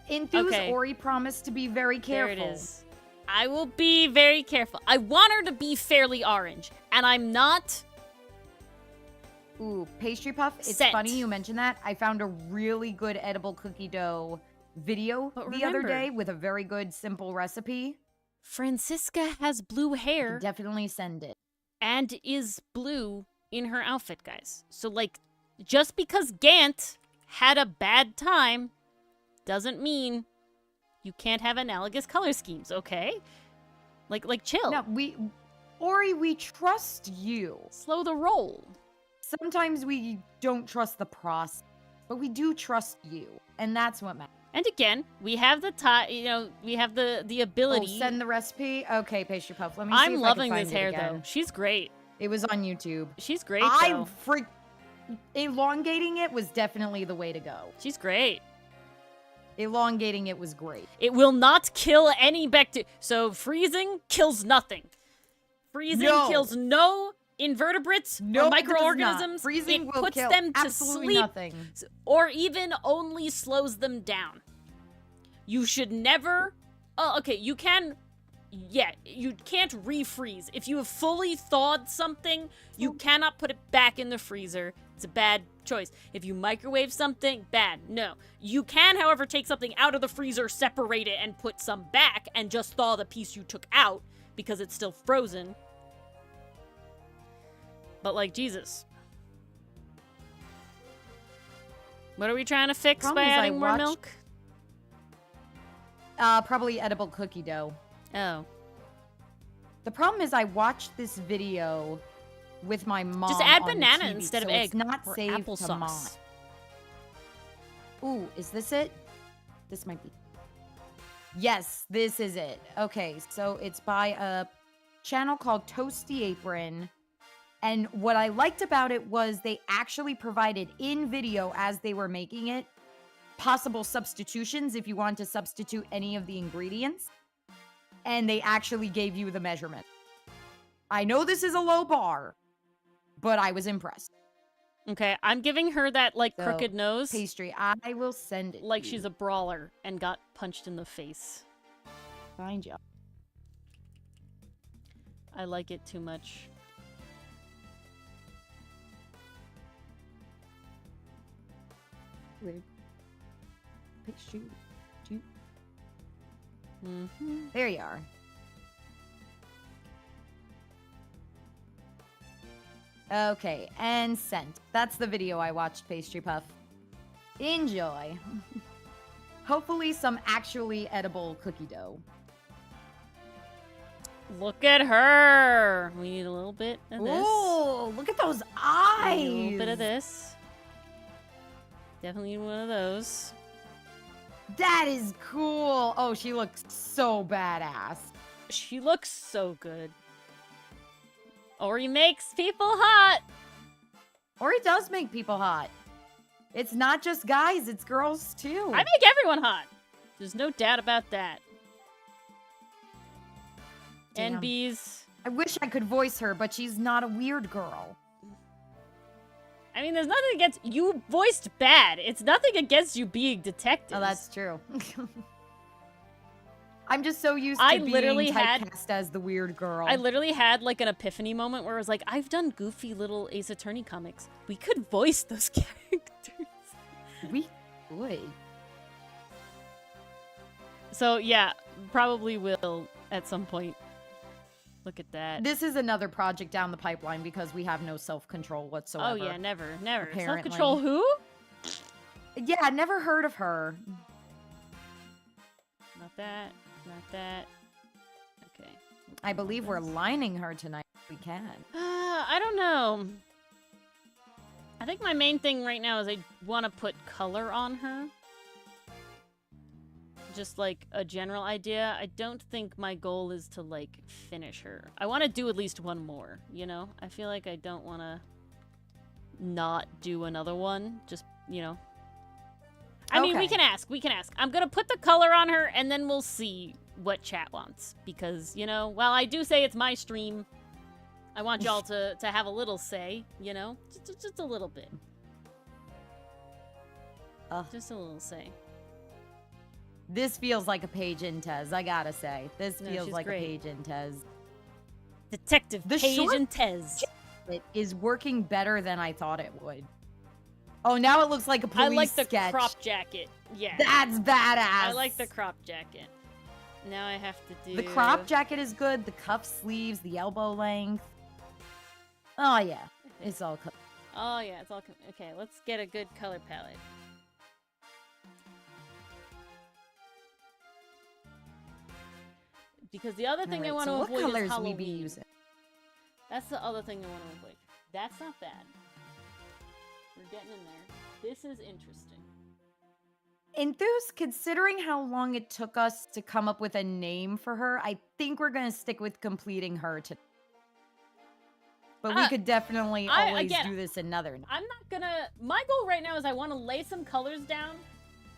[SPEAKER 2] Enthuse Ori promised to be very careful.
[SPEAKER 1] There it is. I will be very careful. I want her to be fairly orange, and I'm not.
[SPEAKER 2] Ooh, pastry puff. It's funny you mentioned that. I found a really good edible cookie dough video the other day with a very good simple recipe.
[SPEAKER 1] Franziska has blue hair.
[SPEAKER 2] Definitely send it.
[SPEAKER 1] And is blue in her outfit, guys. So, like, just because Gant had a bad time doesn't mean you can't have analogous color schemes, okay? Like chill.
[SPEAKER 2] No, Ori, we trust you.
[SPEAKER 1] Slow the roll.
[SPEAKER 2] Sometimes we don't trust the process, but we do trust you, and that's what matters.
[SPEAKER 1] And again, we have the we have the ability.
[SPEAKER 2] Oh, send the recipe. Okay, pastry puff. Let me see if I can find it again.
[SPEAKER 1] I'm loving this hair though. She's great.
[SPEAKER 2] It was on YouTube.
[SPEAKER 1] She's great.
[SPEAKER 2] Elongating it was definitely the way to go.
[SPEAKER 1] She's great.
[SPEAKER 2] Elongating it was great.
[SPEAKER 1] It will not kill any bacteria. So freezing kills nothing. Freezing kills no invertebrates or microorganisms.
[SPEAKER 2] Freezing will
[SPEAKER 1] puts
[SPEAKER 2] kill
[SPEAKER 1] them to
[SPEAKER 2] absolutely
[SPEAKER 1] sleep,
[SPEAKER 2] nothing.
[SPEAKER 1] or even only slows them down. You should never. Oh, okay. You can. Yeah, you can't refreeze. If you have fully thawed something, you cannot put it back in the freezer. It's a bad choice. If you microwave something, bad. No. You can, however, take something out of the freezer, separate it, and put some back, and just thaw the piece you took out, because it's still frozen. But, like, Jesus. What are we trying to fix by adding more milk?
[SPEAKER 2] Probably edible cookie dough.
[SPEAKER 1] Oh.
[SPEAKER 2] The problem is I watched this video with my mom.
[SPEAKER 1] Just add
[SPEAKER 2] on
[SPEAKER 1] banana
[SPEAKER 2] the TV,
[SPEAKER 1] instead of
[SPEAKER 2] so
[SPEAKER 1] egg.
[SPEAKER 2] It's not
[SPEAKER 1] or
[SPEAKER 2] saved
[SPEAKER 1] applesauce.
[SPEAKER 2] to mom. Ooh, is this it? This might be. Yes, this is it. Okay, so it's by a channel called Toasty Apron. And what I liked about it was they actually provided in video as they were making it possible substitutions if you want to substitute any of the ingredients. And they actually gave you the measurement. I know this is a low bar, but I was impressed.
[SPEAKER 1] Okay, I'm giving her that, like,
[SPEAKER 2] So,
[SPEAKER 1] crooked nose.
[SPEAKER 2] Pastry, I will send it
[SPEAKER 1] Like
[SPEAKER 2] to
[SPEAKER 1] she's
[SPEAKER 2] you.
[SPEAKER 1] a brawler and got punched in the face.
[SPEAKER 2] Find you.
[SPEAKER 1] I like it too much.
[SPEAKER 2] Pastry.
[SPEAKER 1] Mm-hmm.
[SPEAKER 2] There you are. Okay, and sent. That's the video I watched, Pastry Puff. Enjoy. Hopefully some actually edible cookie dough.
[SPEAKER 1] Look at her! We need a little bit of this.
[SPEAKER 2] Ooh, look at those
[SPEAKER 1] We
[SPEAKER 2] eyes!
[SPEAKER 1] need a little bit of this. Definitely need one of those.
[SPEAKER 2] That is cool. Oh, she looks so badass.
[SPEAKER 1] She looks so good. Ori makes people hot!
[SPEAKER 2] Ori does make people hot. It's not just guys, it's girls too.
[SPEAKER 1] I make everyone hot! There's no doubt about that.
[SPEAKER 2] Damn.
[SPEAKER 1] NBs.
[SPEAKER 2] I wish I could voice her, but she's not a weird girl.
[SPEAKER 1] I mean, there's nothing against you voiced bad. It's nothing against you being detectives.
[SPEAKER 2] Oh, that's true. I'm just so used
[SPEAKER 1] I
[SPEAKER 2] to being
[SPEAKER 1] literally had-
[SPEAKER 2] typecast as the weird girl.
[SPEAKER 1] I literally had like an epiphany moment where I was like, I've done goofy little Ace Attorney comics. We could voice those characters.
[SPEAKER 2] We would.
[SPEAKER 1] So yeah, probably will at some point. Look at that.
[SPEAKER 2] This is another project down the pipeline because we have no self-control whatsoever.
[SPEAKER 1] Oh yeah, never.
[SPEAKER 2] Apparently.
[SPEAKER 1] Self-control who?
[SPEAKER 2] Yeah, never heard of her.
[SPEAKER 1] Not that. Not that. Okay.
[SPEAKER 2] I believe we're lining her tonight. We can.
[SPEAKER 1] I don't know. I think my main thing right now is I want to put color on her. Just like a general idea. I don't think my goal is to like finish her. I want to do at least one more, you know? I feel like I don't want to not do another one. Just, you know. I mean, we
[SPEAKER 2] Okay.
[SPEAKER 1] can ask. We can ask. I'm going to put the color on her and then we'll see what chat wants. Because, you know, while I do say it's my stream, I want y'all to have a little say, you know? Just a little bit. Just a little say.
[SPEAKER 2] This feels like a page in Tez, I gotta say. This
[SPEAKER 1] No,
[SPEAKER 2] feels
[SPEAKER 1] she's
[SPEAKER 2] like
[SPEAKER 1] great.
[SPEAKER 2] a page in Tez.
[SPEAKER 1] Detective
[SPEAKER 2] The
[SPEAKER 1] Paige
[SPEAKER 2] short-
[SPEAKER 1] and Tez.
[SPEAKER 2] It is working better than I thought it would. Oh, now it looks like a police
[SPEAKER 1] I like the
[SPEAKER 2] sketch.
[SPEAKER 1] crop jacket. Yeah.
[SPEAKER 2] That's badass.
[SPEAKER 1] I like the crop jacket. Now I have to do...
[SPEAKER 2] The crop jacket is good. The cuff sleeves, the elbow length. Oh, yeah. It's all cool.
[SPEAKER 1] Oh, yeah. It's all... Okay, let's get a good color palette. Because the other thing I want to
[SPEAKER 2] what
[SPEAKER 1] avoid
[SPEAKER 2] colors
[SPEAKER 1] is Halloween.
[SPEAKER 2] we be using?
[SPEAKER 1] That's the other thing I want to avoid. That's not bad. We're getting in there. This is interesting.
[SPEAKER 2] Enthuse, considering how long it took us to come up with a name for her, I think we're going to stick with completing her to. But we could definitely always do this another night.
[SPEAKER 1] I'm not gonna... My goal right now is I want to lay some colors down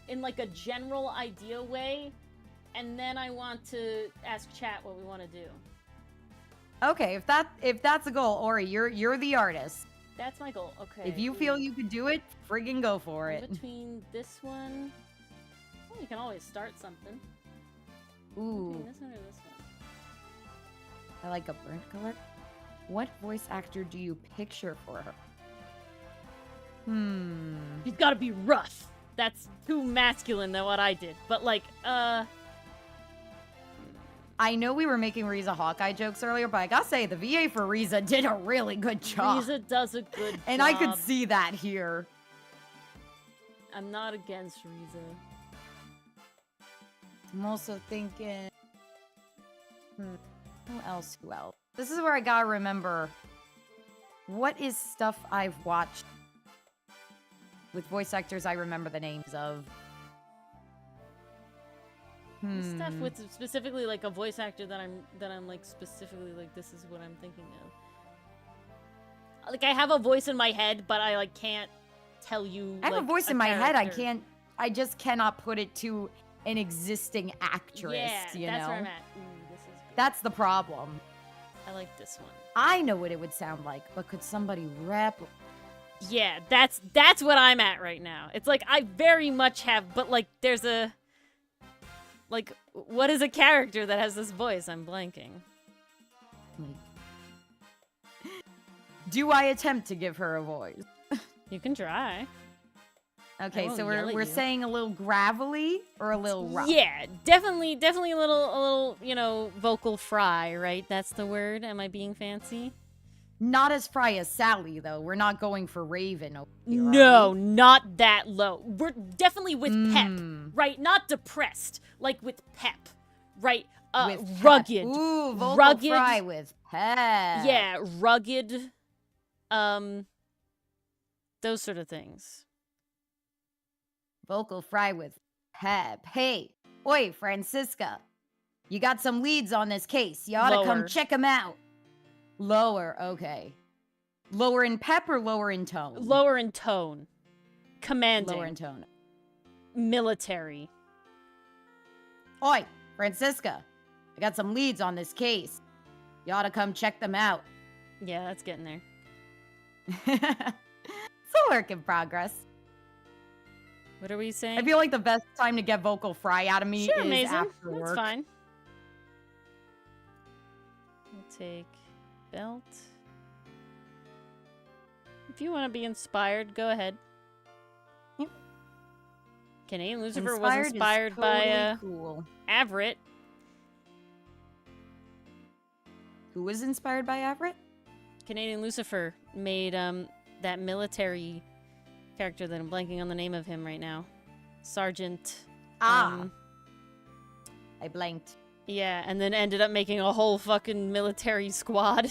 [SPEAKER 1] in like a general idea way. And then I want to ask chat what we want to do.
[SPEAKER 2] Okay, if that's a goal, Ori, you're the artist.
[SPEAKER 1] That's my goal. Okay.
[SPEAKER 2] If you feel you could do it, friggin' go for
[SPEAKER 1] in
[SPEAKER 2] it.
[SPEAKER 1] between this one... Well, you can always start something.
[SPEAKER 2] Ooh,
[SPEAKER 1] Between this one or this one?
[SPEAKER 2] I like a burnt color. What voice actor do you picture for her?
[SPEAKER 1] She's gotta be rough. That's too masculine than what I did. But like,
[SPEAKER 2] I know we were making Riza Hawkeye jokes earlier, but I gotta say, the VA for Riza did a really good job.
[SPEAKER 1] Riza does a good job.
[SPEAKER 2] And I could see that here.
[SPEAKER 1] I'm not against Riza.
[SPEAKER 2] I'm also thinking... Who else? This is where I gotta remember... What is stuff I've watched with voice actors I remember the names of?
[SPEAKER 1] Stuff with specifically like a voice actor that I'm like specifically like this is what I'm thinking of. Like I have a voice in my head, but I like can't tell you.
[SPEAKER 2] I have
[SPEAKER 1] like,
[SPEAKER 2] a voice in my head.
[SPEAKER 1] character.
[SPEAKER 2] I just cannot put it to an existing actress.
[SPEAKER 1] Yeah,
[SPEAKER 2] you
[SPEAKER 1] that's
[SPEAKER 2] know?
[SPEAKER 1] where I'm at. This is good.
[SPEAKER 2] That's the problem.
[SPEAKER 1] I like this one.
[SPEAKER 2] I know what it would sound like, but could somebody rap?
[SPEAKER 1] Yeah, that's what I'm at right now. It's like I very much have, but like there's a like what is a character that has this voice? I'm blanking.
[SPEAKER 2] Do I attempt to give her a voice?
[SPEAKER 1] You can try.
[SPEAKER 2] Okay, so
[SPEAKER 1] yell at
[SPEAKER 2] we're
[SPEAKER 1] you.
[SPEAKER 2] saying a little gravelly or a little rough?
[SPEAKER 1] Yeah, definitely a little, you know, vocal fry, right? That's the word. Am I being fancy?
[SPEAKER 2] Not as fry as Sally, though. We're not going for Raven over here,
[SPEAKER 1] No,
[SPEAKER 2] are we?
[SPEAKER 1] not that low. We're definitely with pep, right? Not depressed, like with pep, right?
[SPEAKER 2] With pep.
[SPEAKER 1] Rugged.
[SPEAKER 2] Ooh, vocal
[SPEAKER 1] rugged.
[SPEAKER 2] fry with pep.
[SPEAKER 1] Yeah, rugged. Those sort of things.
[SPEAKER 2] Vocal fry with pep. Hey, oi, Franziska. You got some leads on this case. You ought to come
[SPEAKER 1] Lower.
[SPEAKER 2] check them out. Lower, okay. Lower in pep or lower in tone?
[SPEAKER 1] Lower in tone. Commanding.
[SPEAKER 2] Lower in tone.
[SPEAKER 1] Military.
[SPEAKER 2] Oi, Franziska. I got some leads on this case. You ought to come check them out.
[SPEAKER 1] Yeah, that's getting there.
[SPEAKER 2] It's a work in progress.
[SPEAKER 1] What are we saying?
[SPEAKER 2] I feel like the best time to get vocal fry out of me
[SPEAKER 1] Sure,
[SPEAKER 2] is
[SPEAKER 1] amazing.
[SPEAKER 2] after
[SPEAKER 1] That's
[SPEAKER 2] work.
[SPEAKER 1] fine. We'll take belt. If you want to be inspired, go ahead.
[SPEAKER 2] Yep.
[SPEAKER 1] Canadian Lucifer
[SPEAKER 2] Inspired
[SPEAKER 1] was
[SPEAKER 2] is
[SPEAKER 1] inspired by
[SPEAKER 2] totally cool.
[SPEAKER 1] Everett.
[SPEAKER 2] Who was inspired by Everett?
[SPEAKER 1] Canadian Lucifer made that military character that I'm blanking on the name of him right now. Sergeant.
[SPEAKER 2] I blanked.
[SPEAKER 1] Yeah, and then ended up making a whole fucking military squad.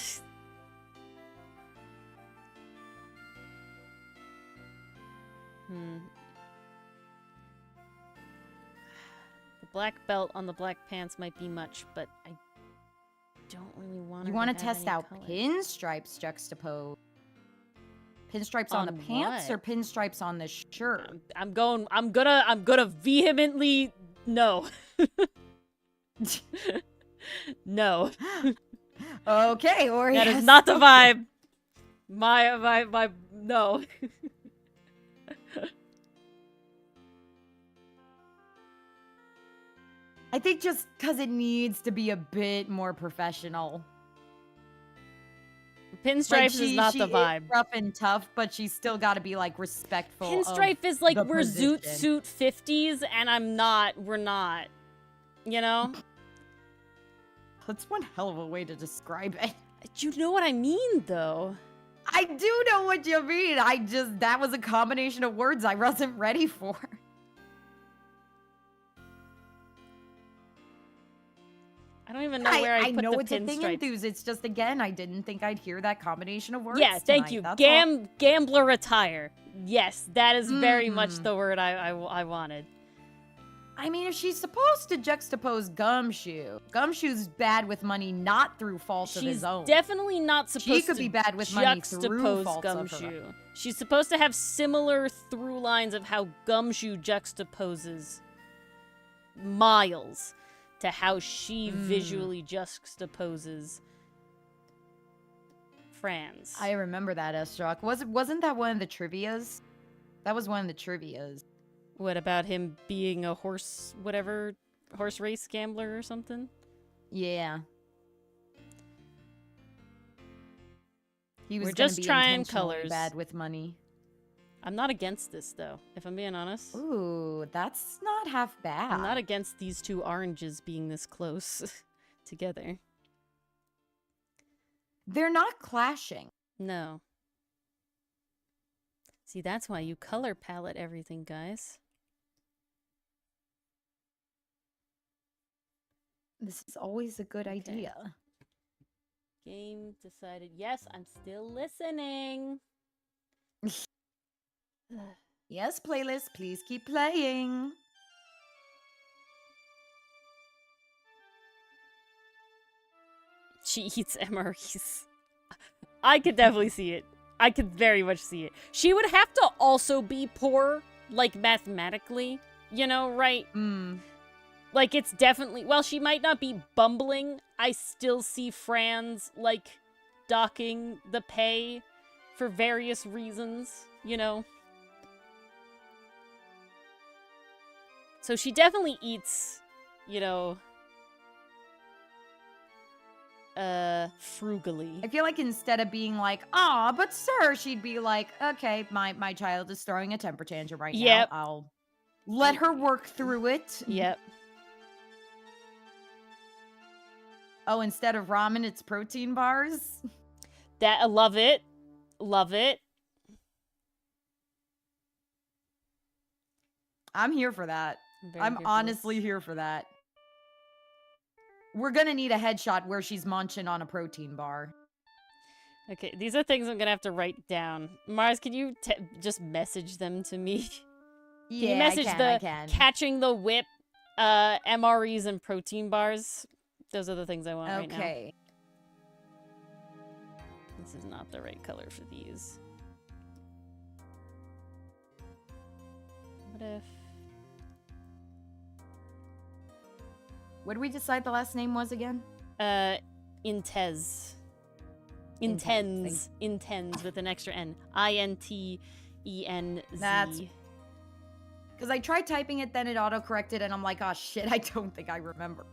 [SPEAKER 1] The black belt on the black pants might be much, but I don't really want
[SPEAKER 2] You
[SPEAKER 1] want
[SPEAKER 2] to test out pinstripes juxtaposed? Pinstripes on the
[SPEAKER 1] On
[SPEAKER 2] pants
[SPEAKER 1] what?
[SPEAKER 2] or pinstripes on the shirt?
[SPEAKER 1] I'm gonna vehemently no. No.
[SPEAKER 2] Okay, or
[SPEAKER 1] That
[SPEAKER 2] yes.
[SPEAKER 1] is not the vibe. My no.
[SPEAKER 2] I think just because it needs to be a bit more professional.
[SPEAKER 1] Pinstripes is not the vibe.
[SPEAKER 2] Is rough and tough, but she's still got to be like respectful.
[SPEAKER 1] Pinstripe
[SPEAKER 2] of
[SPEAKER 1] is like
[SPEAKER 2] the
[SPEAKER 1] we're
[SPEAKER 2] position.
[SPEAKER 1] zoot suit 50s, and I'm not. We're not. You know?
[SPEAKER 2] That's one hell of a way to describe it.
[SPEAKER 1] You know what I mean, though.
[SPEAKER 2] I do know what you mean. That was a combination of words I wasn't ready for.
[SPEAKER 1] I don't even know where I put
[SPEAKER 2] know
[SPEAKER 1] the
[SPEAKER 2] it's a thing
[SPEAKER 1] pinstripes.
[SPEAKER 2] enthused. It's just, again, I didn't think I'd hear that combination of words.
[SPEAKER 1] Yeah, thank
[SPEAKER 2] tonight,
[SPEAKER 1] you.
[SPEAKER 2] that's all.
[SPEAKER 1] Gambler attire. Yes, that is very much the word I wanted.
[SPEAKER 2] I mean, if she's supposed to juxtapose Gumshoe's bad with money not through fault of
[SPEAKER 1] She's
[SPEAKER 2] his own.
[SPEAKER 1] definitely not supposed
[SPEAKER 2] She could
[SPEAKER 1] to
[SPEAKER 2] be bad with money through
[SPEAKER 1] juxtapose
[SPEAKER 2] faults of her
[SPEAKER 1] Gumshoe.
[SPEAKER 2] own.
[SPEAKER 1] She's supposed to have similar through lines of how Gumshoe juxtaposes Miles to how she visually juxtaposes Franz.
[SPEAKER 2] I remember that, Estrock. Wasn't that one of the trivias? That was one of the trivias.
[SPEAKER 1] What about him being a horse race gambler or something?
[SPEAKER 2] Yeah. He was
[SPEAKER 1] We're
[SPEAKER 2] gonna
[SPEAKER 1] just
[SPEAKER 2] be
[SPEAKER 1] trying
[SPEAKER 2] intentionally
[SPEAKER 1] colors.
[SPEAKER 2] bad with money.
[SPEAKER 1] I'm not against this, though, if I'm being honest.
[SPEAKER 2] Ooh, that's not half bad.
[SPEAKER 1] I'm not against these two oranges being this close together.
[SPEAKER 2] They're not clashing.
[SPEAKER 1] No. See, that's why you color palette everything, guys.
[SPEAKER 2] This is always a good idea.
[SPEAKER 1] Game decided. Yes, I'm still listening.
[SPEAKER 2] Yes, playlist, please keep playing.
[SPEAKER 1] She eats MREs. I could definitely see it. I could very much see it. She would have to also be poor, like, mathematically. You know, right? Like, it's definitely... While she might not be bumbling, I still see Franz, like, docking the pay for various reasons, you know? So she definitely eats, you know... frugally.
[SPEAKER 2] I feel like instead of being like, "Ah, but sir," she'd be like, "Okay, my child is throwing a temper tantrum right now. I'll let her work through it."
[SPEAKER 1] Yep.
[SPEAKER 2] Oh, instead of ramen, it's protein bars.
[SPEAKER 1] That I love it. Love it.
[SPEAKER 2] I'm here for that. I'm
[SPEAKER 1] here for
[SPEAKER 2] honestly
[SPEAKER 1] this.
[SPEAKER 2] here for that. We're gonna need a headshot where she's munching on a protein bar.
[SPEAKER 1] Okay, these are things I'm gonna have to write down. Mars, can you just message them to me?
[SPEAKER 2] Yeah,
[SPEAKER 1] Can you message
[SPEAKER 2] I can.
[SPEAKER 1] catching the whip, MREs and protein bars? Those are the things I want right now.
[SPEAKER 2] Okay.
[SPEAKER 1] This is not the right color for these. What if...
[SPEAKER 2] What did we decide the last name was again?
[SPEAKER 1] Intez. Intens. Intens with an extra N. INTENZ.
[SPEAKER 2] That's... Because I tried typing it, then it auto-corrected, and I'm like, oh shit, I don't think I remember.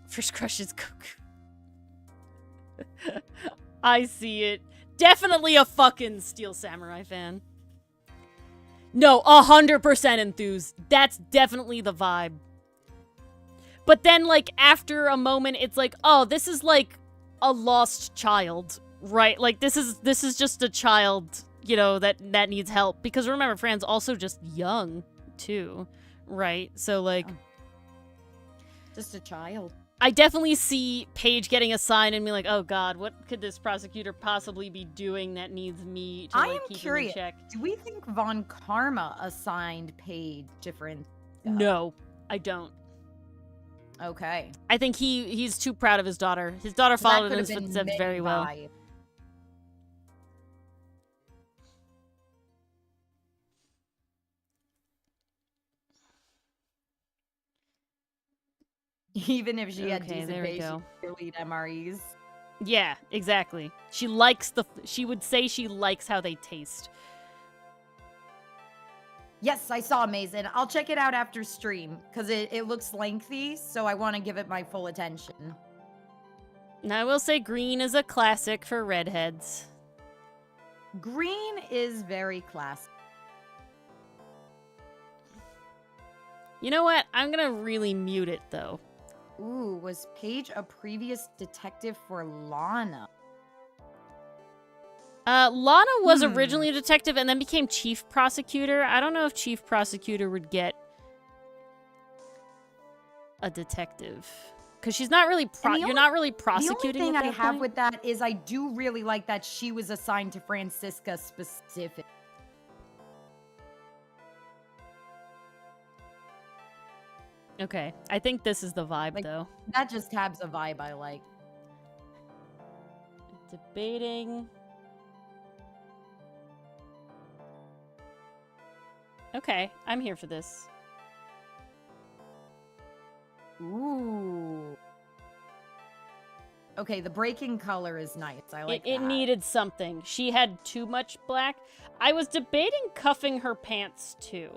[SPEAKER 1] First crush is Goku. I see it. Definitely a fucking Steel Samurai fan. No, 100% enthused. That's definitely the vibe. But then, like, after a moment, it's like, oh, this is like a lost child, right? Like, this is just a child, you know, that needs help. Because remember, Fran's also just young, too, right? So, like...
[SPEAKER 2] Just a child.
[SPEAKER 1] I definitely see Paige getting assigned and be like, oh god, what could this prosecutor possibly be doing that needs me to, like, keep
[SPEAKER 2] curious.
[SPEAKER 1] him in check?
[SPEAKER 2] Do we think Von Karma assigned Paige different?
[SPEAKER 1] No, I don't.
[SPEAKER 2] Okay.
[SPEAKER 1] I think he's too proud of his daughter. His daughter followed in his footsteps very well.
[SPEAKER 2] Even if she had
[SPEAKER 1] Okay,
[SPEAKER 2] decent
[SPEAKER 1] there we
[SPEAKER 2] base,
[SPEAKER 1] go.
[SPEAKER 2] she could lead MREs.
[SPEAKER 1] Yeah, exactly. She would say she likes how they taste.
[SPEAKER 2] Yes, I saw Mason. I'll check it out after stream, because it looks lengthy, so I want to give it my full attention.
[SPEAKER 1] Now, I will say green is a classic for redheads.
[SPEAKER 2] Green is very classic.
[SPEAKER 1] You know what? I'm gonna really mute it, though.
[SPEAKER 2] Ooh, was Paige a previous detective for Lana?
[SPEAKER 1] Lana was originally a detective and then became chief prosecutor. I don't know if chief prosecutor would get a detective. Because she's not really, you're not really prosecuting.
[SPEAKER 2] The only thing I have
[SPEAKER 1] point.
[SPEAKER 2] with that is I do really like that she was assigned to Franziska specific.
[SPEAKER 1] Okay, I think this is the vibe,
[SPEAKER 2] Like,
[SPEAKER 1] though.
[SPEAKER 2] That just has a vibe I like.
[SPEAKER 1] Debating. Okay, I'm here for this.
[SPEAKER 2] Ooh. Okay, the breaking color is nice. I like
[SPEAKER 1] it
[SPEAKER 2] that.
[SPEAKER 1] needed something. She had too much black. I was debating cuffing her pants, too.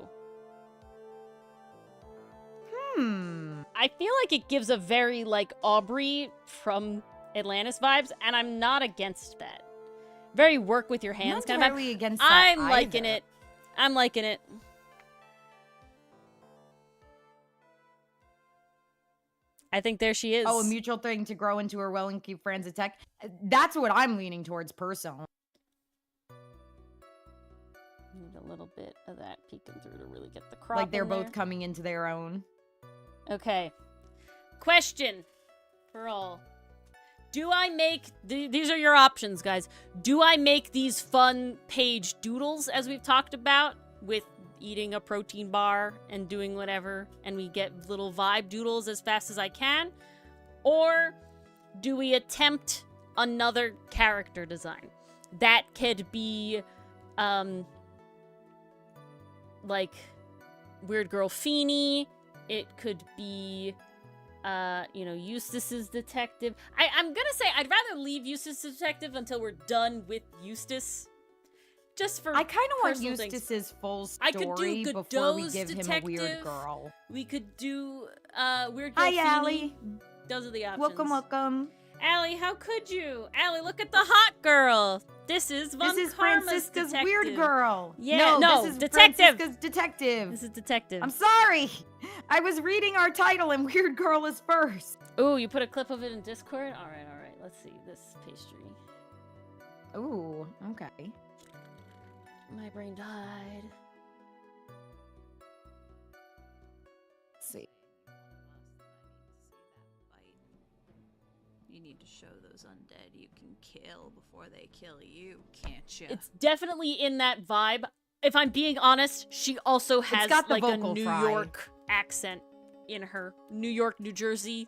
[SPEAKER 1] I feel like it gives a very, like, Aubrey from Atlantis vibes, and I'm not against that. Very work with your hands kind of vibe.
[SPEAKER 2] Against that
[SPEAKER 1] I'm liking it. I'm liking it. I think there she is.
[SPEAKER 2] Oh, a mutual thing to grow into her well and keep friends at tech. That's what I'm leaning towards personally.
[SPEAKER 1] Need a little bit of that peeking through to really get the crop.
[SPEAKER 2] Like they're
[SPEAKER 1] in
[SPEAKER 2] both
[SPEAKER 1] there.
[SPEAKER 2] coming into their own.
[SPEAKER 1] Okay. Question for all. Do I make... these are your options, guys. Do I make these fun page doodles, as we've talked about, with eating a protein bar and doing whatever, and we get little vibe doodles as fast as I can? Or do we attempt another character design? That could be, like, Weird Girl Feeny. It could be, you know, Eustace's detective. I'm gonna say I'd rather leave Eustace's detective until we're done with Eustace. Just for
[SPEAKER 2] I kind of want
[SPEAKER 1] personal things.
[SPEAKER 2] Eustace's full
[SPEAKER 1] I could
[SPEAKER 2] story
[SPEAKER 1] do
[SPEAKER 2] before we
[SPEAKER 1] Godot's
[SPEAKER 2] give him a
[SPEAKER 1] detective.
[SPEAKER 2] Weird Girl.
[SPEAKER 1] We could do Weird Girl
[SPEAKER 2] Hi,
[SPEAKER 1] Feeny.
[SPEAKER 2] Allie.
[SPEAKER 1] Those are the options.
[SPEAKER 2] Welcome, welcome.
[SPEAKER 1] Allie, how could you? Allie, look at the hot girl. This is Von
[SPEAKER 2] This is
[SPEAKER 1] Karma's
[SPEAKER 2] Franziska's
[SPEAKER 1] detective.
[SPEAKER 2] Weird Girl.
[SPEAKER 1] Yeah,
[SPEAKER 2] no, this is
[SPEAKER 1] detective.
[SPEAKER 2] Franziska's detective.
[SPEAKER 1] This is detective.
[SPEAKER 2] I'm sorry. I was reading our title and Weird Girl is first.
[SPEAKER 1] Ooh, you put a clip of it in Discord? All right. Let's see this pastry.
[SPEAKER 2] Ooh, okay.
[SPEAKER 1] My brain died.
[SPEAKER 2] Let's see.
[SPEAKER 3] You need to show those undead you can kill before they kill you, can't you?
[SPEAKER 1] It's definitely in that vibe. If I'm being honest, she also has
[SPEAKER 2] got the
[SPEAKER 1] like a
[SPEAKER 2] vocal
[SPEAKER 1] New
[SPEAKER 2] fry.
[SPEAKER 1] York accent in her. New York, New Jersey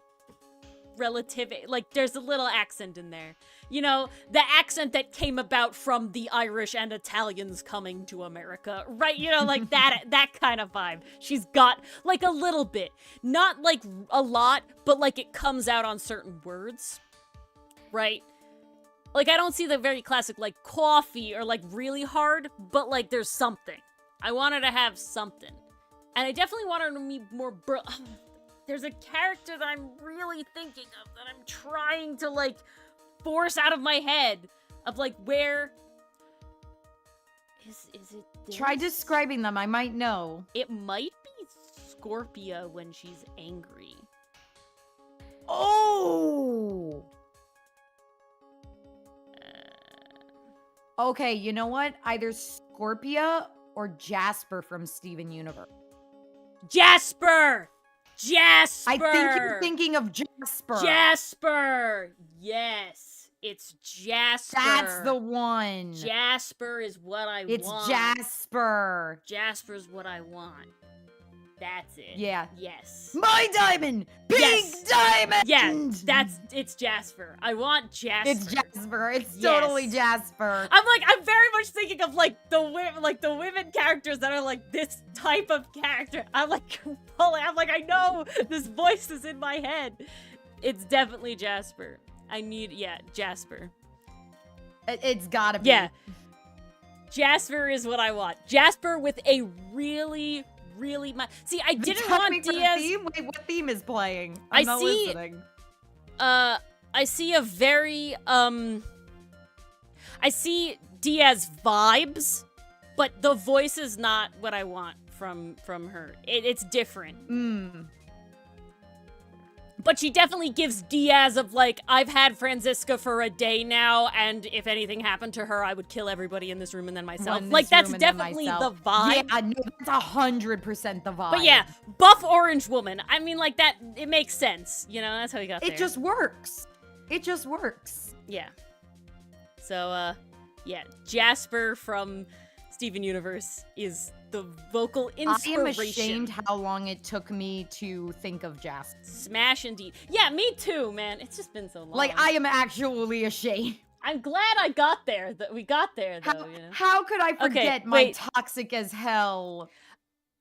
[SPEAKER 1] relative. Like, there's a little accent in there. You know, the accent that came about from the Irish and Italians coming to America, right? You know, like that kind of vibe. She's got like a little bit. Not like a lot, but like it comes out on certain words, right? Like, I don't see the very classic, like, coffee or, like, really hard, but, like, there's something. I want her to have something. And I definitely want her to be more there's a character that I'm really thinking of that I'm trying to, like, force out of my head. Of, like, where... Is it this?
[SPEAKER 2] Try describing them. I might know.
[SPEAKER 1] It might be Scorpia when she's angry.
[SPEAKER 2] Oh! Okay, you know what? Either Scorpia or Jasper from Steven Universe.
[SPEAKER 1] Jasper! Jasper!
[SPEAKER 2] I think you're thinking of Jasper.
[SPEAKER 1] Jasper! Yes, it's Jasper.
[SPEAKER 2] That's the one.
[SPEAKER 1] Jasper is what I
[SPEAKER 2] It's
[SPEAKER 1] want.
[SPEAKER 2] Jasper.
[SPEAKER 1] Jasper's what I want. That's it.
[SPEAKER 2] Yeah.
[SPEAKER 1] Yes.
[SPEAKER 2] My diamond! Big
[SPEAKER 1] Yes.
[SPEAKER 2] diamond!
[SPEAKER 1] Yeah, it's Jasper. I want Jasper.
[SPEAKER 2] It's Jasper. It's
[SPEAKER 1] Yes.
[SPEAKER 2] totally Jasper.
[SPEAKER 1] I'm very much thinking of like the women characters that are like this type of character. I'm like, I know this voice is in my head. It's definitely Jasper. Jasper.
[SPEAKER 2] It's gotta be.
[SPEAKER 1] Yeah. Jasper is what I want. Jasper with a really see, I didn't want Diaz.
[SPEAKER 2] Theme? Wait, what theme is playing?
[SPEAKER 1] I
[SPEAKER 2] not
[SPEAKER 1] see-
[SPEAKER 2] listening.
[SPEAKER 1] I see a very I see Diaz vibes, but the voice is not what I want from her. It's different. But she definitely gives Diaz of like, I've had Franziska for a day now, and if anything happened to her, I would kill everybody in this room and then myself. Like, that's definitely the vibe.
[SPEAKER 2] Yeah, no, that's 100% the vibe.
[SPEAKER 1] But yeah, buff orange woman. I mean, like, that, it makes sense. You know, that's how we got there.
[SPEAKER 2] It just works. It just works.
[SPEAKER 1] Yeah. So, yeah, Jasper from Steven Universe is the vocal inspiration.
[SPEAKER 2] I am ashamed how long it took me to think of Jasper.
[SPEAKER 1] Smash indeed. Yeah, me too, man. It's just been so long.
[SPEAKER 2] Like, I am actually ashamed.
[SPEAKER 1] I'm glad I got there. That we got there, though.
[SPEAKER 2] How,
[SPEAKER 1] You know.
[SPEAKER 2] how could I forget my
[SPEAKER 1] wait.
[SPEAKER 2] toxic as hell?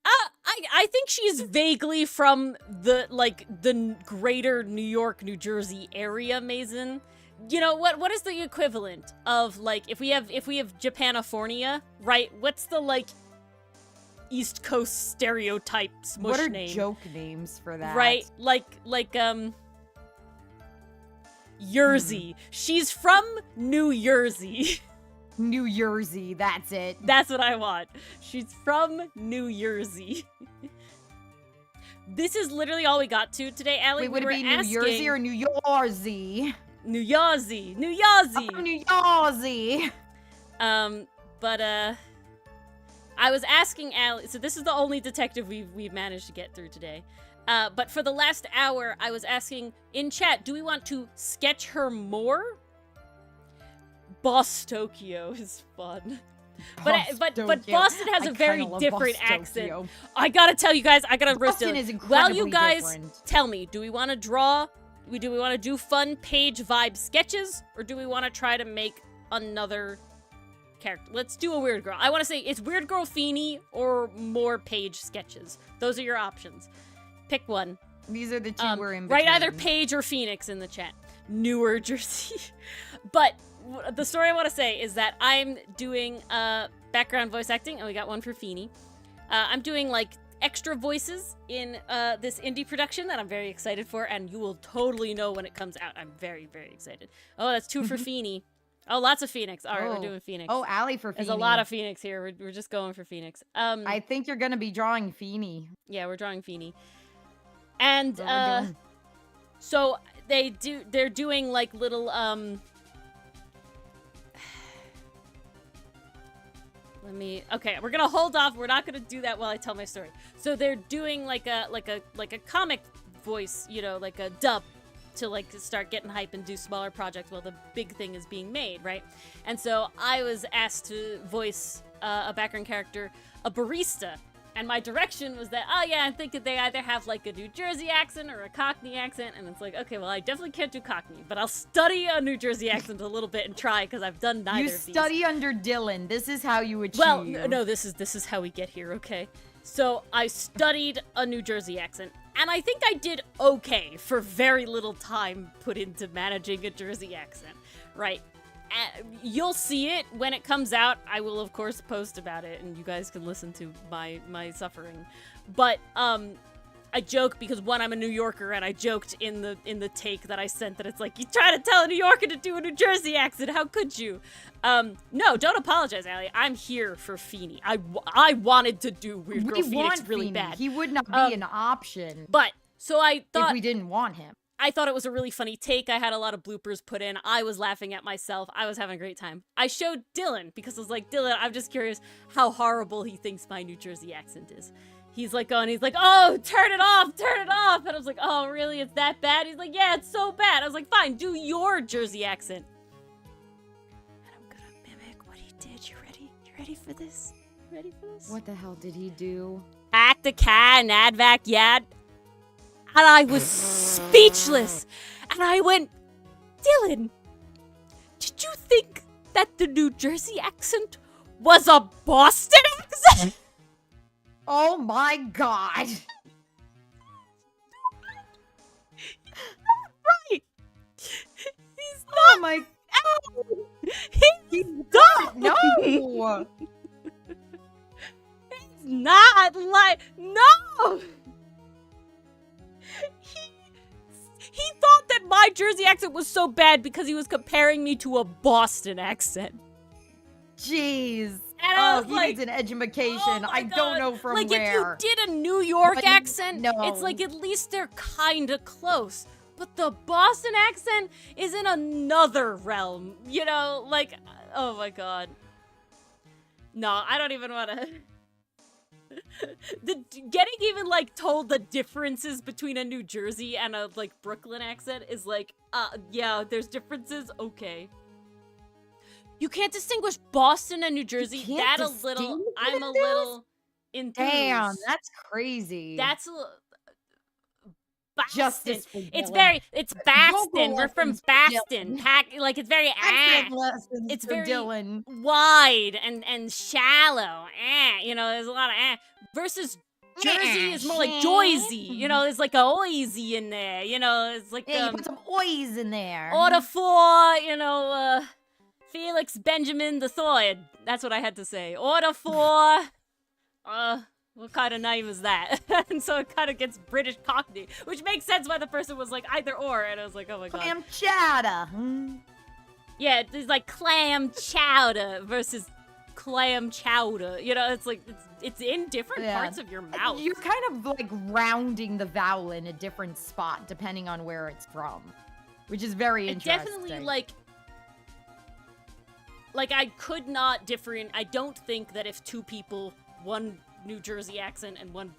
[SPEAKER 1] I think she's vaguely from the greater New York, New Jersey area, Mason. You know what is the equivalent of like if we have Japanifornia, right? What's the like East Coast stereotype smush
[SPEAKER 2] What are
[SPEAKER 1] name?
[SPEAKER 2] joke names for that?
[SPEAKER 1] Right? Like Jersey. She's from New Jersey.
[SPEAKER 2] New Jersey, that's it.
[SPEAKER 1] That's what I want. She's from New Jersey. This is literally all we got to today, Allie.
[SPEAKER 2] Wait, would
[SPEAKER 1] we
[SPEAKER 2] it be
[SPEAKER 1] were
[SPEAKER 2] New Jersey or New Jersey?
[SPEAKER 1] New Jersey. New Jersey.
[SPEAKER 2] Oh, New Jersey.
[SPEAKER 1] But I was asking Allie, so this is the only detective we've managed to get through today. But for the last hour, I was asking in chat, do we want to sketch her more? Tokyo is fun. But Boston has a very different accent. I gotta tell you guys, I gotta roast
[SPEAKER 2] Boston
[SPEAKER 1] it.
[SPEAKER 2] is
[SPEAKER 1] Well,
[SPEAKER 2] incredibly
[SPEAKER 1] you guys
[SPEAKER 2] different.
[SPEAKER 1] tell me, do we want to draw? Do we want to do fun page vibe sketches, or do we want to try to make another character. Let's do a weird girl. I want to say it's weird girl Feeny or more Paige sketches. Those are your options. Pick one.
[SPEAKER 2] These are the two we're in
[SPEAKER 1] Write
[SPEAKER 2] between.
[SPEAKER 1] either Paige or Phoenix in the chat. Newer Jersey. But the story I want to say is that I'm doing background voice acting, and we got one for Feeny. I'm doing like extra voices in this indie production that I'm very excited for, and you will totally know when it comes out. I'm very, very excited. Oh, that's 2 for Feeny. Oh, lots of Phoenix. All right, we're doing Phoenix.
[SPEAKER 2] Oh, Allie for Feeny.
[SPEAKER 1] There's a lot of Phoenix here. We're just going for Phoenix.
[SPEAKER 2] I think you're gonna be drawing Feeny.
[SPEAKER 1] Yeah, we're drawing Feeny. And
[SPEAKER 2] That's what
[SPEAKER 1] so they're doing like little okay, we're gonna hold off. We're not gonna do that while I tell my story. So they're doing like a comic voice, you know, like a dub to like start getting hype and do smaller projects while the big thing is being made, right? And so I was asked to voice a background character, a barista. And my direction was that, oh yeah, I think that they either have like a New Jersey accent or a Cockney accent. And it's like, okay, well, I definitely can't do Cockney, but I'll study a New Jersey accent a little bit and try, because I've done neither of these.
[SPEAKER 2] You study under Dylan. This is how you achieve.
[SPEAKER 1] Well, no, this is how we get here, okay? So I studied a New Jersey accent, and I think I did okay for very little time put into managing a Jersey accent, right? You'll see it when it comes out. I will, of course, post about it, and you guys can listen to my suffering. But I joke because, one, I'm a New Yorker, and I joked in the take that I sent that it's like, you try to tell a New Yorker to do a New Jersey accent. How could you? No, don't apologize, Allie. I'm here for Feeny. I wanted to do Weird Girl Phoenix really
[SPEAKER 2] Feeny.
[SPEAKER 1] bad.
[SPEAKER 2] He would not be an option.
[SPEAKER 1] But so I thought,
[SPEAKER 2] if we didn't want him.
[SPEAKER 1] I thought it was a really funny take. I had a lot of bloopers put in. I was laughing at myself. I was having a great time. I showed Dylan because I was like, Dylan, I'm just curious how horrible he thinks my New Jersey accent is. He's like, oh, turn it off. And I was like, oh, really? It's that bad? He's like, yeah, it's so bad. I was like, fine, do your Jersey accent. And I'm gonna mimic what he did. You ready? You ready for this?
[SPEAKER 2] What the hell did he do?
[SPEAKER 1] Act the cat and advac yad. And I was speechless. And I went, Dylan, did you think that the New Jersey accent was a Boston accent?
[SPEAKER 2] Oh my god.
[SPEAKER 1] Right. He's not.
[SPEAKER 2] Oh my
[SPEAKER 1] He's not.
[SPEAKER 2] No.
[SPEAKER 1] He's not like, no. He thought that my Jersey accent was so bad because he was comparing me to a Boston accent.
[SPEAKER 2] Jeez.
[SPEAKER 1] And I was
[SPEAKER 2] he
[SPEAKER 1] like,
[SPEAKER 2] needs an education.
[SPEAKER 1] oh my
[SPEAKER 2] I
[SPEAKER 1] God.
[SPEAKER 2] don't know from
[SPEAKER 1] like,
[SPEAKER 2] where.
[SPEAKER 1] if you did a New York accent,
[SPEAKER 2] no.
[SPEAKER 1] it's like at least they're kind of close. But the Boston accent is in another realm, you know? Like, oh my God. No, I don't even want to... Getting even like told the differences between a New Jersey and a like Brooklyn accent is like, yeah, there's differences. Okay, you can't distinguish Boston and New Jersey.
[SPEAKER 2] Can't
[SPEAKER 1] I'm a
[SPEAKER 2] distinguish?
[SPEAKER 1] little enthused.
[SPEAKER 2] Damn, that's crazy.
[SPEAKER 1] That's a little... Boston.
[SPEAKER 2] Justice for
[SPEAKER 1] It's
[SPEAKER 2] Dylan.
[SPEAKER 1] Baston. We're from
[SPEAKER 2] lessons for
[SPEAKER 1] Baston.
[SPEAKER 2] Dylan.
[SPEAKER 1] Like it's very
[SPEAKER 2] Accent lessons
[SPEAKER 1] it's
[SPEAKER 2] for
[SPEAKER 1] very
[SPEAKER 2] Dylan.
[SPEAKER 1] wide and shallow. You know, there's a lot of versus Jersey is more like Joyzy. You know, there's like a oisy in there. You know, it's like
[SPEAKER 2] Yeah, you put some oys in there.
[SPEAKER 1] order for, you know, Felix Benjamin the Third. That's what I had to say. Order for what kind of name is that? And so it kind of gets British Cockney, which makes sense why the person was like either or, and I was like, oh my God.
[SPEAKER 2] Clam chowder.
[SPEAKER 1] Yeah, there's like clam chowder versus clam chowder. You know, it's like, it's in different parts of your mouth.
[SPEAKER 2] You're kind of like rounding the vowel in a different spot depending on where it's from, which is very interesting.
[SPEAKER 1] Definitely like I could not different. I don't think that if two people, one New Jersey accent and one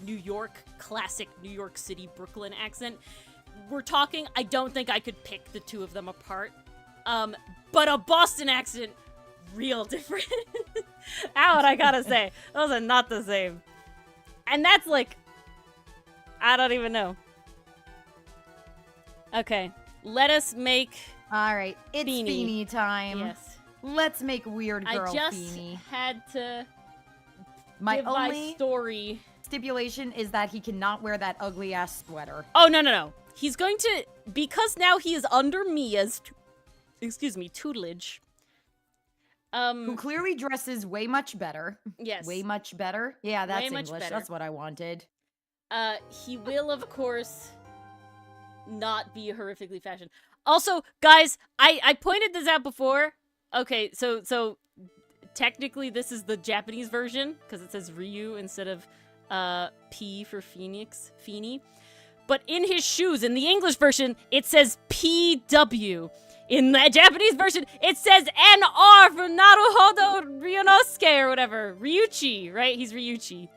[SPEAKER 1] New York, classic New York City, Brooklyn accent, we're talking, I don't think I could pick the two of them apart. But a Boston accent, real different. What I gotta say, those are not the same. And that's like, I don't even know. Okay, let us make...
[SPEAKER 2] All right, it's
[SPEAKER 1] Feeny.
[SPEAKER 2] Feeny time.
[SPEAKER 1] Yes.
[SPEAKER 2] Let's make Weird Girl
[SPEAKER 1] I just
[SPEAKER 2] Feeny.
[SPEAKER 1] had to
[SPEAKER 2] My
[SPEAKER 1] give my
[SPEAKER 2] only
[SPEAKER 1] story.
[SPEAKER 2] stipulation is that he cannot wear that ugly ass sweater.
[SPEAKER 1] Oh, no. He's going to, because now he is under Mia's, tutelage.
[SPEAKER 2] Who clearly dresses way much better.
[SPEAKER 1] Yes.
[SPEAKER 2] Way much better? Yeah, that's
[SPEAKER 1] Way much
[SPEAKER 2] English.
[SPEAKER 1] better.
[SPEAKER 2] That's what I wanted.
[SPEAKER 1] He will, of course, not be horrifically fashioned. Also, guys, I pointed this out before. Okay, so technically this is the Japanese version, because it says Ryu instead of P for Phoenix, Feeny. But in his shoes, in the English version, it says PW. In the Japanese version, it says NR for Naruhodo Ryunosuke or whatever. Ryuchi, right? He's Ryuchi.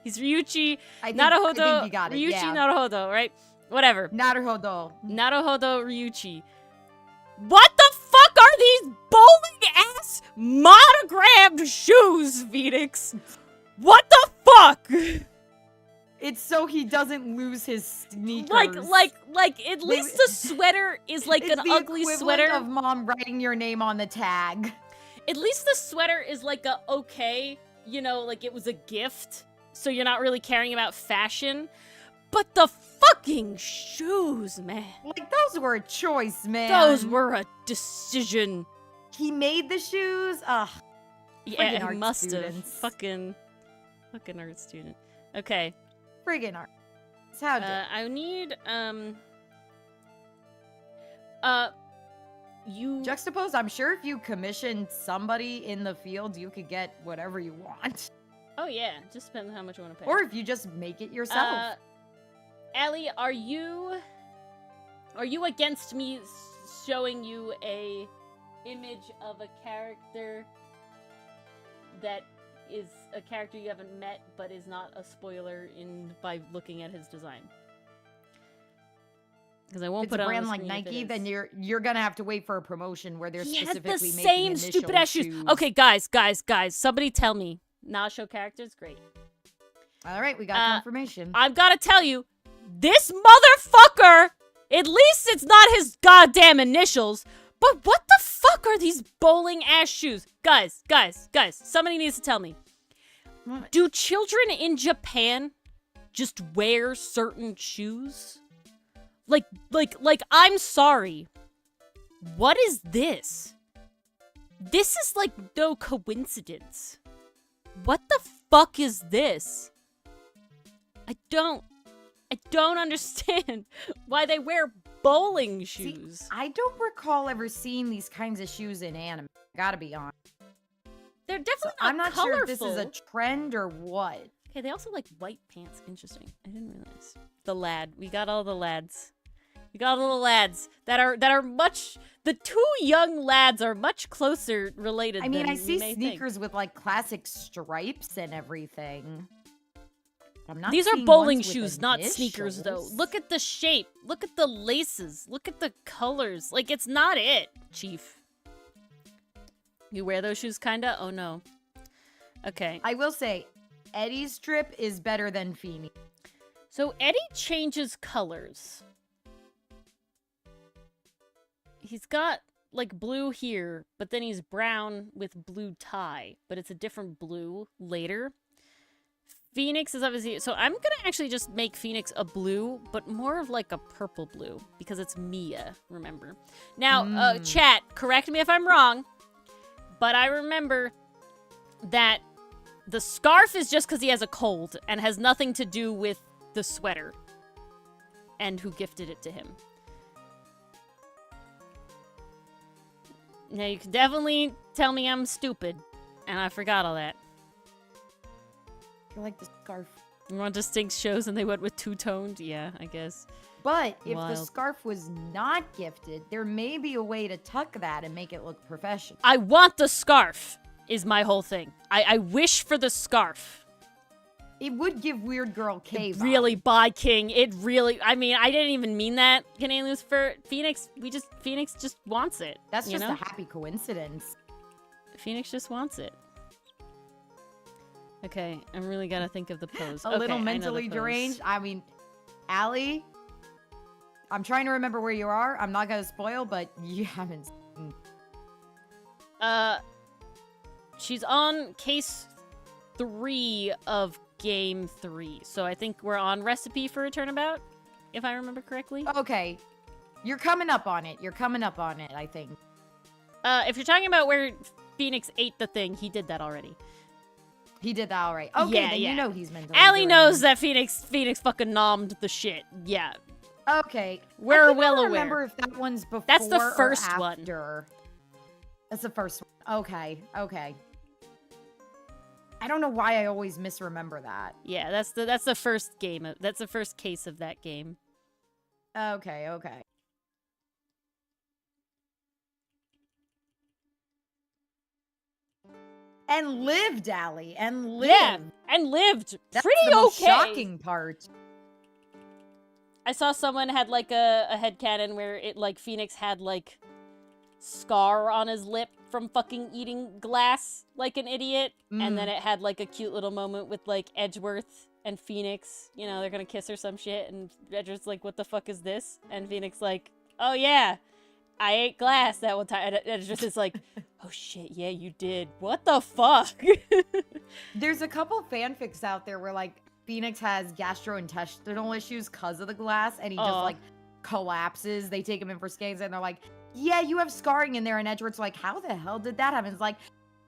[SPEAKER 2] I think
[SPEAKER 1] Naruhodo
[SPEAKER 2] you got it,
[SPEAKER 1] Ryuchi
[SPEAKER 2] yeah.
[SPEAKER 1] Naruhodo, right? Whatever.
[SPEAKER 2] Naruhodo.
[SPEAKER 1] Naruhodo Ryuchi. What the fuck are these bowling ass monogrammed shoes, Phoenix? What the fuck?
[SPEAKER 2] It's so he doesn't lose his sneakers.
[SPEAKER 1] Like at least the sweater is like
[SPEAKER 2] it's
[SPEAKER 1] an
[SPEAKER 2] the
[SPEAKER 1] ugly
[SPEAKER 2] equivalent
[SPEAKER 1] sweater.
[SPEAKER 2] of mom writing your name on the tag.
[SPEAKER 1] At least the sweater is like a okay, you know, like it was a gift, so you're not really caring about fashion. But the fucking shoes, man.
[SPEAKER 2] Like, those were a choice, man.
[SPEAKER 1] Those were a decision.
[SPEAKER 2] He made the shoes? Ugh.
[SPEAKER 1] Yeah,
[SPEAKER 2] Friggin'
[SPEAKER 1] he
[SPEAKER 2] art
[SPEAKER 1] must have.
[SPEAKER 2] students.
[SPEAKER 1] Fucking art student. Okay.
[SPEAKER 2] Friggin' art. How dare.
[SPEAKER 1] I need, you...
[SPEAKER 2] Juxtapose, I'm sure if you commissioned somebody in the field, you could get whatever you want.
[SPEAKER 1] Oh, yeah. Just depends on how much you want to pay.
[SPEAKER 2] Or if you just make it yourself.
[SPEAKER 1] Allie, are you against me showing you a image of a character that is a character you haven't met, but is not a spoiler by looking at his design? Because I won't
[SPEAKER 2] If
[SPEAKER 1] put
[SPEAKER 2] it's
[SPEAKER 1] it
[SPEAKER 2] a
[SPEAKER 1] on
[SPEAKER 2] brand
[SPEAKER 1] the
[SPEAKER 2] like
[SPEAKER 1] screen if it
[SPEAKER 2] Nike,
[SPEAKER 1] is.
[SPEAKER 2] then you're gonna have to wait for a promotion where they're
[SPEAKER 1] He has
[SPEAKER 2] specifically
[SPEAKER 1] the
[SPEAKER 2] making
[SPEAKER 1] same
[SPEAKER 2] initial
[SPEAKER 1] stupid ass shoes. Okay, guys, somebody tell me. Not show characters, great.
[SPEAKER 2] All right, we got confirmation.
[SPEAKER 1] I've got to tell you, this motherfucker, at least it's not his goddamn initials, but what the fuck are these bowling ass shoes? Guys, somebody needs to tell me.
[SPEAKER 2] What?
[SPEAKER 1] Do children in Japan just wear certain shoes? Like, I'm sorry. What is this? This is like no coincidence. What the fuck is this? I don't understand why they wear bowling shoes.
[SPEAKER 2] See, I don't recall ever seeing these kinds of shoes in anime. Gotta be honest.
[SPEAKER 1] They're definitely not
[SPEAKER 2] I'm not
[SPEAKER 1] colorful.
[SPEAKER 2] sure if this is a trend or what.
[SPEAKER 1] Okay, they also like white pants. Interesting. I didn't realize. The lad. We got all the lads. We got all the lads that are much. The two young lads are much closer related.
[SPEAKER 2] I mean,
[SPEAKER 1] than
[SPEAKER 2] I see
[SPEAKER 1] you may
[SPEAKER 2] sneakers with like classic stripes and everything. I'm not.
[SPEAKER 1] These are
[SPEAKER 2] seeing
[SPEAKER 1] bowling
[SPEAKER 2] ones with
[SPEAKER 1] shoes, not sneakers, though.
[SPEAKER 2] initials.
[SPEAKER 1] Look at the shape. Look at the laces. Look at the colors. Like, it's not it, Chief. You wear those shoes, kinda? Oh, no. Okay.
[SPEAKER 2] I will say, Eddie's strip is better than Feeny.
[SPEAKER 1] So, Eddie changes colors. He's got, like, blue here, but then he's brown with blue tie. But it's a different blue later. Phoenix is obviously... So I'm gonna actually just make Phoenix a blue, but more of like a purple blue, because it's Mia, remember? Now, chat, correct me if I'm wrong, but I remember that the scarf is just because he has a cold and has nothing to do with the sweater and who gifted it to him. Now, you can definitely tell me I'm stupid, and I forgot all that.
[SPEAKER 2] I like the scarf.
[SPEAKER 1] You want distinct shows and they went with two-toned? Yeah, I guess.
[SPEAKER 2] But if the
[SPEAKER 1] Wild.
[SPEAKER 2] scarf was not gifted, there may be a way to tuck that and make it look professional.
[SPEAKER 1] I want the scarf, is my whole thing. I wish for the scarf.
[SPEAKER 2] It would give Weird Girl K
[SPEAKER 1] It
[SPEAKER 2] vibe.
[SPEAKER 1] really, by King. It really, I mean, I didn't even mean that, Canadian Lucifer. Phoenix just wants it.
[SPEAKER 2] That's
[SPEAKER 1] you
[SPEAKER 2] just
[SPEAKER 1] know?
[SPEAKER 2] a happy coincidence.
[SPEAKER 1] Phoenix just wants it. Okay, I'm really gotta think of the pose.
[SPEAKER 2] A
[SPEAKER 1] Okay,
[SPEAKER 2] little
[SPEAKER 1] I know the
[SPEAKER 2] mentally
[SPEAKER 1] pose.
[SPEAKER 2] deranged. I mean, Allie, I'm trying to remember where you are. I'm not gonna spoil, but you haven't seen.
[SPEAKER 1] She's on case 3 of game 3. So I think we're on recipe for a turnabout, if I remember correctly.
[SPEAKER 2] Okay. You're coming up on it. You're coming up on it, I think.
[SPEAKER 1] If you're talking about where Phoenix ate the thing, he did that already.
[SPEAKER 2] He did that all right. Okay,
[SPEAKER 1] Yeah,
[SPEAKER 2] then
[SPEAKER 1] yeah.
[SPEAKER 2] you know he's mentally
[SPEAKER 1] Allie
[SPEAKER 2] doing
[SPEAKER 1] knows
[SPEAKER 2] it.
[SPEAKER 1] that Phoenix fucking nommed the shit. Yeah.
[SPEAKER 2] Okay.
[SPEAKER 1] We're
[SPEAKER 2] I
[SPEAKER 1] well
[SPEAKER 2] don't
[SPEAKER 1] aware.
[SPEAKER 2] remember if that one's before
[SPEAKER 1] That's the
[SPEAKER 2] or
[SPEAKER 1] first one.
[SPEAKER 2] after. That's the first one. Okay, okay. I don't know why I always misremember that.
[SPEAKER 1] Yeah, that's the first game. That's the first case of that game.
[SPEAKER 2] Okay, okay. And lived, Allie, and lived.
[SPEAKER 1] Yeah, and lived
[SPEAKER 2] That's
[SPEAKER 1] pretty
[SPEAKER 2] the most
[SPEAKER 1] okay.
[SPEAKER 2] shocking part.
[SPEAKER 1] I saw someone had like a headcanon where it like Phoenix had like scar on his lip from fucking eating glass like an idiot, and then it had like a cute little moment with like Edgeworth and Phoenix. You know, they're gonna kiss or some shit, and Edgeworth's like, "What the fuck is this?" And Phoenix like, "Oh yeah, I ate glass that one time." And Edgeworth is like, "Oh shit, yeah, you did. What the fuck?"
[SPEAKER 2] There's a couple fanfics out there where like Phoenix has gastrointestinal issues because of the glass, and he just like collapses. They take him in for scans, and they're like, "Yeah, you have scarring in there." And Edgeworth's like, "How the hell did that happen?" It's like,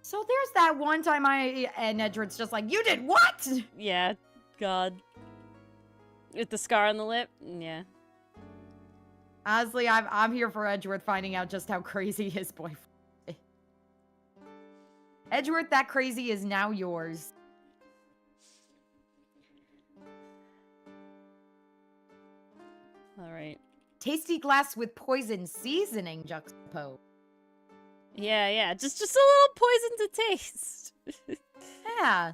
[SPEAKER 2] "So there's that one time and Edgeworth's just like, "You did what?"
[SPEAKER 1] Yeah, God. With the scar on the lip? Yeah.
[SPEAKER 2] Honestly, I'm here for Edgeworth finding out just how crazy his boyfriend is. Edgeworth, that crazy is now yours.
[SPEAKER 1] All right.
[SPEAKER 2] Tasty glass with poison seasoning juxtaposed.
[SPEAKER 1] Yeah, yeah. Just a little poison to taste.
[SPEAKER 2] Yeah.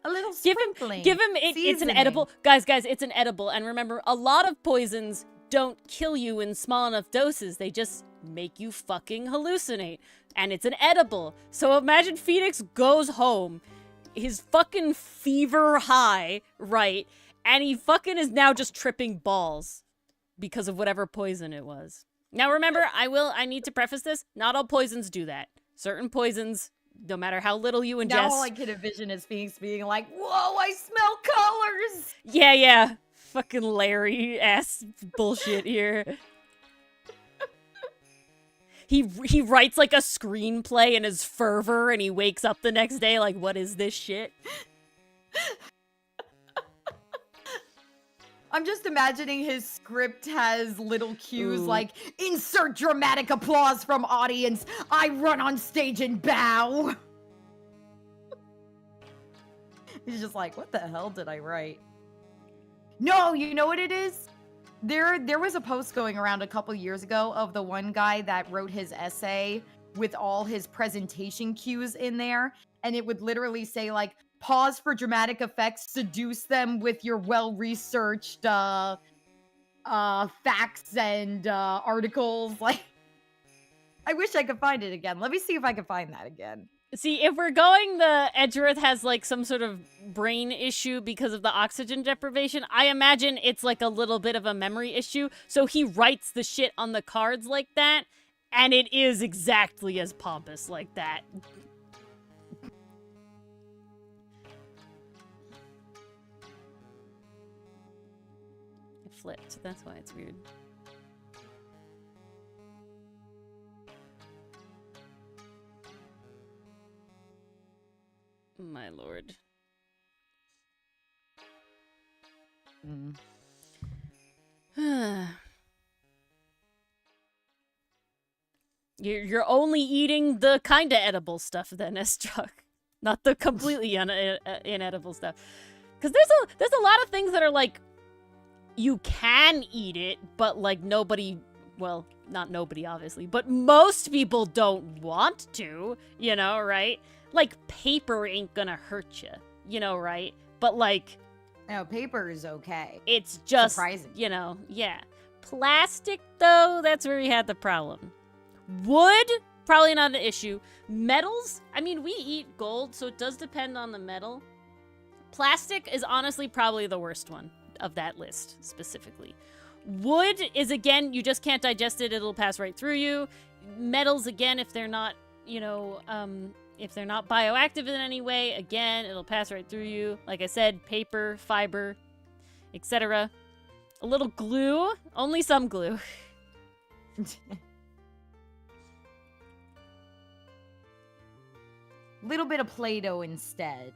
[SPEAKER 2] A little
[SPEAKER 1] Give
[SPEAKER 2] sprinkling.
[SPEAKER 1] him it's an
[SPEAKER 2] Seasoning.
[SPEAKER 1] edible. Guys, it's an edible. And remember, a lot of poisons don't kill you in small enough doses. They just make you fucking hallucinate. And it's an edible. So imagine Phoenix goes home. His fucking fever high, right? And he fucking is now just tripping balls because of whatever poison it was. Now remember, I need to preface this. Not all poisons do that. Certain poisons, no matter how little you ingest.
[SPEAKER 2] Now all I can envision is Phoenix being like, "Whoa, I smell colors!"
[SPEAKER 1] Yeah. Fucking Larry ass bullshit here. He writes like a screenplay in his fervor, and he wakes up the next day like, what is this shit?
[SPEAKER 2] I'm just imagining his script has little cues like, "Insert dramatic applause from audience. I run on stage and bow." He's just like, "What the hell did I write?" No, you know what it is? There was a post going around a couple years ago of the one guy that wrote his essay with all his presentation cues in there, and it would literally say like, "Pause for dramatic effects, seduce them with your well-researched facts and articles." Like, I wish I could find it again. Let me see if I can find that again.
[SPEAKER 1] See, if we're going the Edgeworth has like some sort of brain issue because of the oxygen deprivation, I imagine it's like a little bit of a memory issue. So he writes the shit on the cards like that, and it is exactly as pompous like that. It flipped. That's why it's weird. My lord. You're only eating the kind of edible stuff then, S-Chuck. Not the completely inedible stuff. Because there's a lot of things that are like, you can eat it, but like nobody, well, not nobody obviously, but most people don't want to, you know, right? Like, paper ain't gonna hurt you, you know, right? But, like...
[SPEAKER 2] No, paper is okay.
[SPEAKER 1] It's just,
[SPEAKER 2] surprising.
[SPEAKER 1] You know, yeah. Plastic, though, that's where we had the problem. Wood, probably not an issue. Metals, I mean, we eat gold, so it does depend on the metal. Plastic is honestly probably the worst one of that list, specifically. Wood is, again, you just can't digest it. It'll pass right through you. Metals, again, if they're not, you know, If they're not bioactive in any way, again, it'll pass right through you. Like I said, paper, fiber, etc. A little glue. Only some glue.
[SPEAKER 2] Little bit of Play-Doh instead.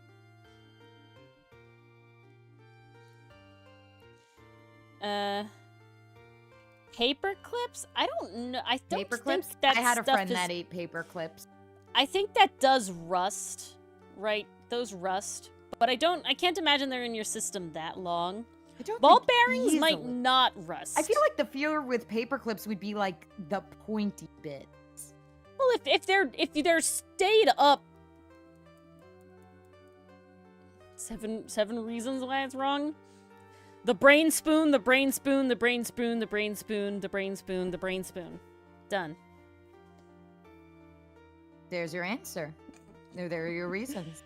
[SPEAKER 1] Paper clips? I don't know. I don't
[SPEAKER 2] Paper
[SPEAKER 1] think
[SPEAKER 2] clips?
[SPEAKER 1] that
[SPEAKER 2] I had a
[SPEAKER 1] stuff
[SPEAKER 2] friend
[SPEAKER 1] is...
[SPEAKER 2] that ate paper clips.
[SPEAKER 1] I think that does rust, right? Those rust. But I can't imagine they're in your system that long.
[SPEAKER 2] I don't
[SPEAKER 1] Ball
[SPEAKER 2] think
[SPEAKER 1] bearings might
[SPEAKER 2] easily.
[SPEAKER 1] not rust.
[SPEAKER 2] I feel like the fear with paper clips would be like the pointy bits.
[SPEAKER 1] Well, if they're stayed up... Seven reasons why it's wrong? The brain spoon, the brain spoon, the brain spoon, the brain spoon, the brain spoon, the brain spoon. Done.
[SPEAKER 2] There's your answer. There are your reasons.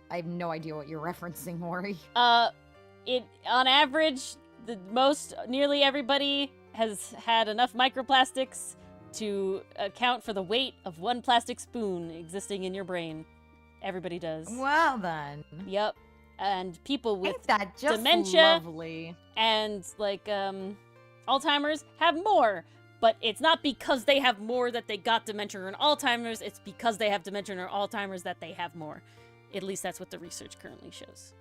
[SPEAKER 2] I have no idea what you're referencing, Ori.
[SPEAKER 1] On average, nearly everybody has had enough microplastics to account for the weight of one plastic spoon existing in your brain. Everybody does.
[SPEAKER 2] Well then.
[SPEAKER 1] Yep. And people with
[SPEAKER 2] Ain't that just
[SPEAKER 1] dementia
[SPEAKER 2] lovely?
[SPEAKER 1] and like Alzheimer's have more. But it's not because they have more that they got dementia or Alzheimer's. It's because they have dementia or Alzheimer's that they have more. At least that's what the research currently shows.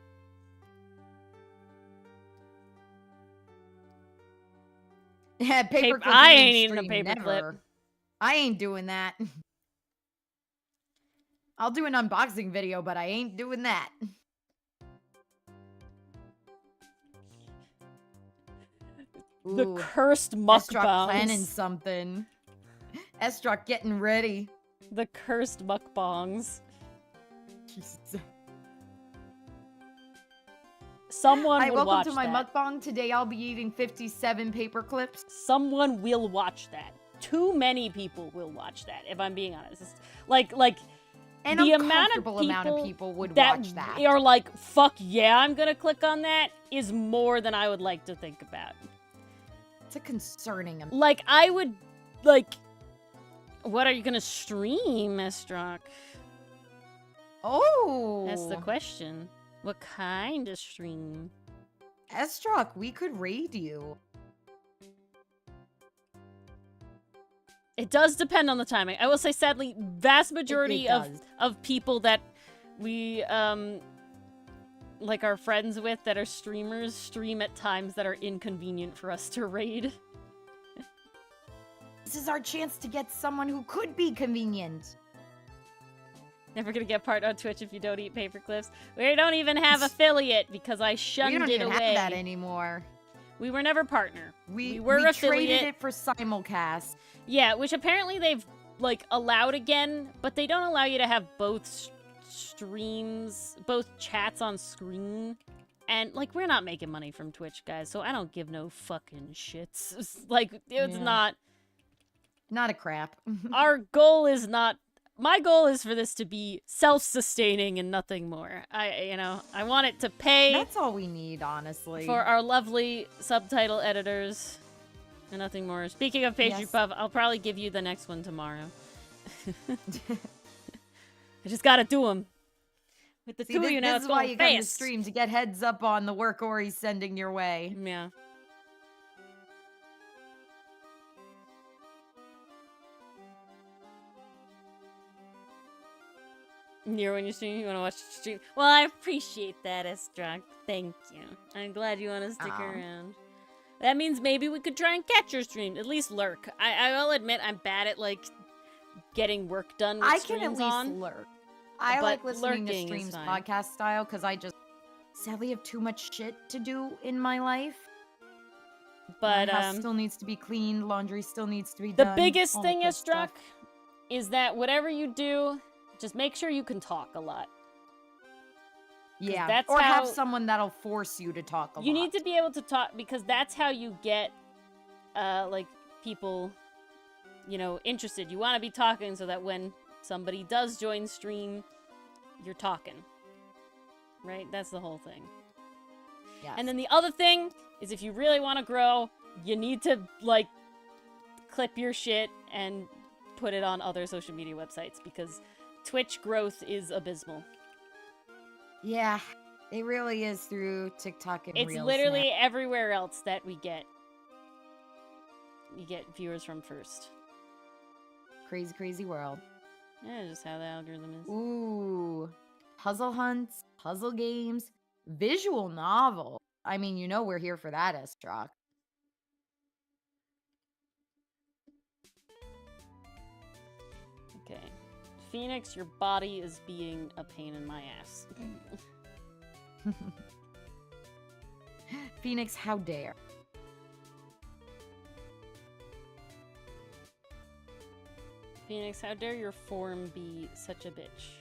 [SPEAKER 2] Yeah, paper clip.
[SPEAKER 1] I ain't eating a paper clip.
[SPEAKER 2] I ain't doing that. I'll do an unboxing video, but I ain't doing that.
[SPEAKER 1] The
[SPEAKER 2] Ooh,
[SPEAKER 1] cursed
[SPEAKER 2] Estrock planning
[SPEAKER 1] mukbangs.
[SPEAKER 2] something. Estrock getting ready.
[SPEAKER 1] The cursed mukbangs.
[SPEAKER 2] Jesus.
[SPEAKER 1] Someone
[SPEAKER 2] Hi,
[SPEAKER 1] will
[SPEAKER 2] welcome
[SPEAKER 1] watch
[SPEAKER 2] to my
[SPEAKER 1] that.
[SPEAKER 2] mukbang. Today I'll be eating 57 paper clips.
[SPEAKER 1] Someone will watch that. Too many people will watch that, if I'm being honest. It's like
[SPEAKER 2] An
[SPEAKER 1] the
[SPEAKER 2] uncomfortable
[SPEAKER 1] amount
[SPEAKER 2] of people would
[SPEAKER 1] that
[SPEAKER 2] watch that.
[SPEAKER 1] are like, fuck yeah, I'm gonna click on that, is more than I would like to think about.
[SPEAKER 2] It's a concerning amount.
[SPEAKER 1] Like, I would, like, what are you gonna stream, Estrock?
[SPEAKER 2] Oh!
[SPEAKER 1] That's the question. What kind of stream?
[SPEAKER 2] Estrock, we could raid you.
[SPEAKER 1] It does depend on the timing. I will say, sadly, vast majority
[SPEAKER 2] does.
[SPEAKER 1] of people that we, like, are friends with that are streamers stream at times that are inconvenient for us to raid.
[SPEAKER 2] This is our chance to get someone who could be convenient.
[SPEAKER 1] Never gonna get part on Twitch if you don't eat paper clips. We don't even have affiliate because I shunned
[SPEAKER 2] We don't
[SPEAKER 1] it
[SPEAKER 2] even
[SPEAKER 1] away.
[SPEAKER 2] have that anymore.
[SPEAKER 1] We were never partner.
[SPEAKER 2] We
[SPEAKER 1] were affiliate.
[SPEAKER 2] traded it for simulcast.
[SPEAKER 1] Yeah, which apparently they've, like, allowed again, but they don't allow you to have both streams, both chats on screen. And, like, we're not making money from Twitch, guys, so I don't give no fucking shits. Like, it's not...
[SPEAKER 2] Not a crap.
[SPEAKER 1] Our goal is not... My goal is for this to be self-sustaining and nothing more. I want it to pay...
[SPEAKER 2] That's all we need, honestly.
[SPEAKER 1] for our lovely subtitle editors. And nothing more. Speaking of pastry puff, I'll probably give you the next one tomorrow. I just gotta do them. With the
[SPEAKER 2] See,
[SPEAKER 1] two of you now,
[SPEAKER 2] this
[SPEAKER 1] it's
[SPEAKER 2] is why
[SPEAKER 1] going
[SPEAKER 2] you come to
[SPEAKER 1] fast.
[SPEAKER 2] stream, to get heads up on the work Ori's sending your way.
[SPEAKER 1] Yeah. Near when you stream, you want to watch the stream. Well, I appreciate that, Estrog. Thank you. I'm glad you want to stick around. That means maybe we could try and catch your stream. At least lurk. I will admit I'm bad at, like, getting work done with
[SPEAKER 2] I
[SPEAKER 1] streams
[SPEAKER 2] can at least
[SPEAKER 1] on.
[SPEAKER 2] lurk. I
[SPEAKER 1] but
[SPEAKER 2] like listening to
[SPEAKER 1] lurking is
[SPEAKER 2] streams
[SPEAKER 1] fine.
[SPEAKER 2] podcast style because I just sadly have too much shit to do in my life.
[SPEAKER 1] But
[SPEAKER 2] My house still needs to be cleaned. Laundry still needs to be
[SPEAKER 1] the
[SPEAKER 2] done.
[SPEAKER 1] biggest
[SPEAKER 2] all
[SPEAKER 1] thing,
[SPEAKER 2] that stuff.
[SPEAKER 1] Estrog, is that whatever you do, just make sure you can talk a lot.
[SPEAKER 2] Yeah,
[SPEAKER 1] that's
[SPEAKER 2] or
[SPEAKER 1] how-
[SPEAKER 2] have someone that'll force you to talk a lot.
[SPEAKER 1] You need to be able to talk because that's how you get, like, people, you know, interested. You want to be talking so that when somebody does join stream, you're talking. Right? That's the whole thing.
[SPEAKER 2] Yes.
[SPEAKER 1] And then the other thing is if you really want to grow, you need to, like, clip your shit and put it on other social media websites because Twitch growth is abysmal.
[SPEAKER 2] Yeah, it really is through TikTok and
[SPEAKER 1] It's
[SPEAKER 2] Reels
[SPEAKER 1] literally
[SPEAKER 2] now.
[SPEAKER 1] everywhere else that we get viewers from first.
[SPEAKER 2] Crazy, crazy world.
[SPEAKER 1] Yeah, just how the algorithm is.
[SPEAKER 2] Ooh, puzzle hunts, puzzle games, visual novel. I mean, you know we're here for that, Estrock.
[SPEAKER 1] Okay. Phoenix, your body is being a pain in my ass.
[SPEAKER 2] Phoenix, how dare.
[SPEAKER 1] Phoenix, how dare your form be such a bitch?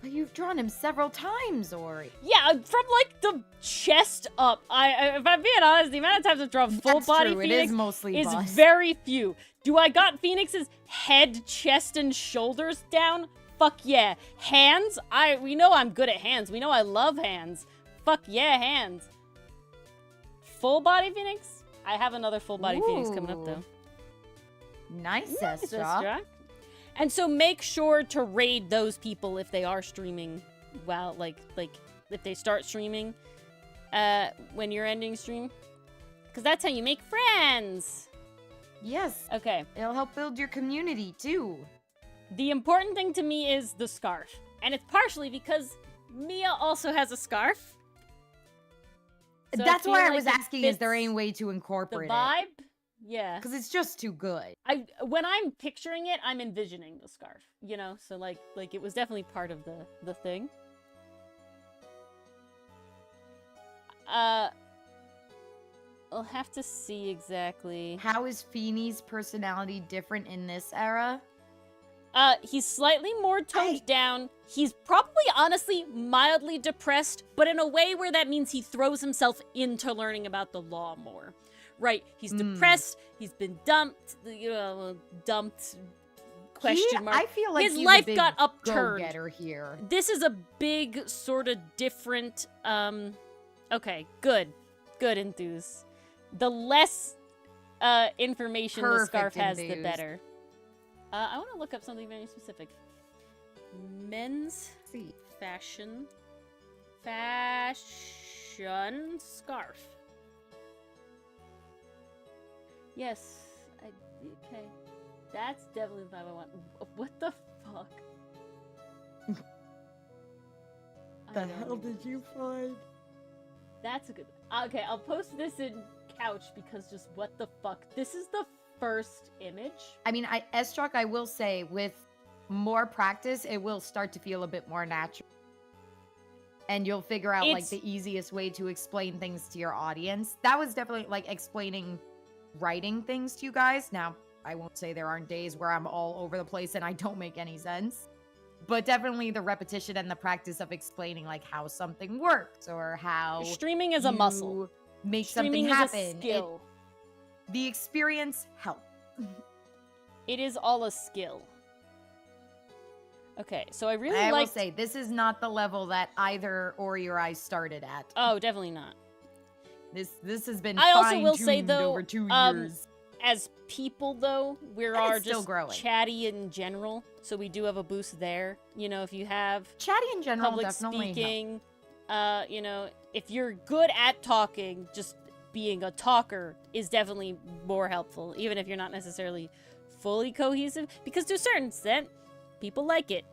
[SPEAKER 2] You've drawn him several times, Ori.
[SPEAKER 1] Yeah, from like the chest up. If I'm being honest, the amount of times I've drawn full
[SPEAKER 2] That's
[SPEAKER 1] body
[SPEAKER 2] true.
[SPEAKER 1] Phoenix
[SPEAKER 2] It is mostly
[SPEAKER 1] is
[SPEAKER 2] bust.
[SPEAKER 1] very few. Do I got Phoenix's head, chest, and shoulders down? Fuck yeah. Hands? We know I'm good at hands. We know I love hands. Fuck yeah, hands. Full body Phoenix? I have another full body Phoenix coming up though.
[SPEAKER 2] Nice,
[SPEAKER 1] Nice,
[SPEAKER 2] Estrock.
[SPEAKER 1] Estrock. And so make sure to raid those people if they are streaming. Well, like if they start streaming when you're ending stream. Because that's how you make friends.
[SPEAKER 2] Yes.
[SPEAKER 1] Okay.
[SPEAKER 2] It'll help build your community, too.
[SPEAKER 1] The important thing to me is the scarf. And it's partially because Mia also has a scarf. So
[SPEAKER 2] That's why
[SPEAKER 1] feel
[SPEAKER 2] I
[SPEAKER 1] like
[SPEAKER 2] was
[SPEAKER 1] it
[SPEAKER 2] asking, is there
[SPEAKER 1] fits
[SPEAKER 2] any way to
[SPEAKER 1] the
[SPEAKER 2] incorporate
[SPEAKER 1] vibe?
[SPEAKER 2] it?
[SPEAKER 1] Yeah.
[SPEAKER 2] Because it's just too good.
[SPEAKER 1] When I'm picturing it, I'm envisioning the scarf, you know? So like it was definitely part of the thing. I'll have to see exactly.
[SPEAKER 2] How is Feeney's personality different in this era?
[SPEAKER 1] He's slightly more toned down. He's probably, honestly, mildly depressed, but in a way where that means he throws himself into learning about the law more. Right, he's depressed, he's been dumped, question mark.
[SPEAKER 2] I feel like
[SPEAKER 1] his
[SPEAKER 2] he's
[SPEAKER 1] life
[SPEAKER 2] a big
[SPEAKER 1] got upturned.
[SPEAKER 2] go-getter here.
[SPEAKER 1] This is a big, sort of different, okay, good, enthuse. The less, information the
[SPEAKER 2] Perfect
[SPEAKER 1] scarf has, the
[SPEAKER 2] enthused.
[SPEAKER 1] better. I want to look up something very specific. Men's fashion scarf. Yes, okay. That's definitely the vibe I want. What the fuck?
[SPEAKER 2] The hell did you find?
[SPEAKER 1] That's a good. Okay, I'll post this in couch because just what the fuck? This is the first image.
[SPEAKER 2] I mean, Estrock, I will say, with more practice, it will start to feel a bit more natural. And you'll figure out, like, the easiest way to explain things to your audience. That was definitely, like, explaining writing things to you guys. Now, I won't say there aren't days where I'm all over the place and I don't make any sense. But definitely the repetition and the practice of explaining, like, how something works or how
[SPEAKER 1] streaming is a muscle.
[SPEAKER 2] Make
[SPEAKER 1] Streaming
[SPEAKER 2] something
[SPEAKER 1] is
[SPEAKER 2] happen.
[SPEAKER 1] a skill.
[SPEAKER 2] The experience helps.
[SPEAKER 1] It is all a skill. Okay, so I really
[SPEAKER 2] I
[SPEAKER 1] like.
[SPEAKER 2] will say, this is not the level that either Ori or I started at.
[SPEAKER 1] Oh, definitely not.
[SPEAKER 2] This has been
[SPEAKER 1] I also will say
[SPEAKER 2] fine-tuned
[SPEAKER 1] though,
[SPEAKER 2] over 2 years.
[SPEAKER 1] as people though, we
[SPEAKER 2] And
[SPEAKER 1] are
[SPEAKER 2] it's still
[SPEAKER 1] just
[SPEAKER 2] growing.
[SPEAKER 1] chatty in general, so we do have a boost there. You know, if you have
[SPEAKER 2] Chatty in general
[SPEAKER 1] public
[SPEAKER 2] definitely helps.
[SPEAKER 1] speaking, you know, if you're good at talking, just being a talker is definitely more helpful, even if you're not necessarily fully cohesive, because to a certain extent, people like it.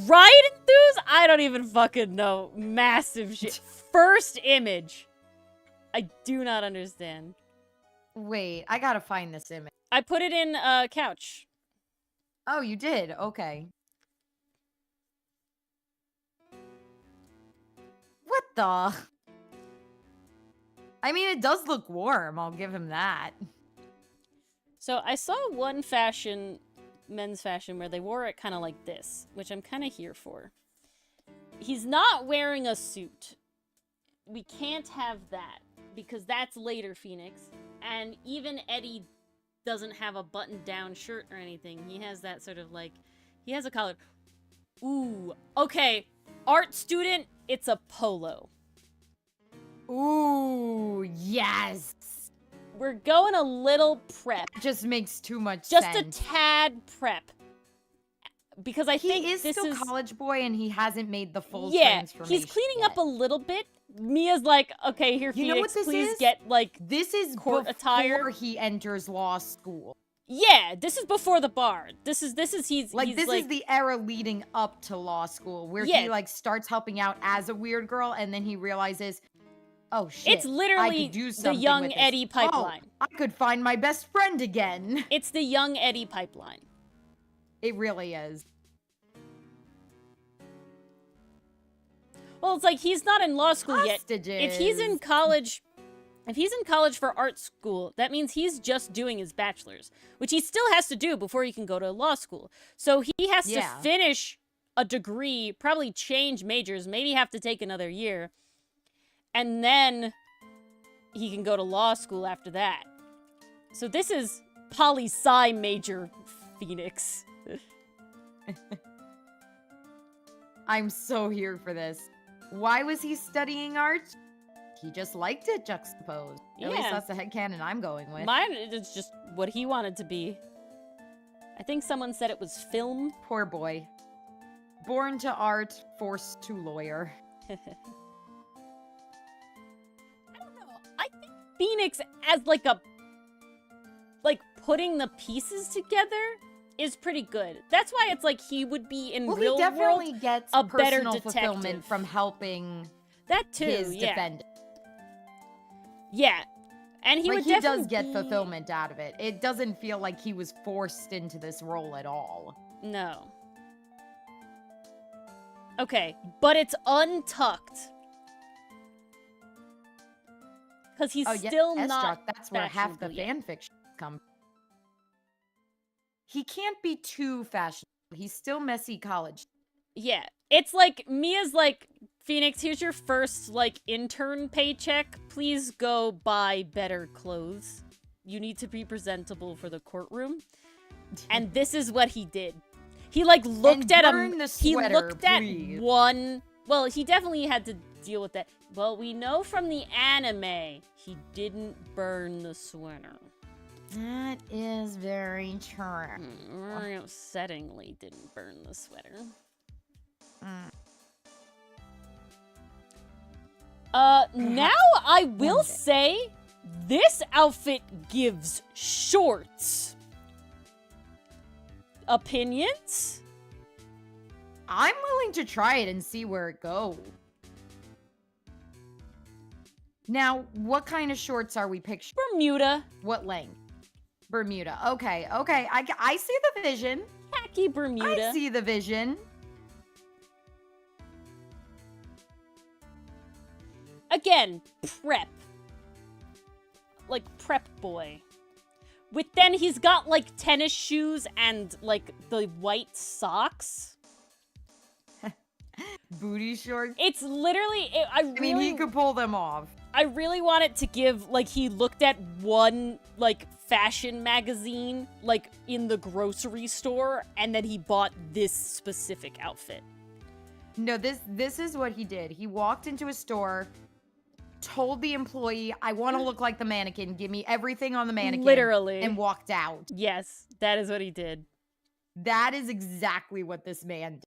[SPEAKER 1] Right, enthuse? I don't even fucking know. Massive shit. First image. I do not understand.
[SPEAKER 2] Wait, I gotta find this image.
[SPEAKER 1] I put it in couch.
[SPEAKER 2] Oh, you did? Okay. What the? I mean, it does look warm. I'll give him that.
[SPEAKER 1] So I saw one men's fashion, where they wore it kind of like this, which I'm kind of here for. He's not wearing a suit. We can't have that, because that's later Phoenix. And even Eddie doesn't have a button-down shirt or anything. He has that sort of like, he has a collar. Ooh, okay. Art student, it's a polo.
[SPEAKER 2] Ooh, yes.
[SPEAKER 1] we're going a little prep.
[SPEAKER 2] It just makes too much
[SPEAKER 1] Just
[SPEAKER 2] sense.
[SPEAKER 1] a tad prep. Because I think
[SPEAKER 2] he is
[SPEAKER 1] this
[SPEAKER 2] still
[SPEAKER 1] is
[SPEAKER 2] college boy and he hasn't made the full
[SPEAKER 1] yeah,
[SPEAKER 2] transformation
[SPEAKER 1] he's cleaning
[SPEAKER 2] yet.
[SPEAKER 1] up a little bit. Mia's like, okay, here,
[SPEAKER 2] You know what
[SPEAKER 1] Phoenix,
[SPEAKER 2] this
[SPEAKER 1] please
[SPEAKER 2] is?
[SPEAKER 1] get like
[SPEAKER 2] This is
[SPEAKER 1] court
[SPEAKER 2] before
[SPEAKER 1] attire.
[SPEAKER 2] he enters law school.
[SPEAKER 1] Yeah, this is before the bar. This is he's
[SPEAKER 2] Like, this
[SPEAKER 1] like,
[SPEAKER 2] is the era leading up to law school where
[SPEAKER 1] Yeah.
[SPEAKER 2] he like starts helping out as a weird girl and then he realizes, oh shit,
[SPEAKER 1] it's
[SPEAKER 2] I
[SPEAKER 1] literally
[SPEAKER 2] could do
[SPEAKER 1] the
[SPEAKER 2] something
[SPEAKER 1] young
[SPEAKER 2] with this.
[SPEAKER 1] Eddie pipeline.
[SPEAKER 2] Oh, I could find my best friend again.
[SPEAKER 1] It's the young Eddie pipeline.
[SPEAKER 2] It really is.
[SPEAKER 1] Well, it's like he's not in law school
[SPEAKER 2] Hostages.
[SPEAKER 1] yet. If he's in college for art school, that means he's just doing his bachelor's, which he still has to do before he can go to law school. So he has to finish a degree, probably change majors, maybe have to take another year, and then he can go to law school after that. So this is poli-sci major Phoenix.
[SPEAKER 2] I'm so here for this. Why was he studying art? He just liked it, juxtaposed. At least
[SPEAKER 1] Yeah.
[SPEAKER 2] that's the headcanon I'm going with.
[SPEAKER 1] Mine is just what he wanted to be. I think someone said it was film.
[SPEAKER 2] Poor boy. Born to art, forced to lawyer.
[SPEAKER 1] I don't know. I think Phoenix as like putting the pieces together is pretty good. That's why it's like he would be in
[SPEAKER 2] Well,
[SPEAKER 1] real
[SPEAKER 2] he definitely
[SPEAKER 1] world
[SPEAKER 2] gets
[SPEAKER 1] a better
[SPEAKER 2] personal
[SPEAKER 1] detective.
[SPEAKER 2] fulfillment from helping
[SPEAKER 1] that too.
[SPEAKER 2] his
[SPEAKER 1] Yeah,
[SPEAKER 2] defendant.
[SPEAKER 1] yeah, and he
[SPEAKER 2] Like,
[SPEAKER 1] would
[SPEAKER 2] he
[SPEAKER 1] definitely
[SPEAKER 2] does get
[SPEAKER 1] be-
[SPEAKER 2] fulfillment out of it. It doesn't feel like he was forced into this role at all.
[SPEAKER 1] No. Okay, but it's untucked. Because he's
[SPEAKER 2] Oh yeah,
[SPEAKER 1] still
[SPEAKER 2] S-Jock,
[SPEAKER 1] not
[SPEAKER 2] that's where half the
[SPEAKER 1] fashionable yet.
[SPEAKER 2] fan fiction come. He can't be too fashionable. He's still messy college.
[SPEAKER 1] Yeah, it's like Mia's like, Phoenix, here's your first like intern paycheck. Please go buy better clothes. You need to be presentable for the courtroom. And this is what he did. He like looked at
[SPEAKER 2] burn
[SPEAKER 1] him.
[SPEAKER 2] the
[SPEAKER 1] He
[SPEAKER 2] sweater,
[SPEAKER 1] looked at
[SPEAKER 2] please.
[SPEAKER 1] one. Well, he definitely had to deal with that. Well, we know from the anime he didn't burn the sweater.
[SPEAKER 2] That is very true.
[SPEAKER 1] Very upsettingly didn't burn the sweater. Now I will say this outfit gives shorts. Opinions?
[SPEAKER 2] I'm willing to try it and see where it goes. Now, what kind of shorts are we picturing?
[SPEAKER 1] Bermuda.
[SPEAKER 2] What length? Bermuda. Okay, okay. I see the vision.
[SPEAKER 1] Khaki Bermuda.
[SPEAKER 2] I see the vision.
[SPEAKER 1] Again, prep. Like, prep boy. With then he's got, like, tennis shoes and, like, the white socks.
[SPEAKER 2] Booty shorts.
[SPEAKER 1] It's literally, I
[SPEAKER 2] mean, he could pull them off.
[SPEAKER 1] I really want it to give, like, he looked at one, like, fashion magazine, like, in the grocery store, and then he bought this specific outfit.
[SPEAKER 2] No, this is what he did. He walked into a store, told the employee, I want to look like the mannequin. Give me everything on the mannequin.
[SPEAKER 1] Literally.
[SPEAKER 2] And walked out.
[SPEAKER 1] Yes, that is what he did.
[SPEAKER 2] That is exactly what this man did.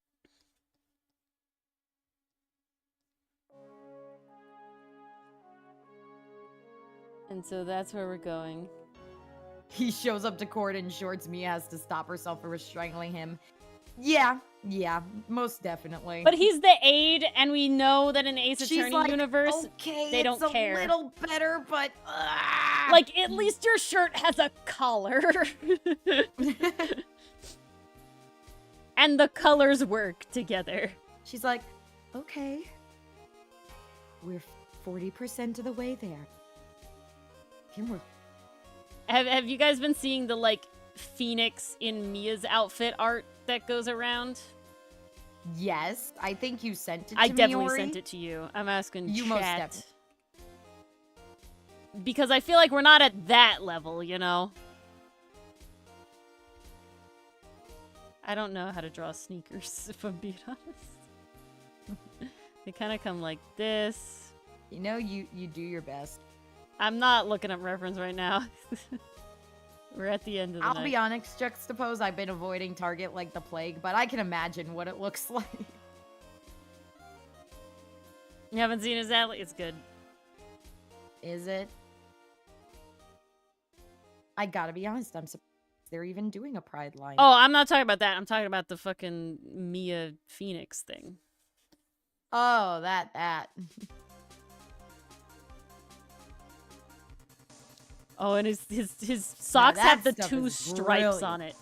[SPEAKER 1] And so that's where we're going.
[SPEAKER 2] He shows up to court in shorts. Mia has to stop herself from strangling him. Yeah, most definitely.
[SPEAKER 1] But he's the aide, and we know that in Ace
[SPEAKER 2] She's
[SPEAKER 1] Attorney
[SPEAKER 2] like,
[SPEAKER 1] universe,
[SPEAKER 2] okay,
[SPEAKER 1] they don't
[SPEAKER 2] it's
[SPEAKER 1] care.
[SPEAKER 2] a little better, but
[SPEAKER 1] like, at least your shirt has a collar. And the colors work together.
[SPEAKER 2] She's like, okay, we're 40% of the way there.
[SPEAKER 1] Have you guys been seeing the, like, Phoenix in Mia's outfit art that goes around?
[SPEAKER 2] Yes, I think you sent it to me,
[SPEAKER 1] I definitely
[SPEAKER 2] Ori.
[SPEAKER 1] sent it to you. I'm asking
[SPEAKER 2] You
[SPEAKER 1] chat.
[SPEAKER 2] most definitely.
[SPEAKER 1] Because I feel like we're not at that level, you know? I don't know how to draw sneakers, if I'm being honest. They kind of come like this.
[SPEAKER 2] You know, you do your best.
[SPEAKER 1] I'm not looking up reference right now. We're at the end of the night.
[SPEAKER 2] I'll be honest, Juxtapose, I've been avoiding Target like the plague, but I can imagine what it looks like.
[SPEAKER 1] You haven't seen his alley? It's good.
[SPEAKER 2] Is it? I gotta be honest, I'm surprised they're even doing a Pride line.
[SPEAKER 1] Oh, I'm not talking about that. I'm talking about the fucking Mia Phoenix thing.
[SPEAKER 2] Oh, that.
[SPEAKER 1] Oh, and his socks
[SPEAKER 2] that
[SPEAKER 1] have the
[SPEAKER 2] stuff
[SPEAKER 1] 2
[SPEAKER 2] is
[SPEAKER 1] stripes
[SPEAKER 2] brilliant.
[SPEAKER 1] on it.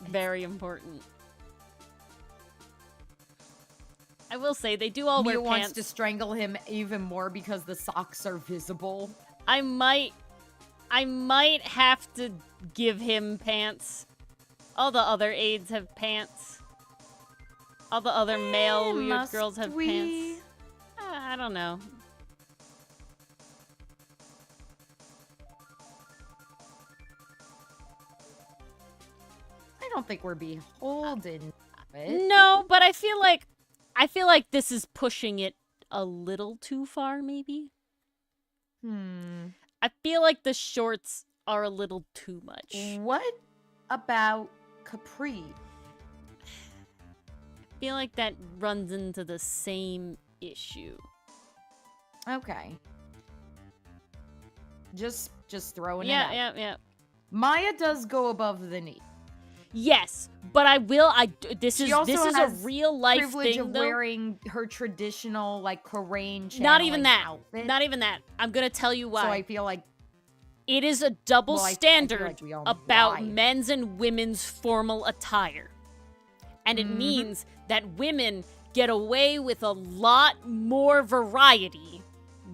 [SPEAKER 1] Very important. I will say, they do all
[SPEAKER 2] Mia
[SPEAKER 1] wear
[SPEAKER 2] wants
[SPEAKER 1] pants.
[SPEAKER 2] to strangle him even more because the socks are visible.
[SPEAKER 1] I might have to give him pants. All the other aides have pants. All the other male weird
[SPEAKER 2] must
[SPEAKER 1] girls have
[SPEAKER 2] we?
[SPEAKER 1] pants. I don't know.
[SPEAKER 2] I don't think we're beholden to it.
[SPEAKER 1] No, but I feel like this is pushing it a little too far, maybe. I feel like the shorts are a little too much.
[SPEAKER 2] What about Capri?
[SPEAKER 1] I feel like that runs into the same issue.
[SPEAKER 2] Okay. Just throwing it
[SPEAKER 1] Yeah,
[SPEAKER 2] out.
[SPEAKER 1] yeah.
[SPEAKER 2] Maya does go above the knee.
[SPEAKER 1] Yes, but this is
[SPEAKER 2] also
[SPEAKER 1] a
[SPEAKER 2] has
[SPEAKER 1] real life
[SPEAKER 2] Privilege
[SPEAKER 1] thing
[SPEAKER 2] of
[SPEAKER 1] though.
[SPEAKER 2] wearing her traditional like Korean
[SPEAKER 1] Not even
[SPEAKER 2] channeling
[SPEAKER 1] that.
[SPEAKER 2] outfit.
[SPEAKER 1] Not even that. I'm gonna tell you why.
[SPEAKER 2] So I feel like
[SPEAKER 1] It is a double
[SPEAKER 2] Well, I feel
[SPEAKER 1] standard
[SPEAKER 2] like we all know
[SPEAKER 1] about
[SPEAKER 2] why.
[SPEAKER 1] men's and women's formal attire. And it means that women get away with a lot more variety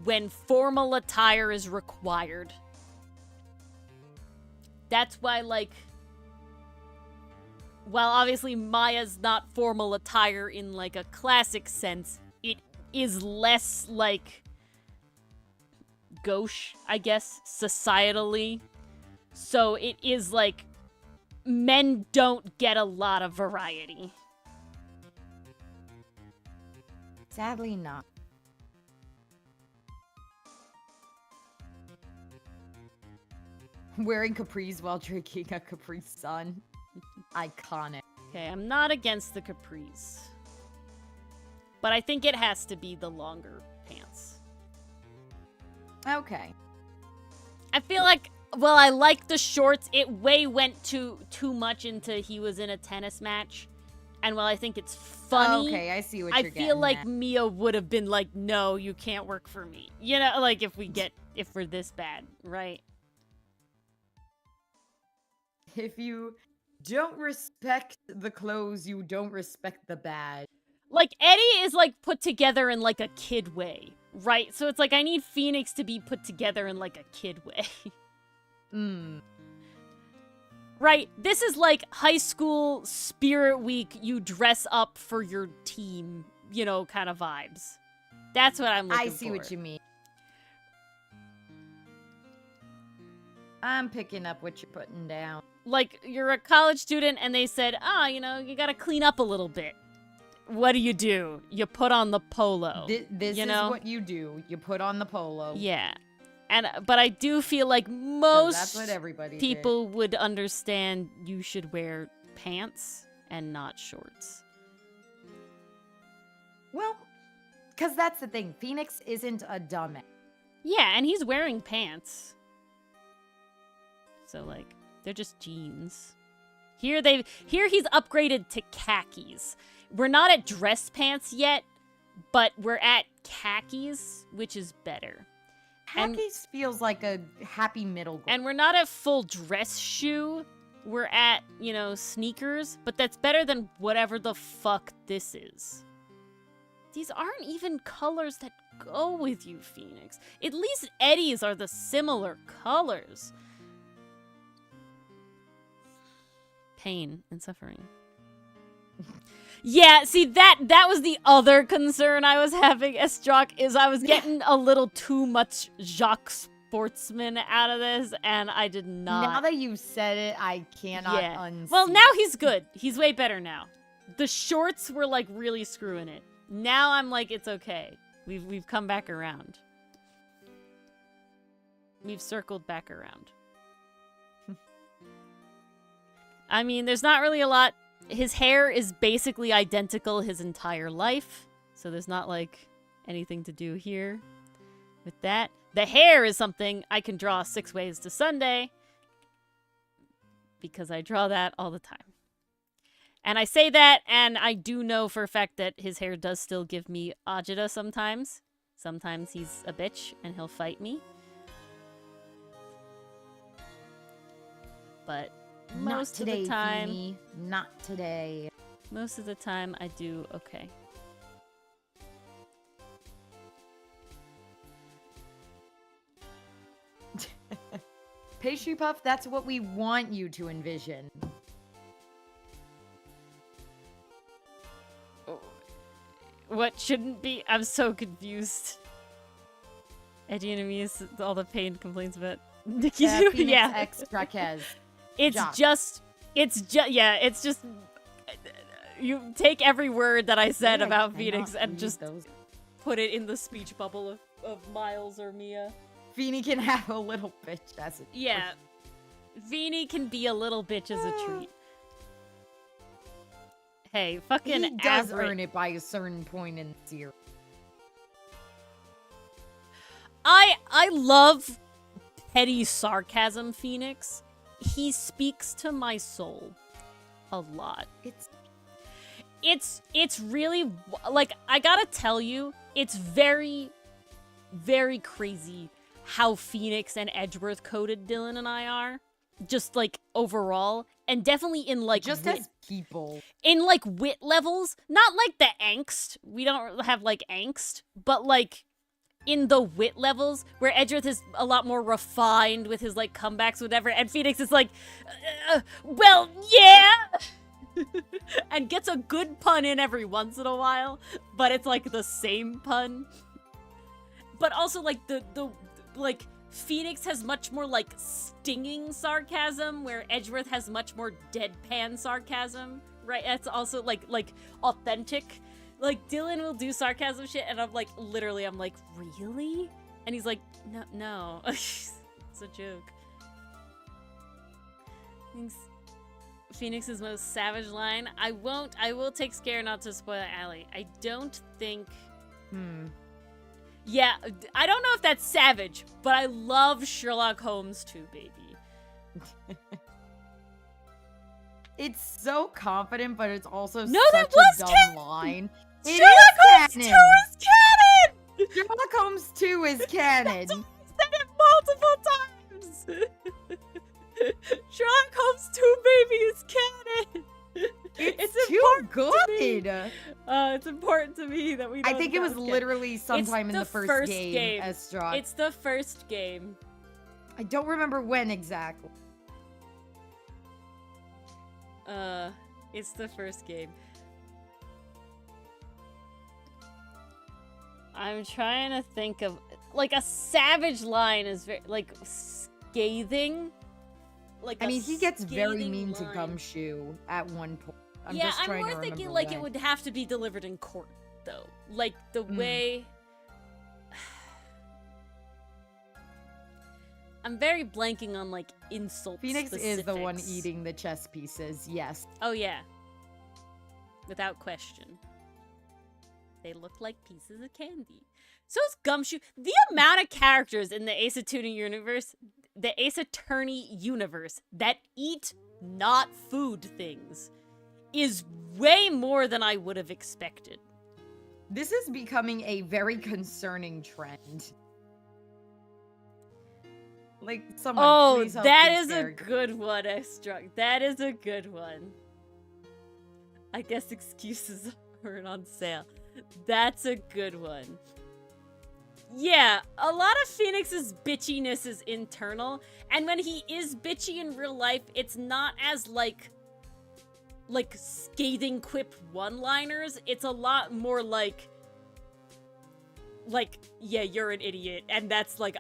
[SPEAKER 1] when formal attire is required. That's why, like, while obviously Maya's not formal attire in, like, a classic sense, it is less, like, gauche, I guess, societally. So it is like men don't get a lot of variety.
[SPEAKER 2] sadly not. Wearing capris while drinking a Capri Sun. Iconic.
[SPEAKER 1] Okay, I'm not against the capris. But I think it has to be the longer pants.
[SPEAKER 2] Okay.
[SPEAKER 1] I feel like, well, I like the shorts. It way went too much into he was in a tennis match. And while I think it's funny,
[SPEAKER 2] Okay, I see what
[SPEAKER 1] I
[SPEAKER 2] you're getting
[SPEAKER 1] feel like
[SPEAKER 2] at.
[SPEAKER 1] Mia would have been like, no, you can't work for me. You know, like if we're this bad, right?
[SPEAKER 2] If you don't respect the clothes, you don't respect the badge.
[SPEAKER 1] Like, Eddie is, like, put together in, like, a kid way, right? So it's like, I need Phoenix to be put together in, like, a kid way. Right? This is, like, high school spirit week, you dress up for your team, you know, kind of vibes. That's what I'm looking for.
[SPEAKER 2] I see what you mean. I'm picking up what you're putting down.
[SPEAKER 1] Like, you're a college student, and they said, you know, you gotta clean up a little bit. What do? You put on the polo.
[SPEAKER 2] This
[SPEAKER 1] you
[SPEAKER 2] is
[SPEAKER 1] know?
[SPEAKER 2] what you do. You put on the polo.
[SPEAKER 1] Yeah. But I do feel like most
[SPEAKER 2] That's what everybody
[SPEAKER 1] people would understand you should wear pants and not shorts.
[SPEAKER 2] Well, because that's the thing. Phoenix isn't a dumbass.
[SPEAKER 1] Yeah, and he's wearing pants. So, like, they're just jeans. Here he's upgraded to khakis. We're not at dress pants yet, but we're at khakis, which is better.
[SPEAKER 2] Khakis feels like a happy middle ground.
[SPEAKER 1] And we're not at full dress shoe. We're at, you know, sneakers, but that's better than whatever the fuck this is. These aren't even colors that go with you, Phoenix. At least Eddie's are the similar colors. Pain and suffering. Yeah, see, that was the other concern I was having, Estrock, is I was getting a little too much Jacques Sportsman out of this, and I did not.
[SPEAKER 2] Now that you've said it, I cannot unsee.
[SPEAKER 1] Well, now he's good. He's way better now. The shorts were, like, really screwing it. Now I'm like, it's okay. We've come back around. we've circled back around. I mean, there's not really a lot. His hair is basically identical his entire life, so there's not, like, anything to do here with that. The hair is something I can draw 6 ways to Sunday, because I draw that all the time. And I say that, and I do know for a fact that his hair does still give me agita sometimes. Sometimes he's a bitch, and he'll fight me. But most of the time...
[SPEAKER 2] Feeny. Not today.
[SPEAKER 1] Most of the time, I do okay.
[SPEAKER 2] Pastry Puff, that's what we want you to envision.
[SPEAKER 1] What shouldn't be? I'm so confused. Eddie and me is all the pain complaints about.
[SPEAKER 2] Phoenix X Raquez.
[SPEAKER 1] It's just, you take every word that I said about Phoenix and just put it in the speech bubble of Miles or Mia.
[SPEAKER 2] Feeny can have a little bitch as a treat.
[SPEAKER 1] Yeah. Feeny can be a little bitch as a treat. Hey, fucking
[SPEAKER 2] he does earn it by a certain point in the series.
[SPEAKER 1] I love petty sarcasm, Phoenix. He speaks to my soul a lot. It's really, like, I gotta tell you, it's very, very crazy how Phoenix and Edgeworth coded Dylan and I are. Just, like, overall. And definitely in, like,
[SPEAKER 2] just as people.
[SPEAKER 1] In, like, wit levels. Not, like, the angst. We don't have, like, angst. But, like, in the wit levels, where Edgeworth is a lot more refined with his, like, comebacks, whatever. And Phoenix is like, well, yeah! And gets a good pun in every once in a while. But it's, like, the same pun. But also, like, like, Phoenix has much more, like, stinging sarcasm, where Edgeworth has much more deadpan sarcasm, right? That's also, like, authentic. Like, Dylan will do sarcasm shit, and I'm like, literally, I'm like, really? And he's like, no. It's a joke. Phoenix's most savage line. I will take care not to spoil Allie. I don't think... Yeah, I don't know if that's savage, but I love Sherlock Holmes too, baby.
[SPEAKER 2] It's so confident, but it's also
[SPEAKER 1] no,
[SPEAKER 2] such
[SPEAKER 1] that was
[SPEAKER 2] a dumb line.
[SPEAKER 1] Sherlock Holmes 2 is canon!
[SPEAKER 2] Sherlock Holmes 2 is canon.
[SPEAKER 1] That's said it multiple times! Sherlock Holmes 2, baby, is canon!
[SPEAKER 2] It's too good.
[SPEAKER 1] It's important to me that we know
[SPEAKER 2] I think it was literally sometime in the first game.
[SPEAKER 1] It's the first game.
[SPEAKER 2] I don't remember when exactly.
[SPEAKER 1] It's the first game. I'm trying to think of, like, a savage line is very, like, scathing. Like,
[SPEAKER 2] I mean, he gets very mean
[SPEAKER 1] line.
[SPEAKER 2] to Gumshoe at one point. I'm
[SPEAKER 1] more thinking, like, it would have to be delivered in court, though. Like, the way... I'm very blanking on, like, insults.
[SPEAKER 2] Phoenix
[SPEAKER 1] specifics.
[SPEAKER 2] is the one eating the chess pieces, yes.
[SPEAKER 1] Oh, yeah. Without question. They look like pieces of candy. So is Gumshoe. The amount of characters in the Ace Attorney universe, the Ace Attorney universe, that eat not food things is way more than I would have expected.
[SPEAKER 2] This is becoming a very concerning trend. Like, someone please help
[SPEAKER 1] that
[SPEAKER 2] these
[SPEAKER 1] is
[SPEAKER 2] characters.
[SPEAKER 1] a good one, Extra. That is a good one. I guess excuses aren't on sale. That's a good one. Yeah, a lot of Phoenix's bitchiness is internal, and when he is bitchy in real life, it's not as, like scathing quip one-liners. It's a lot more like, yeah, you're an idiot, and that's, like,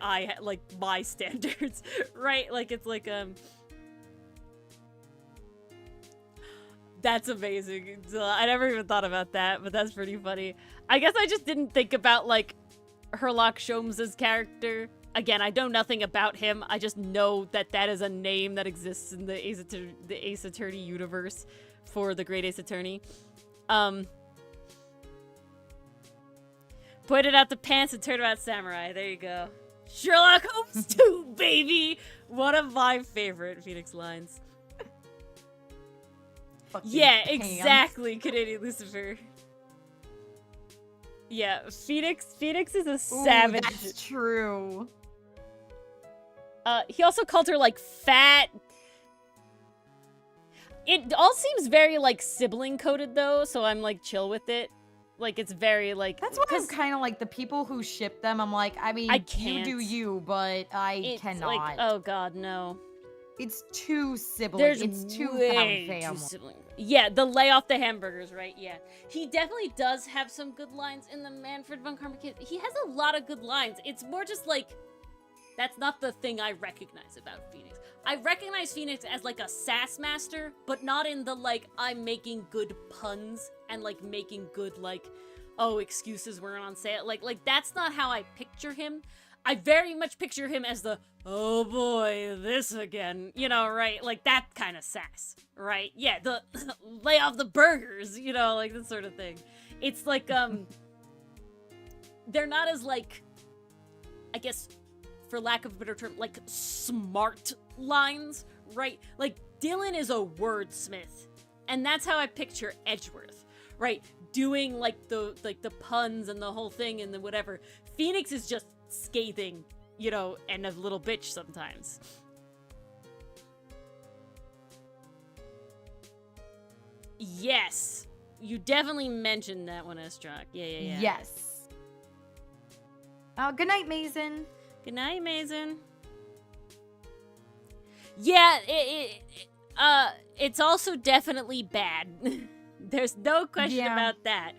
[SPEAKER 1] my standards, right? Like, it's like, that's amazing. I never even thought about that, but that's pretty funny. I guess I just didn't think about, like, Sherlock Holmes' character again, I know nothing about him. I just know that that is a name that exists in the Ace Attorney universe for the Great Ace Attorney. Pointed out the pants and Turnabout Samurai. There you go. Sherlock Holmes 2, baby! One of my favorite Phoenix lines. Yeah,
[SPEAKER 2] pants.
[SPEAKER 1] exactly, Canadian Lucifer. Yeah, Phoenix is a savage.
[SPEAKER 2] That's true.
[SPEAKER 1] He also called her, like, fat. It all seems very, like, sibling-coded, though, so I'm, like, chill with it. Like, it's very, like...
[SPEAKER 2] That's why I'm kind of like, the people who ship them, I'm like, I mean,
[SPEAKER 1] I can't.
[SPEAKER 2] you do you, but
[SPEAKER 1] It's
[SPEAKER 2] cannot.
[SPEAKER 1] like, oh god, no.
[SPEAKER 2] It's too siblings. It's too
[SPEAKER 1] way
[SPEAKER 2] family.
[SPEAKER 1] too sibling. Yeah, the lay off the hamburgers, right? Yeah. He definitely does have some good lines in the Manfred von Karma kid. He has a lot of good lines. It's more just like, that's not the thing I recognize about Phoenix. I recognize Phoenix as like a sass master, but not in the like, I'm making good puns and like making good like, oh, excuses weren't on sale. Like that's not how I picture him. I very much picture him as the, oh boy, this again, you know, right? Like that kind of sass, right? Yeah, the lay off the burgers, you know, like this sort of thing. It's like, they're not as like, I guess, for lack of a better term, like smart lines, right? Like Dylan is a wordsmith, and that's how I picture Edgeworth, right? Doing like the puns and the whole thing and the whatever. Phoenix is just scathing, you know, and a little bitch sometimes. Yes, you definitely mentioned that one, Estrak. Yeah.
[SPEAKER 2] Yes. Oh, good night, Mason.
[SPEAKER 1] Good night, Mason. Yeah, it's also definitely bad. There's no question about that.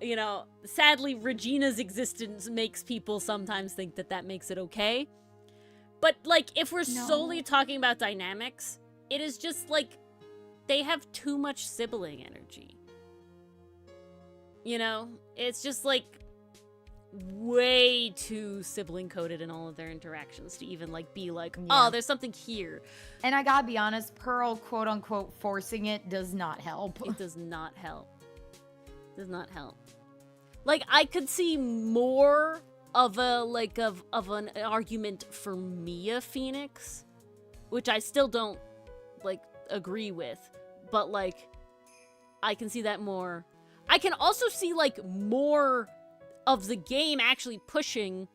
[SPEAKER 1] You know, sadly, Regina's existence makes people sometimes think that that makes it okay. But, like, if we're solely talking about dynamics, it is just, like, they have too much sibling energy. You know? It's just, like, way too sibling-coded in all of their interactions to even, like, be like, oh, there's something here.
[SPEAKER 2] And I gotta be honest, Pearl, quote-unquote, forcing it does not help.
[SPEAKER 1] It does not help. Does not help. Like, I could see more of a, like, of an argument for Mia Phoenix, which I still don't, like, agree with, but, like, I can see that more. I can also see, like, more of the game actually pushing,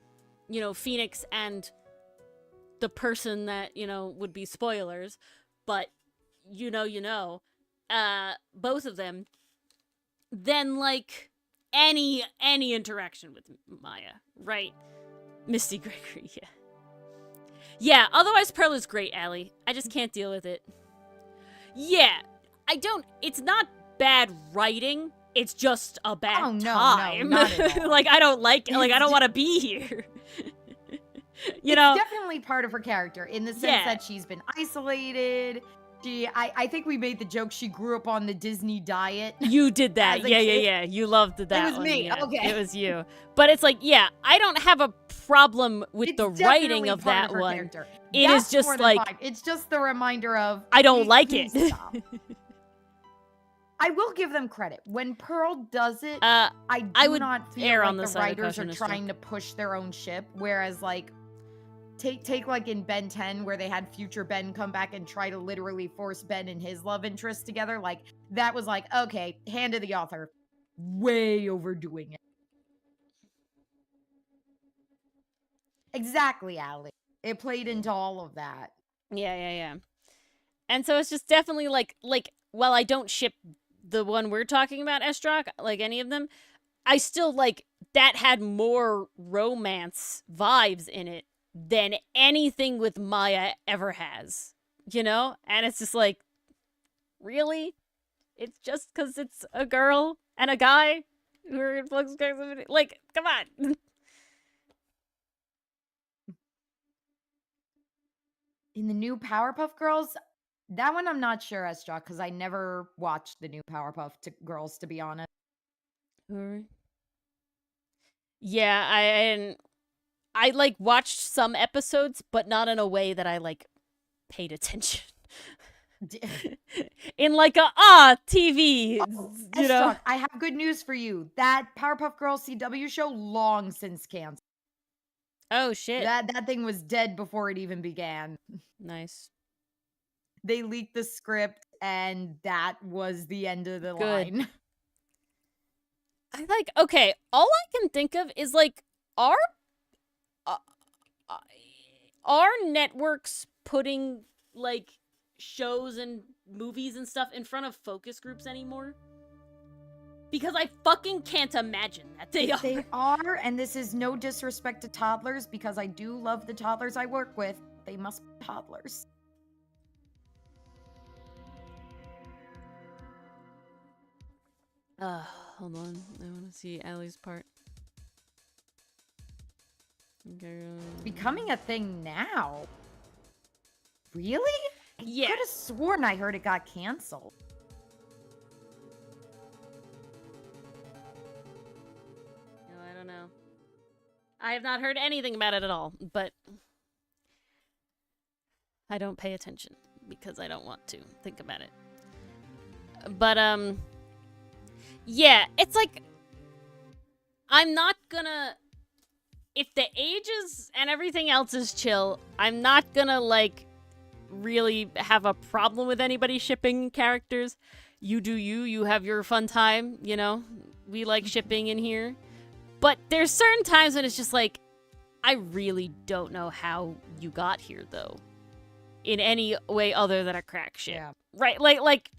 [SPEAKER 1] you know, Phoenix and the person that, you know, would be spoilers, but both of them, then, like, any interaction with Maya, right? Misty Gregory, yeah. Yeah, otherwise Pearl is great, Allie. I just can't deal with it. Yeah, it's not bad writing, it's just a bad time.
[SPEAKER 2] No, not at all.
[SPEAKER 1] Like, I don't like it, like, I don't want to be here.
[SPEAKER 2] It's definitely part of her character, in the sense that she's been isolated. I think we made the joke she grew up on the Disney diet.
[SPEAKER 1] You did that. Yeah. You loved that.
[SPEAKER 2] It was
[SPEAKER 1] one.
[SPEAKER 2] me.
[SPEAKER 1] Yeah.
[SPEAKER 2] Okay.
[SPEAKER 1] It was you. But it's like, yeah, I don't have a problem with the writing of that one.
[SPEAKER 2] Character.
[SPEAKER 1] It is just like,
[SPEAKER 2] fine. It's just the reminder of,
[SPEAKER 1] I don't like it.
[SPEAKER 2] Stop. I will give them credit. When Pearl does it, I would not feel like the writers are trying to push their own ship, whereas like, Take like in Ben 10 where they had future Ben come back and try to literally force Ben and his love interest together. Like, that was like, okay, hand to the author. Way overdoing it. Exactly, Allie. It played into all of that.
[SPEAKER 1] Yeah. And so it's just definitely like, while I don't ship the one we're talking about, Estrak, like any of them, I still like, that had more romance vibes in it than anything with Maya ever has, you know? And it's just like, really? It's just because it's a girl and a guy who are in flux proximity? Like, come on.
[SPEAKER 2] In the new Powerpuff Girls, that one I'm not sure, Estra, because I never watched the new Powerpuff Girls, to be honest.
[SPEAKER 1] Yeah, I like watched some episodes, but not in a way that I like paid attention. In like a TV, you know.
[SPEAKER 2] Estrog, I have good news for you. That Powerpuff Girls CW show long since canceled.
[SPEAKER 1] Oh shit.
[SPEAKER 2] That thing was dead before it even began.
[SPEAKER 1] Nice.
[SPEAKER 2] They leaked the script, and that was the end of the
[SPEAKER 1] Good.
[SPEAKER 2] line.
[SPEAKER 1] I like, okay, all I can think of is like, are networks putting like shows and movies and stuff in front of focus groups anymore? Because I fucking can't imagine that they are.
[SPEAKER 2] They are, and this is no disrespect to toddlers, because I do love the toddlers I work with. They must be toddlers.
[SPEAKER 1] Hold on. I want to see Allie's part. Okay.
[SPEAKER 2] It's becoming a thing now. Really?
[SPEAKER 1] Yeah.
[SPEAKER 2] I could have sworn I heard it got canceled.
[SPEAKER 1] No, I don't know. I have not heard anything about it at all, but I don't pay attention because I don't want to think about it. But, yeah, it's like, I'm not gonna, if the ages and everything else is chill, I'm not gonna, like, really have a problem with anybody shipping characters. You do you have your fun time, you know? We like shipping in here. But there's certain times when it's just like, I really don't know how you got here, though. In any way other than a crack ship.
[SPEAKER 2] Yeah.
[SPEAKER 1] Right, like,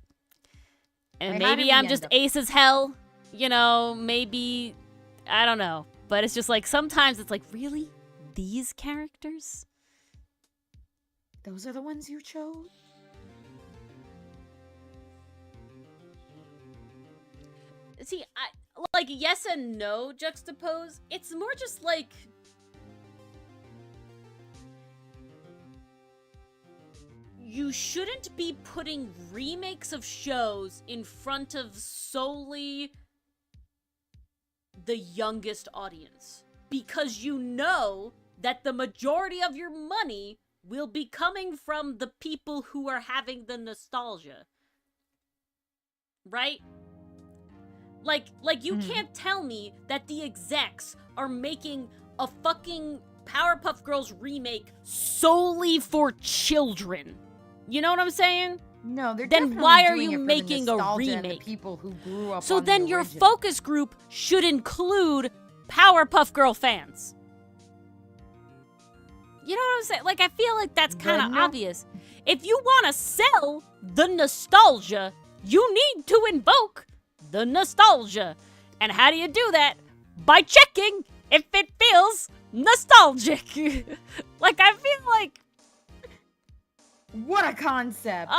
[SPEAKER 1] and maybe I'm just ace as hell, you know, maybe, I don't know. But it's just like, sometimes it's like, really? These characters?
[SPEAKER 2] Those are the ones you chose?
[SPEAKER 1] See, like, yes and no juxtapose. It's more just like, you shouldn't be putting remakes of shows in front of solely the youngest audience. Because you know that the majority of your money will be coming from the people who are having the nostalgia. Right? Like you can't tell me that the execs are making a fucking Powerpuff Girls remake solely for children. You know what I'm saying?
[SPEAKER 2] No, they're
[SPEAKER 1] then
[SPEAKER 2] definitely
[SPEAKER 1] why are
[SPEAKER 2] doing
[SPEAKER 1] you
[SPEAKER 2] it for the
[SPEAKER 1] making a
[SPEAKER 2] nostalgia and the
[SPEAKER 1] remake?
[SPEAKER 2] people who grew up
[SPEAKER 1] So
[SPEAKER 2] on
[SPEAKER 1] then
[SPEAKER 2] the
[SPEAKER 1] your
[SPEAKER 2] original.
[SPEAKER 1] focus group should include Powerpuff Girl fans. You know what I'm saying? Like, I feel like that's kind of obvious. If you want to sell the nostalgia, you need to invoke the nostalgia. And how do you do that? By checking if it feels nostalgic. Like, I feel like,
[SPEAKER 2] What a concept!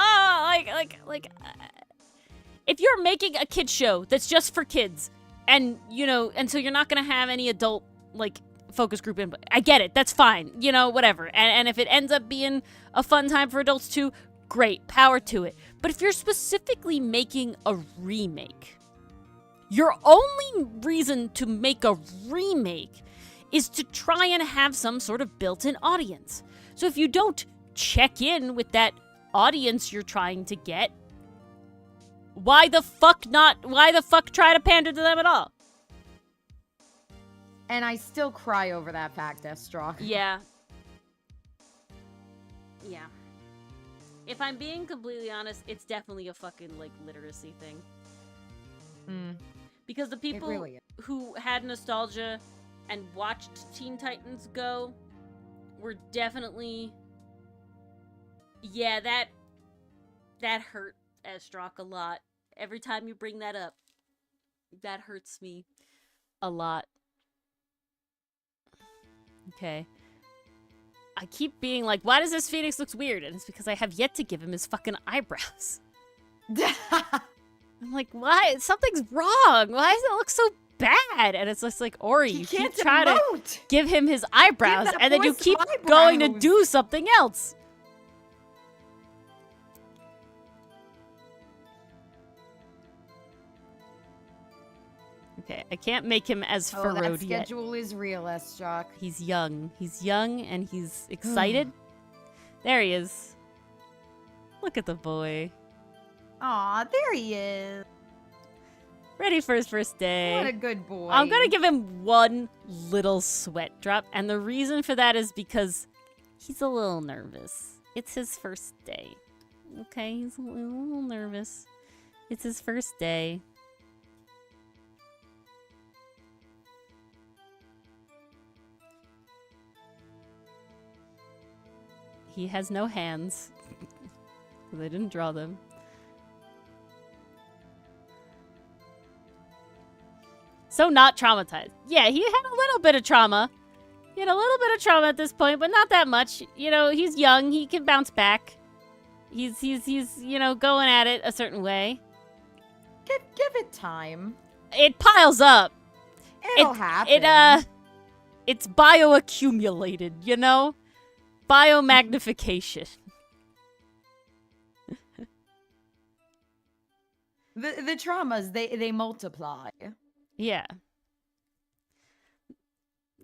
[SPEAKER 1] if you're making a kid's show that's just for kids, and, you know, and so you're not gonna have any adult, like, focus group input. I get it, that's fine, you know, whatever. And if it ends up being a fun time for adults too, great, power to it. But if you're specifically making a remake, your only reason to make a remake is to try and have some sort of built-in audience. So if you don't check in with that audience you're trying to get, why the fuck try to pander to them at all?
[SPEAKER 2] And I still cry over that fact, Estrog.
[SPEAKER 1] Yeah. Yeah. If I'm being completely honest, it's definitely a fucking, like, literacy thing. Because the people
[SPEAKER 2] really is.
[SPEAKER 1] who had nostalgia and watched Teen Titans Go were definitely... Yeah, that hurt Estrog a lot. Every time you bring that up, that hurts me a lot. Okay. I keep being like, why does this Phoenix look weird? And it's because I have yet to give him his fucking eyebrows. I'm like, why? Something's wrong. Why does it look so bad? And it's just like, Ori, you keep trying to give him his eyebrows, and then you keep going to do something else. Okay, I can't make him as
[SPEAKER 2] Oh,
[SPEAKER 1] furrowed
[SPEAKER 2] that
[SPEAKER 1] yet.
[SPEAKER 2] schedule is real, S-Jock.
[SPEAKER 1] He's young. He's young and he's excited. There he is. Look at the boy.
[SPEAKER 2] Aw, there he is.
[SPEAKER 1] Ready for his first day.
[SPEAKER 2] What a good boy.
[SPEAKER 1] I'm gonna give him one little sweat drop, and the reason for that is because he's a little nervous. It's his first day. Okay, he's a little nervous. It's his first day. He has no hands, because I didn't draw them. So not traumatized. Yeah, he had a little bit of trauma. He had a little bit of trauma at this point, but not that much. You know, he's young. He can bounce back. He's you know, going at it a certain way.
[SPEAKER 2] Give it time.
[SPEAKER 1] It piles up.
[SPEAKER 2] It'll happen.
[SPEAKER 1] It's bioaccumulated, you know? Biomagnification.
[SPEAKER 2] The traumas, they multiply.
[SPEAKER 1] Yeah.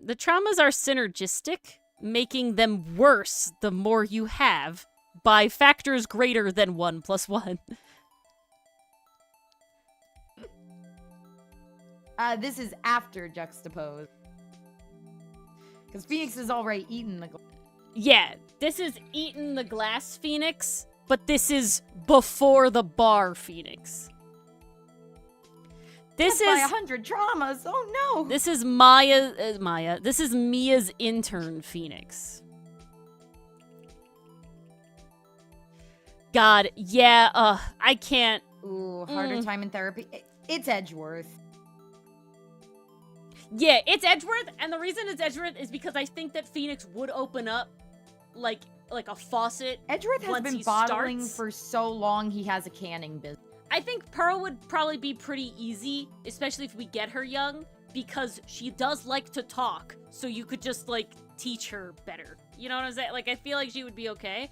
[SPEAKER 1] The traumas are synergistic, making them worse the more you have, by factors greater than 1 + 1.
[SPEAKER 2] This is after juxtapose. Because Phoenix has already eaten the...
[SPEAKER 1] Yeah, this is eaten the glass Phoenix, but this is before the bar Phoenix. This
[SPEAKER 2] By
[SPEAKER 1] is
[SPEAKER 2] 100 traumas. Oh no.
[SPEAKER 1] This is Maya. This is Mia's intern Phoenix. God, yeah. I can't.
[SPEAKER 2] Ooh, harder time in therapy. It's Edgeworth.
[SPEAKER 1] Yeah, it's Edgeworth, and the reason it's Edgeworth is because I think that Phoenix would open up like a faucet.
[SPEAKER 2] Edgeworth has
[SPEAKER 1] once
[SPEAKER 2] been
[SPEAKER 1] he
[SPEAKER 2] bottling
[SPEAKER 1] starts.
[SPEAKER 2] for so long. He has a canning business.
[SPEAKER 1] I think Pearl would probably be pretty easy, especially if we get her young, because she does like to talk, so you could just, like, teach her better. You know what I'm saying? Like, I feel like she would be okay.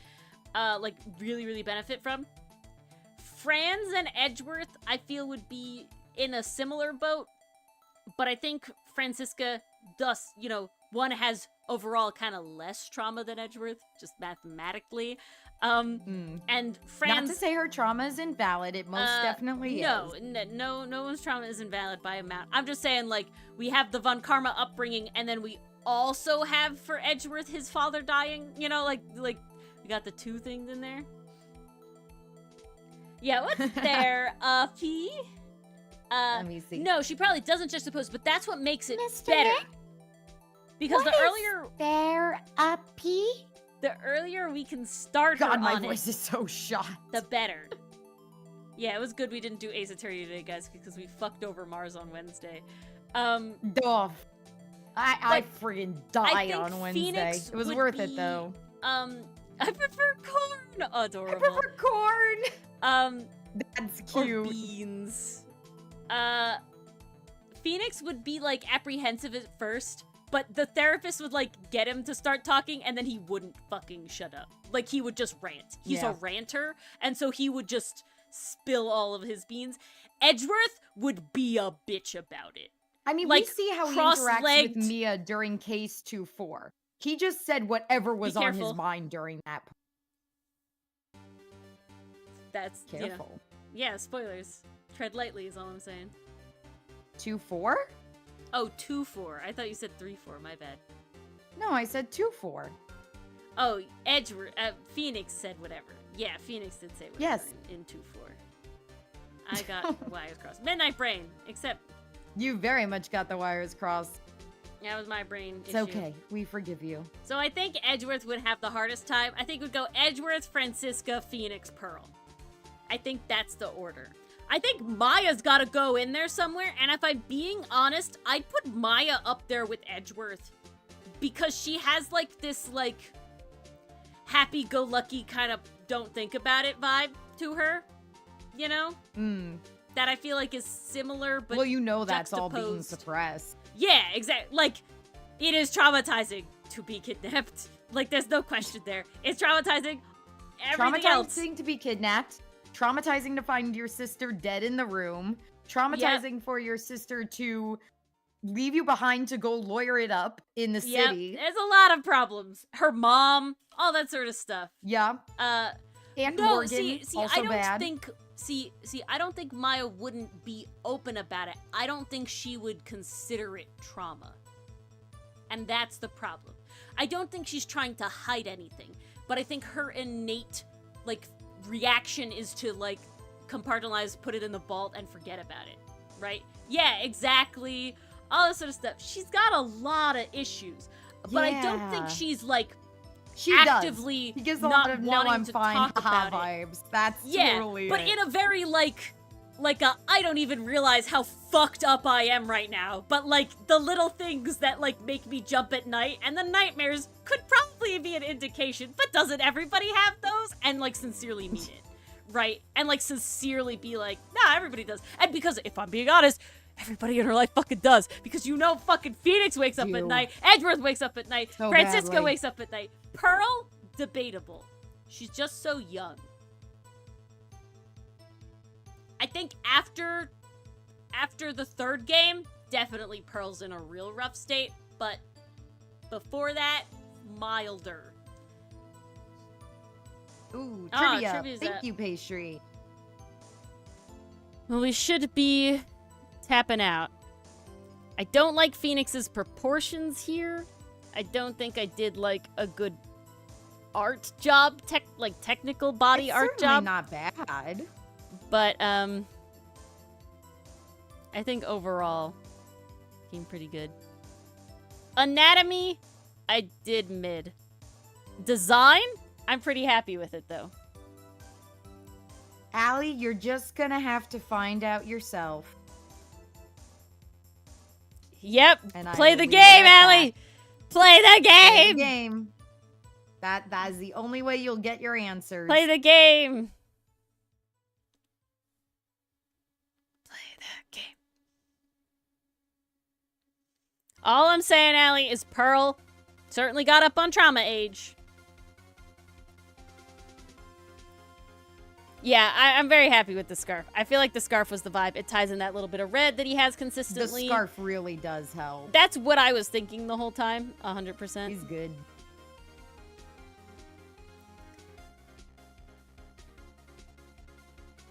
[SPEAKER 1] Like, really, really benefit from. Franz and Edgeworth, I feel, would be in a similar boat, but I think Franziska does, you know, one has overall kind of less trauma than Edgeworth, just mathematically. And Franz...
[SPEAKER 2] Not to say her trauma is invalid, it most definitely
[SPEAKER 1] no,
[SPEAKER 2] is.
[SPEAKER 1] No one's trauma is invalid by amount. I'm just saying, like, we have the Von Karma upbringing, and then we also have, for Edgeworth, his father dying, you know, like, we got the two things in there. Yeah, what's there, P?
[SPEAKER 2] Let me see.
[SPEAKER 1] No, she probably doesn't just suppose, but that's what makes it better. Because the earlier...
[SPEAKER 2] Therapy?
[SPEAKER 1] The earlier we can start her
[SPEAKER 2] God, my
[SPEAKER 1] on
[SPEAKER 2] voice is so shot.
[SPEAKER 1] the better. Yeah, it was good we didn't do Ace Attorney today, guys, because we fucked over Mars on Wednesday.
[SPEAKER 2] Duh. I friggin' died
[SPEAKER 1] think
[SPEAKER 2] on Wednesday.
[SPEAKER 1] Phoenix
[SPEAKER 2] It was
[SPEAKER 1] would
[SPEAKER 2] worth
[SPEAKER 1] be,
[SPEAKER 2] it, though.
[SPEAKER 1] I prefer corn. Adorable.
[SPEAKER 2] I prefer corn. That's
[SPEAKER 1] Or
[SPEAKER 2] cute.
[SPEAKER 1] beans. Phoenix would be, like, apprehensive at first, but the therapist would, like, get him to start talking, and then he wouldn't fucking shut up. Like, he would just rant. He's a ranter, and so he would just spill all of his beans. Edgeworth would be a bitch about it.
[SPEAKER 2] I mean,
[SPEAKER 1] like,
[SPEAKER 2] we see how he interacts
[SPEAKER 1] cross-legged.
[SPEAKER 2] with Mia during case 2-4. He just said whatever was on
[SPEAKER 1] careful.
[SPEAKER 2] his mind during that.
[SPEAKER 1] That's,
[SPEAKER 2] Careful.
[SPEAKER 1] You know, yeah, spoilers. Tread lightly is all I'm saying.
[SPEAKER 2] 2-4?
[SPEAKER 1] Oh, 2-4. I thought you said 3-4. My bad.
[SPEAKER 2] No, I said 2-4.
[SPEAKER 1] Oh, Edgeworth. Phoenix said whatever. Yeah, Phoenix did say whatever.
[SPEAKER 2] Yes.
[SPEAKER 1] In 2-4. I got wires crossed. Midnight brain. Except
[SPEAKER 2] You very much got the wires crossed.
[SPEAKER 1] that was my brain
[SPEAKER 2] It's
[SPEAKER 1] issue.
[SPEAKER 2] okay. We forgive you.
[SPEAKER 1] So I think Edgeworth would have the hardest time. I think we'd go Edgeworth, Franziska, Phoenix, Pearl. I think that's the order. I think Maya's gotta go in there somewhere, and if I'm being honest, I'd put Maya up there with Edgeworth. Because she has, like, this, like, happy-go-lucky kind of don't think about it vibe to her. You know? That I feel like is similar, but
[SPEAKER 2] well, you know that's all being
[SPEAKER 1] juxtaposed.
[SPEAKER 2] suppressed.
[SPEAKER 1] Yeah, exactly. Like, it is traumatizing to be kidnapped. Like, there's no question there. It's traumatizing. Everything else.
[SPEAKER 2] Traumatizing to be kidnapped. Traumatizing to find your sister dead in the room. traumatizing for your sister to leave you behind to go lawyer it up in the city.
[SPEAKER 1] There's a lot of problems. Her mom, all that sort of stuff.
[SPEAKER 2] Yeah. Aunt Morgan, also
[SPEAKER 1] I don't
[SPEAKER 2] bad.
[SPEAKER 1] think. See, I don't think Maya wouldn't be open about it. I don't think she would consider it trauma. And that's the problem. I don't think she's trying to hide anything, but I think her innate, like, reaction is to, like, compartmentalize, put it in the vault, and forget about it, right? Yeah, exactly. All this sort of stuff. She's got a lot of issues, but I don't think she's, like,
[SPEAKER 2] she
[SPEAKER 1] actively
[SPEAKER 2] does. He gives a
[SPEAKER 1] not
[SPEAKER 2] lot of
[SPEAKER 1] wanting
[SPEAKER 2] I'm
[SPEAKER 1] to
[SPEAKER 2] fine,
[SPEAKER 1] talk
[SPEAKER 2] haha
[SPEAKER 1] about it.
[SPEAKER 2] vibes. That's
[SPEAKER 1] Yeah,
[SPEAKER 2] totally
[SPEAKER 1] but
[SPEAKER 2] it.
[SPEAKER 1] in a very, like I don't even realize how fucked up I am right now. But, like, the little things that, like, make me jump at night and the nightmares could probably be an indication. But doesn't everybody have those? And, like, sincerely mean it, right? And, like, sincerely be like, nah, everybody does. And because, if I'm being honest, everybody in her life fucking does. Because you know fucking Phoenix wakes up at night. Edgeworth wakes up at night.
[SPEAKER 2] So
[SPEAKER 1] Franziska
[SPEAKER 2] badly.
[SPEAKER 1] wakes up at night. Pearl, debatable. She's just so young. I think after the third game, definitely Pearl's in a real rough state, but before that, milder.
[SPEAKER 2] Ooh,
[SPEAKER 1] Ah,
[SPEAKER 2] trivia.
[SPEAKER 1] trivia's
[SPEAKER 2] Thank
[SPEAKER 1] up.
[SPEAKER 2] you, Pastry.
[SPEAKER 1] Well, we should be tapping out. I don't like Phoenix's proportions here. I don't think I did, like, a good art job, technical body
[SPEAKER 2] It's
[SPEAKER 1] art
[SPEAKER 2] certainly
[SPEAKER 1] job.
[SPEAKER 2] not bad.
[SPEAKER 1] But, I think overall, came pretty good. Anatomy, I did mid. Design, I'm pretty happy with it, though.
[SPEAKER 2] Allie, you're just gonna have to find out yourself.
[SPEAKER 1] Yep,
[SPEAKER 2] And I
[SPEAKER 1] play
[SPEAKER 2] will
[SPEAKER 1] the
[SPEAKER 2] leave it
[SPEAKER 1] game,
[SPEAKER 2] at
[SPEAKER 1] Allie! Play the
[SPEAKER 2] Play
[SPEAKER 1] game!
[SPEAKER 2] the game. That is the only way you'll get your answers.
[SPEAKER 1] Play the game! Play the game. All I'm saying, Allie, is Pearl certainly got up on trauma age. Yeah, I'm very happy with the scarf. I feel like the scarf was the vibe. It ties in that little bit of red that he has
[SPEAKER 2] The
[SPEAKER 1] consistently.
[SPEAKER 2] scarf really does help.
[SPEAKER 1] That's what I was thinking the whole time, 100%.
[SPEAKER 2] He's good.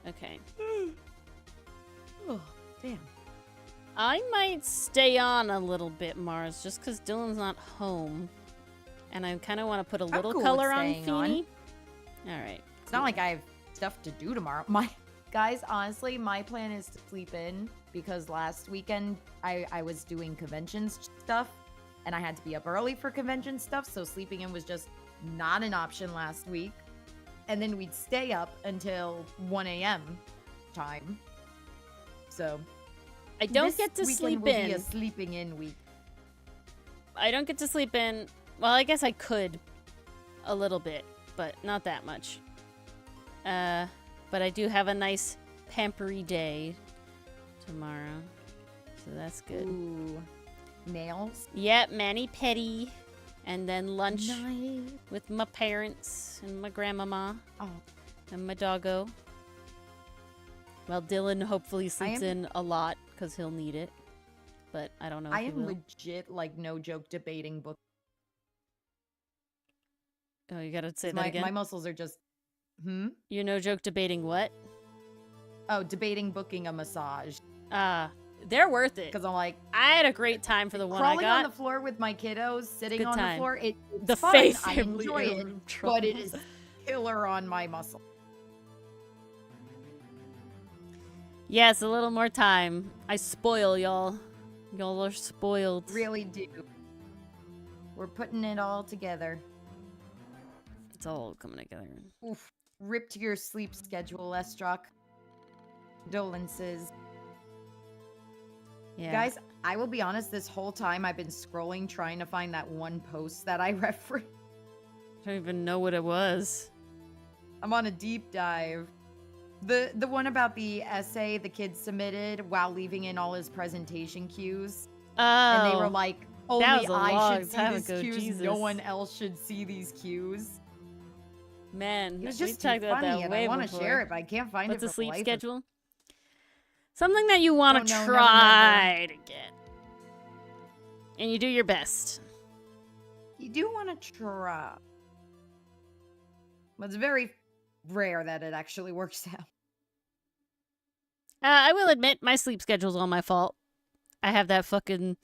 [SPEAKER 1] Okay.
[SPEAKER 2] Oh, damn.
[SPEAKER 1] I might stay on a little bit, Mars, just because Dylan's not home. And I kind of want to put a little
[SPEAKER 2] cool with
[SPEAKER 1] color on
[SPEAKER 2] staying on.
[SPEAKER 1] Feeny. Alright.
[SPEAKER 2] It's not like I have stuff to do tomorrow. Guys, honestly, my plan is to sleep in because last weekend I was doing conventions stuff and I had to be up early for convention stuff, so sleeping in was just not an option last week. And then we'd stay up until 1 a.m. time. So
[SPEAKER 1] I don't
[SPEAKER 2] this
[SPEAKER 1] get to
[SPEAKER 2] weekend
[SPEAKER 1] sleep
[SPEAKER 2] will
[SPEAKER 1] in.
[SPEAKER 2] be a sleeping in week.
[SPEAKER 1] I don't get to sleep in. Well, I guess I could a little bit, but not that much. But I do have a nice pampery day tomorrow, so that's good.
[SPEAKER 2] Ooh, nails.
[SPEAKER 1] Yep, mani-pedi, and then lunch
[SPEAKER 2] Nice.
[SPEAKER 1] with my parents and my grandmama
[SPEAKER 2] Oh,
[SPEAKER 1] and my doggo. Well, Dylan hopefully sleeps
[SPEAKER 2] am-
[SPEAKER 1] in a lot because he'll need it, but I don't know if
[SPEAKER 2] I
[SPEAKER 1] he
[SPEAKER 2] am
[SPEAKER 1] will.
[SPEAKER 2] legit, like, no joke, debating book.
[SPEAKER 1] Oh, you gotta say that
[SPEAKER 2] My
[SPEAKER 1] again?
[SPEAKER 2] muscles are just.
[SPEAKER 1] You're no joke debating what?
[SPEAKER 2] Oh, debating booking a massage.
[SPEAKER 1] They're worth it.
[SPEAKER 2] Because I'm like,
[SPEAKER 1] I had a great time for the one I
[SPEAKER 2] crawling
[SPEAKER 1] got.
[SPEAKER 2] on the floor with my kiddos, sitting
[SPEAKER 1] Good
[SPEAKER 2] on
[SPEAKER 1] time.
[SPEAKER 2] the floor, it's
[SPEAKER 1] The
[SPEAKER 2] fun.
[SPEAKER 1] Faye
[SPEAKER 2] I
[SPEAKER 1] family
[SPEAKER 2] enjoy it,
[SPEAKER 1] heirloom
[SPEAKER 2] but it
[SPEAKER 1] trauma.
[SPEAKER 2] is killer on my muscle.
[SPEAKER 1] Yes, a little more time. I spoil y'all. Y'all are spoiled.
[SPEAKER 2] Really do. We're putting it all together.
[SPEAKER 1] It's all coming together.
[SPEAKER 2] Oof. Ripped your sleep schedule, Estruck. Condolences.
[SPEAKER 1] Yeah.
[SPEAKER 2] Guys, I will be honest, this whole time I've been scrolling trying to find that one post that I referenced.
[SPEAKER 1] I don't even know what it was.
[SPEAKER 2] I'm on a deep dive. The one about the essay the kid submitted while leaving in all his presentation cues.
[SPEAKER 1] Oh.
[SPEAKER 2] And they were like, only
[SPEAKER 1] was a
[SPEAKER 2] I
[SPEAKER 1] long
[SPEAKER 2] should see
[SPEAKER 1] time
[SPEAKER 2] these
[SPEAKER 1] ago,
[SPEAKER 2] cues.
[SPEAKER 1] Jesus.
[SPEAKER 2] No one else should see these cues.
[SPEAKER 1] Man,
[SPEAKER 2] It was
[SPEAKER 1] we
[SPEAKER 2] just too
[SPEAKER 1] talked about
[SPEAKER 2] funny
[SPEAKER 1] that
[SPEAKER 2] and
[SPEAKER 1] way
[SPEAKER 2] I want to
[SPEAKER 1] before.
[SPEAKER 2] share it, but I can't find
[SPEAKER 1] What's
[SPEAKER 2] it
[SPEAKER 1] the
[SPEAKER 2] for
[SPEAKER 1] sleep
[SPEAKER 2] the life of-
[SPEAKER 1] schedule? Something that you want
[SPEAKER 2] Don't
[SPEAKER 1] to
[SPEAKER 2] know, never
[SPEAKER 1] try to get. And you do your best.
[SPEAKER 2] You do want to try. But it's very rare that it actually works out.
[SPEAKER 1] I will admit, my sleep schedule's all my fault. I have that fucking,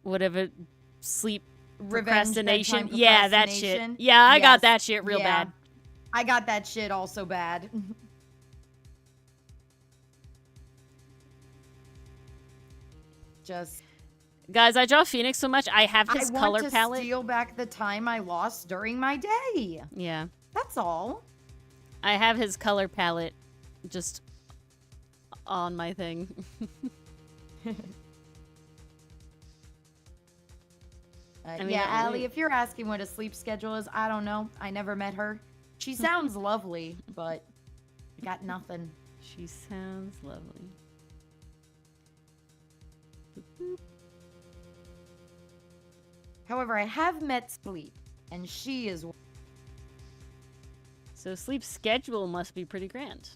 [SPEAKER 1] whatever, sleep
[SPEAKER 2] Revenge,
[SPEAKER 1] procrastination.
[SPEAKER 2] bedtime
[SPEAKER 1] Yeah, that shit.
[SPEAKER 2] procrastination.
[SPEAKER 1] Yeah, I got
[SPEAKER 2] Yes,
[SPEAKER 1] that shit real
[SPEAKER 2] yeah.
[SPEAKER 1] bad.
[SPEAKER 2] I got that shit also bad. Just
[SPEAKER 1] Guys, I draw Phoenix so much, I have his
[SPEAKER 2] I
[SPEAKER 1] color
[SPEAKER 2] want to
[SPEAKER 1] palette.
[SPEAKER 2] steal back the time I lost during my day.
[SPEAKER 1] Yeah.
[SPEAKER 2] That's all.
[SPEAKER 1] I have his color palette just on my thing. mean,
[SPEAKER 2] yeah,
[SPEAKER 1] I-
[SPEAKER 2] Allie, if you're asking what a sleep schedule is, I don't know. I never met her. She sounds lovely, but I got nothing.
[SPEAKER 1] She sounds lovely.
[SPEAKER 2] However, I have met Sleep, and she is.
[SPEAKER 1] So sleep schedule must be pretty grand.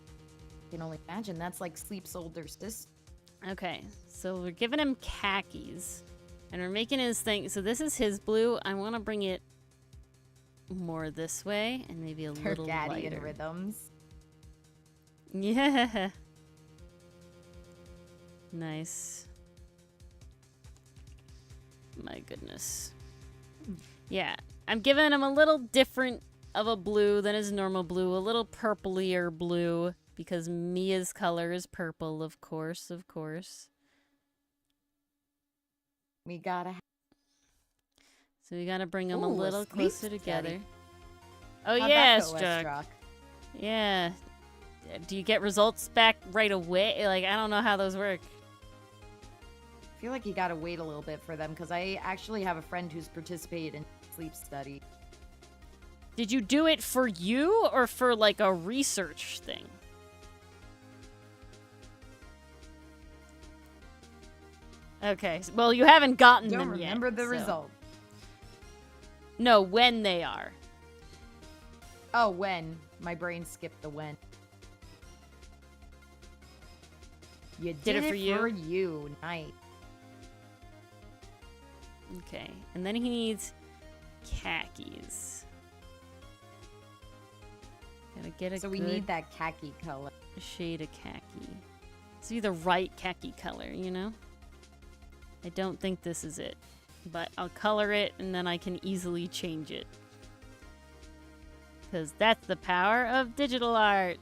[SPEAKER 2] I can only imagine that's like Sleep's older sister.
[SPEAKER 1] Okay, so we're giving him khakis. And we're making his thing. So this is his blue. I want to bring it more this way and maybe a little
[SPEAKER 2] Circadian
[SPEAKER 1] lighter.
[SPEAKER 2] rhythms.
[SPEAKER 1] Yeah. Nice. My goodness. Yeah, I'm giving him a little different of a blue than his normal blue. A little purplier blue because Mia's color is purple, of course, of course.
[SPEAKER 2] We gotta.
[SPEAKER 1] So we gotta bring them a
[SPEAKER 2] Ooh,
[SPEAKER 1] little
[SPEAKER 2] sleep
[SPEAKER 1] closer
[SPEAKER 2] study.
[SPEAKER 1] together. Oh
[SPEAKER 2] How'd that
[SPEAKER 1] yeah,
[SPEAKER 2] go,
[SPEAKER 1] Struck.
[SPEAKER 2] Struck?
[SPEAKER 1] Yeah. Do you get results back right away? Like, I don't know how those work.
[SPEAKER 2] I feel like you gotta wait a little bit for them because I actually have a friend who's participated in sleep study.
[SPEAKER 1] Did you do it for you or for like a research thing? Okay, well, you haven't gotten
[SPEAKER 2] Don't
[SPEAKER 1] them
[SPEAKER 2] remember
[SPEAKER 1] yet.
[SPEAKER 2] the
[SPEAKER 1] so-
[SPEAKER 2] result.
[SPEAKER 1] No, when they are.
[SPEAKER 2] Oh, when. My brain skipped the when. You did
[SPEAKER 1] it for you?
[SPEAKER 2] For you. Nice.
[SPEAKER 1] Okay, and then he needs khakis. Gotta get a
[SPEAKER 2] So we
[SPEAKER 1] good
[SPEAKER 2] need that khaki color.
[SPEAKER 1] shade of khaki. It's be the right khaki color, you know? I don't think this is it, but I'll color it and then I can easily change it. Because that's the power of digital art.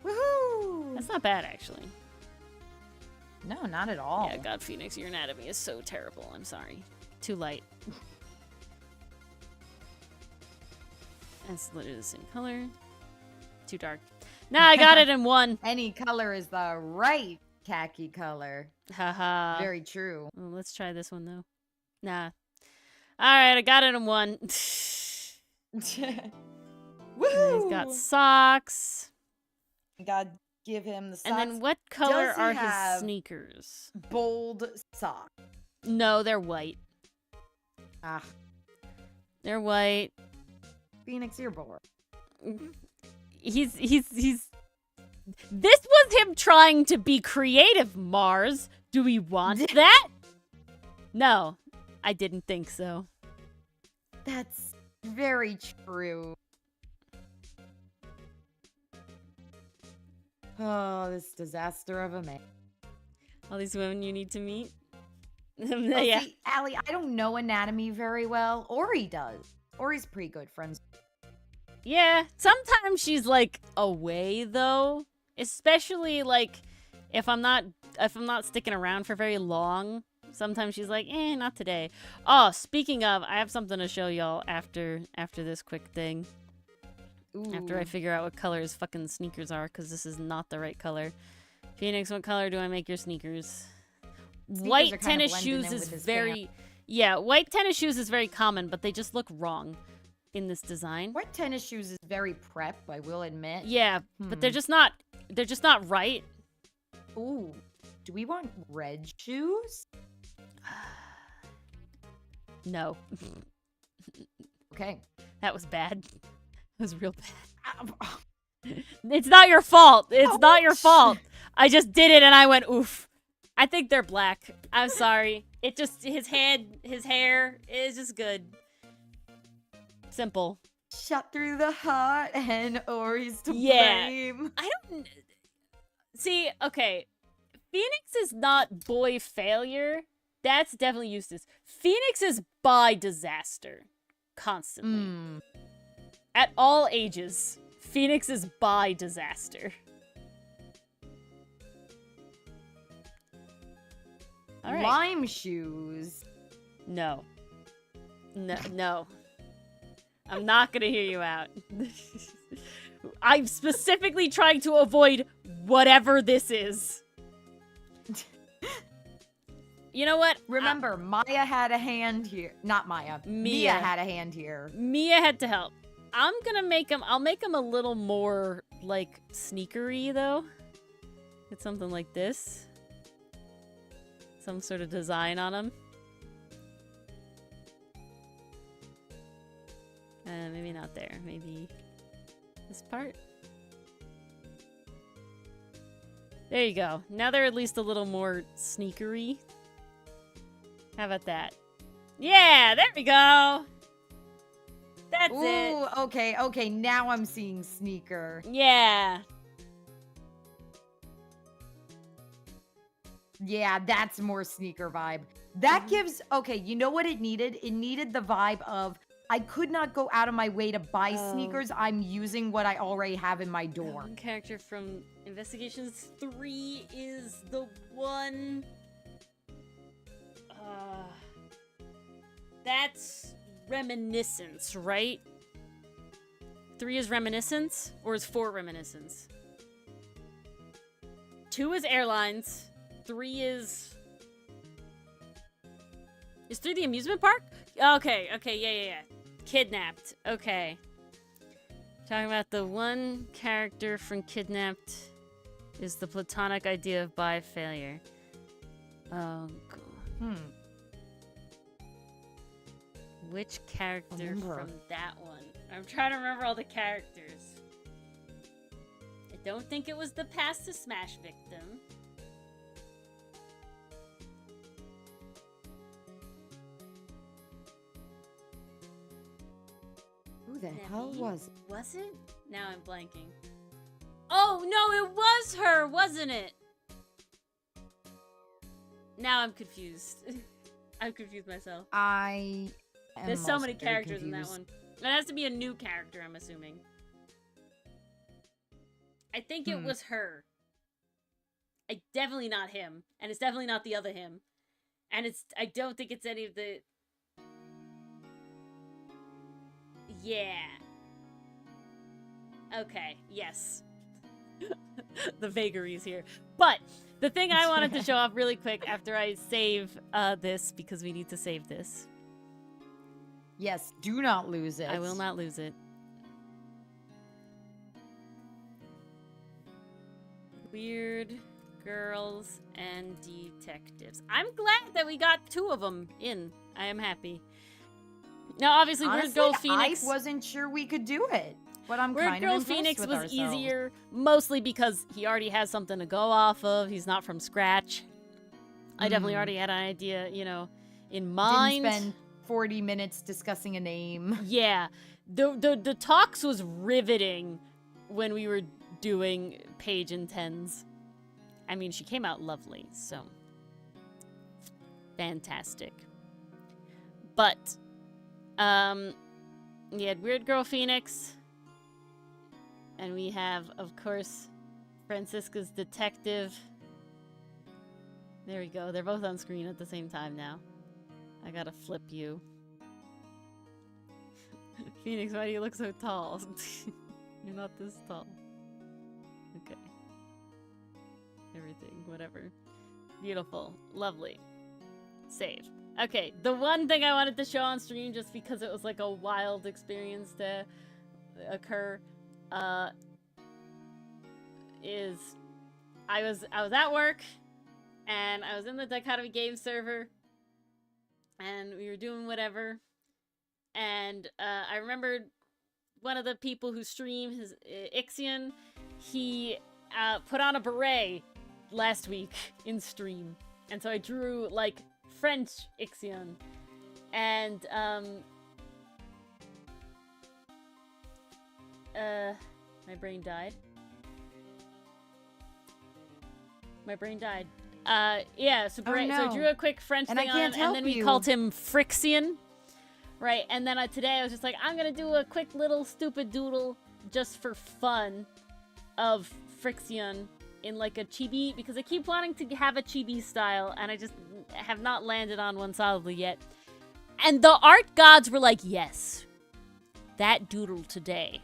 [SPEAKER 2] Woohoo!
[SPEAKER 1] That's not bad, actually.
[SPEAKER 2] No, not at all.
[SPEAKER 1] Yeah, God Phoenix, your anatomy is so terrible. I'm sorry. Too light. That's literally the same color. Too dark. Nah, I got it in one.
[SPEAKER 2] Any color is the right khaki color.
[SPEAKER 1] Haha.
[SPEAKER 2] Very true.
[SPEAKER 1] Well, let's try this one, though. Nah. Alright, I got it in one.
[SPEAKER 2] Woohoo!
[SPEAKER 1] He's got socks.
[SPEAKER 2] gotta give him the socks.
[SPEAKER 1] And then what color
[SPEAKER 2] Does he
[SPEAKER 1] are
[SPEAKER 2] have
[SPEAKER 1] his sneakers?
[SPEAKER 2] bold socks.
[SPEAKER 1] No, they're white.
[SPEAKER 2] Ah,
[SPEAKER 1] They're white.
[SPEAKER 2] Phoenix, you're bored.
[SPEAKER 1] He's This was him trying to be creative, Mars. Do we want that? No, I didn't think so.
[SPEAKER 2] That's very true. Oh, this disaster of a man.
[SPEAKER 1] All these women you need to meet.
[SPEAKER 2] Oh,
[SPEAKER 1] Yeah.
[SPEAKER 2] see, Allie, I don't know anatomy very well. Ori does. Ori's pretty good friends.
[SPEAKER 1] Yeah, sometimes she's like away though, especially like if I'm not sticking around for very long. Sometimes she's like, not today. Oh, speaking of, I have something to show y'all after this quick thing. After I
[SPEAKER 2] Ooh.
[SPEAKER 1] figure out what color his fucking sneakers are, because this is not the right color. Phoenix, what color do I make your sneakers?
[SPEAKER 2] Sneakers are
[SPEAKER 1] White
[SPEAKER 2] kinda
[SPEAKER 1] tennis
[SPEAKER 2] blending
[SPEAKER 1] shoes
[SPEAKER 2] in
[SPEAKER 1] is
[SPEAKER 2] with his
[SPEAKER 1] very... Yeah, white tennis shoes is very common, but they just look wrong in this design.
[SPEAKER 2] White tennis shoes is very prep, I will admit.
[SPEAKER 1] Yeah, but they're just not right.
[SPEAKER 2] Ooh. Do we want red shoes?
[SPEAKER 1] No.
[SPEAKER 2] Okay.
[SPEAKER 1] That was bad. That was real bad. It's not your fault. It's not your fault. I just did it and I went, oof. I think they're black. I'm sorry. It just, his hair is just good. Simple.
[SPEAKER 2] Shot through the heart and Ori's to blame.
[SPEAKER 1] I don't... See, okay. Phoenix is not boy failure. That's definitely Eustace. Phoenix is by disaster. Constantly. At all ages. Phoenix is by disaster. All right.
[SPEAKER 2] Lime shoes.
[SPEAKER 1] No. No. I'm not gonna hear you out. I'm specifically trying to avoid whatever this is. You know what?
[SPEAKER 2] Remember, Maya had a hand here. Not Maya. Mia had a hand here.
[SPEAKER 1] Mia had to help. I'm gonna make him, I'll make him a little more, like, sneakery, though. Get something like this. Some sort of design on him. Maybe not there. Maybe this part. There you go. Now they're at least a little more sneakery. How about that? Yeah, there we go. That's it.
[SPEAKER 2] Okay. Now I'm seeing sneaker.
[SPEAKER 1] Yeah.
[SPEAKER 2] Yeah, that's more sneaker vibe. That gives, okay, you know what it needed? It needed the vibe of, I could not go out of my way to buy sneakers. I'm using what I already have in my dorm.
[SPEAKER 1] One character from Investigations 3 is the one... That's Reminiscence, right? 3 is Reminiscence? Or is 4 Reminiscence? 2 is Airlines. 3 is... Is 3 the amusement park? Okay, yeah. Kidnapped. Okay. Talking about the one character from Kidnapped is the platonic idea of bi failure. Oh, God. Which character from that one? I'm trying to remember all the characters. I don't think it was the Pass to Smash victim.
[SPEAKER 2] Who the hell was it?
[SPEAKER 1] Was it? Now I'm blanking. Oh, no, it was her, wasn't it? Now I'm confused. I've confused myself. There's so many characters in that one. It has to be a new character, I'm assuming. I think it was her. Definitely not him. And it's definitely not the other him. And I don't think it's any of the... Yeah. Okay, yes. The vagaries here. But the thing I wanted to show off really quick after I save this, because we need to save this.
[SPEAKER 2] Yes, do not lose it.
[SPEAKER 1] I will not lose it. Weird girls and detectives. I'm glad that we got 2 of them in. I am happy. Now, obviously,
[SPEAKER 2] Honestly,
[SPEAKER 1] Weird Girl Phoenix...
[SPEAKER 2] I wasn't sure we could do it, but I'm
[SPEAKER 1] Weird
[SPEAKER 2] kind
[SPEAKER 1] Girl
[SPEAKER 2] of impressed
[SPEAKER 1] Phoenix
[SPEAKER 2] with
[SPEAKER 1] was
[SPEAKER 2] ourselves.
[SPEAKER 1] easier, mostly because he already has something to go off of. He's not from scratch. I definitely already had an idea, you know, in mind.
[SPEAKER 2] Didn't spend 40 minutes discussing a name.
[SPEAKER 1] Yeah. The talks was riveting when we were doing Page and Tens. I mean, she came out lovely, so... Fantastic. But... we had Weird Girl Phoenix. And we have, of course, Franziska's detective. There we go. They're both on screen at the same time now. I gotta flip you. Phoenix, why do you look so tall? You're not this tall. Okay. Everything, whatever. Beautiful. Lovely. Save. Okay, the one thing I wanted to show on stream, just because it was like a wild experience to occur, is I was at work, and I was in the Dichotomy Game server, and we were doing whatever, and I remembered one of the people who stream his Ixion, he put on a beret last week in stream, and so I drew like French Ixion, and my brain died. Yeah, so,
[SPEAKER 2] Oh, no.
[SPEAKER 1] So I drew a quick French
[SPEAKER 2] And I
[SPEAKER 1] thing on
[SPEAKER 2] can't
[SPEAKER 1] him, and then we
[SPEAKER 2] help you.
[SPEAKER 1] called him Frixion. Right, and then today I was just like, I'm gonna do a quick little stupid doodle just for fun of Frixion in like a chibi, because I keep wanting to have a chibi style, and I just have not landed on one solidly yet. And the art gods were like, yes, that doodle today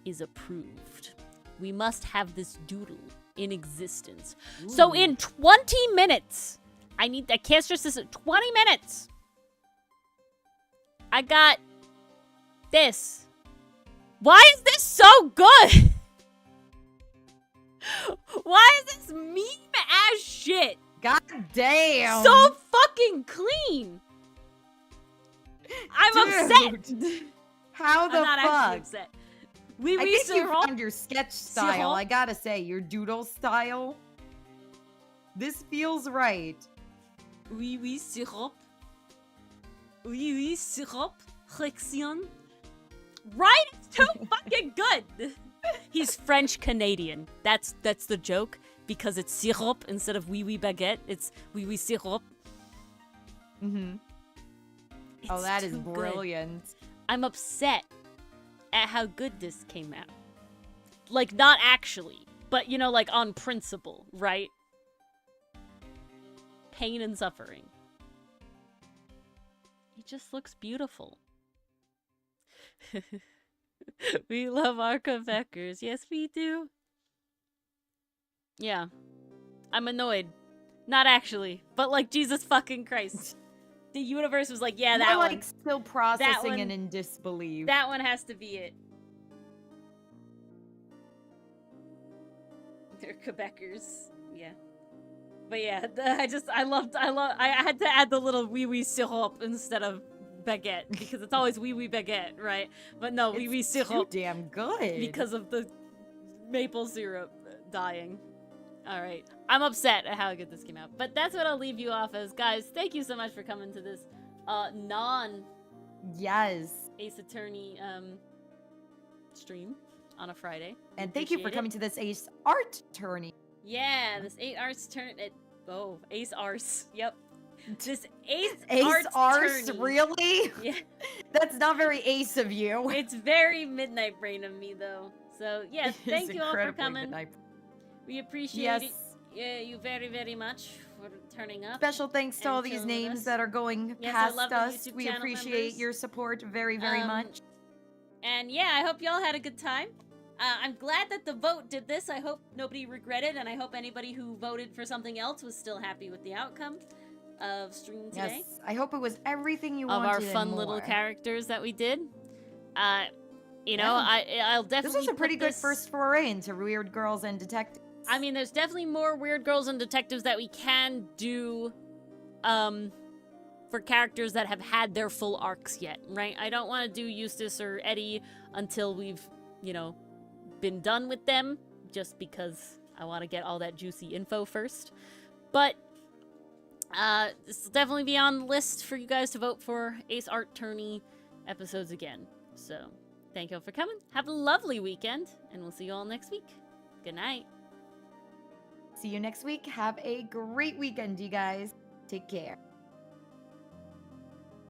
[SPEAKER 1] is approved. We must have this doodle in existence.
[SPEAKER 2] Ooh.
[SPEAKER 1] So in 20 minutes, I can't stress this, 20 minutes, I got this. Why is this so good? Why is this meme-ass shit
[SPEAKER 2] God damn.
[SPEAKER 1] so fucking clean? I'm upset.
[SPEAKER 2] How the
[SPEAKER 1] I'm not actually
[SPEAKER 2] fuck?
[SPEAKER 1] upset.
[SPEAKER 2] I think you
[SPEAKER 1] Sirop.
[SPEAKER 2] found your sketch style. I gotta say, your doodle style. This feels right.
[SPEAKER 1] Oui, sirop. Oui, sirop. Frixion. Right? It's too fucking good. He's French Canadian. That's the joke, because it's sirop instead of oui baguette. It's oui sirop.
[SPEAKER 2] Mm-hmm. Oh,
[SPEAKER 1] It's
[SPEAKER 2] that is
[SPEAKER 1] too good.
[SPEAKER 2] brilliant.
[SPEAKER 1] I'm upset at how good this came out. Like, not actually, but, you know, like, on principle, right? Pain and suffering. It just looks beautiful. We love our Quebecers. Yes, we do. Yeah. I'm annoyed. Not actually, but, like, Jesus fucking Christ. The universe was like, yeah, that
[SPEAKER 2] More
[SPEAKER 1] one.
[SPEAKER 2] like still processing
[SPEAKER 1] one-
[SPEAKER 2] and in disbelief.
[SPEAKER 1] That one has to be it. They're Quebecers. Yeah. But yeah, I had to add the little wee sirop instead of baguette, because it's always wee baguette, right? But no, wee
[SPEAKER 2] It's too
[SPEAKER 1] sirop,
[SPEAKER 2] damn good.
[SPEAKER 1] because of the maple syrup dying. Alright, I'm upset at how good this came out. But that's what I'll leave you off as. Guys, thank you so much for coming to this non-Ace
[SPEAKER 2] Yes.
[SPEAKER 1] Attorney stream on a Friday.
[SPEAKER 2] And thank you for
[SPEAKER 1] Appreciate it.
[SPEAKER 2] coming to this Ace Art-torney.
[SPEAKER 1] Yeah, this 8 arts turn it. Oh, Ace Arse. Yep. This Ace
[SPEAKER 2] Ace Arse,
[SPEAKER 1] tourney.
[SPEAKER 2] really?
[SPEAKER 1] Yeah.
[SPEAKER 2] That's not very ace of you.
[SPEAKER 1] It's very midnight brain of me, though. So, yeah,
[SPEAKER 2] It
[SPEAKER 1] thank
[SPEAKER 2] is
[SPEAKER 1] you all for
[SPEAKER 2] incredibly
[SPEAKER 1] coming.
[SPEAKER 2] midnight.
[SPEAKER 1] We appreciate
[SPEAKER 2] Yes.
[SPEAKER 1] it. Yeah, you very, very much for turning up.
[SPEAKER 2] Special thanks to
[SPEAKER 1] and
[SPEAKER 2] all these
[SPEAKER 1] chilling with
[SPEAKER 2] names
[SPEAKER 1] us.
[SPEAKER 2] that are going
[SPEAKER 1] Yes, I
[SPEAKER 2] past
[SPEAKER 1] love the
[SPEAKER 2] us.
[SPEAKER 1] YouTube
[SPEAKER 2] We
[SPEAKER 1] channel
[SPEAKER 2] appreciate
[SPEAKER 1] members.
[SPEAKER 2] your support very, very much.
[SPEAKER 1] And yeah, I hope y'all had a good time. I'm glad that the vote did this. I hope nobody regretted, and I hope anybody who voted for something else was still happy with the outcome of stream today.
[SPEAKER 2] Yes, I hope it was everything you
[SPEAKER 1] Of
[SPEAKER 2] wanted
[SPEAKER 1] our
[SPEAKER 2] and
[SPEAKER 1] fun little
[SPEAKER 2] more.
[SPEAKER 1] characters that we did. You know,
[SPEAKER 2] Yeah.
[SPEAKER 1] I'll definitely
[SPEAKER 2] This was a
[SPEAKER 1] put
[SPEAKER 2] pretty good
[SPEAKER 1] this-
[SPEAKER 2] first foray into Weird Girls and Detectives.
[SPEAKER 1] I mean, there's definitely more Weird Girls and Detectives that we can do, for characters that have had their full arcs yet, right? I don't want to do Eustace or Eddie until we've, you know, been done with them, just because I want to get all that juicy info first. But, this will definitely be on the list for you guys to vote for Ace Art-torney episodes again. So, thank you all for coming. Have a lovely weekend, and we'll see you all next week. Good night.
[SPEAKER 2] See you next week. Have a great weekend, you guys. Take care.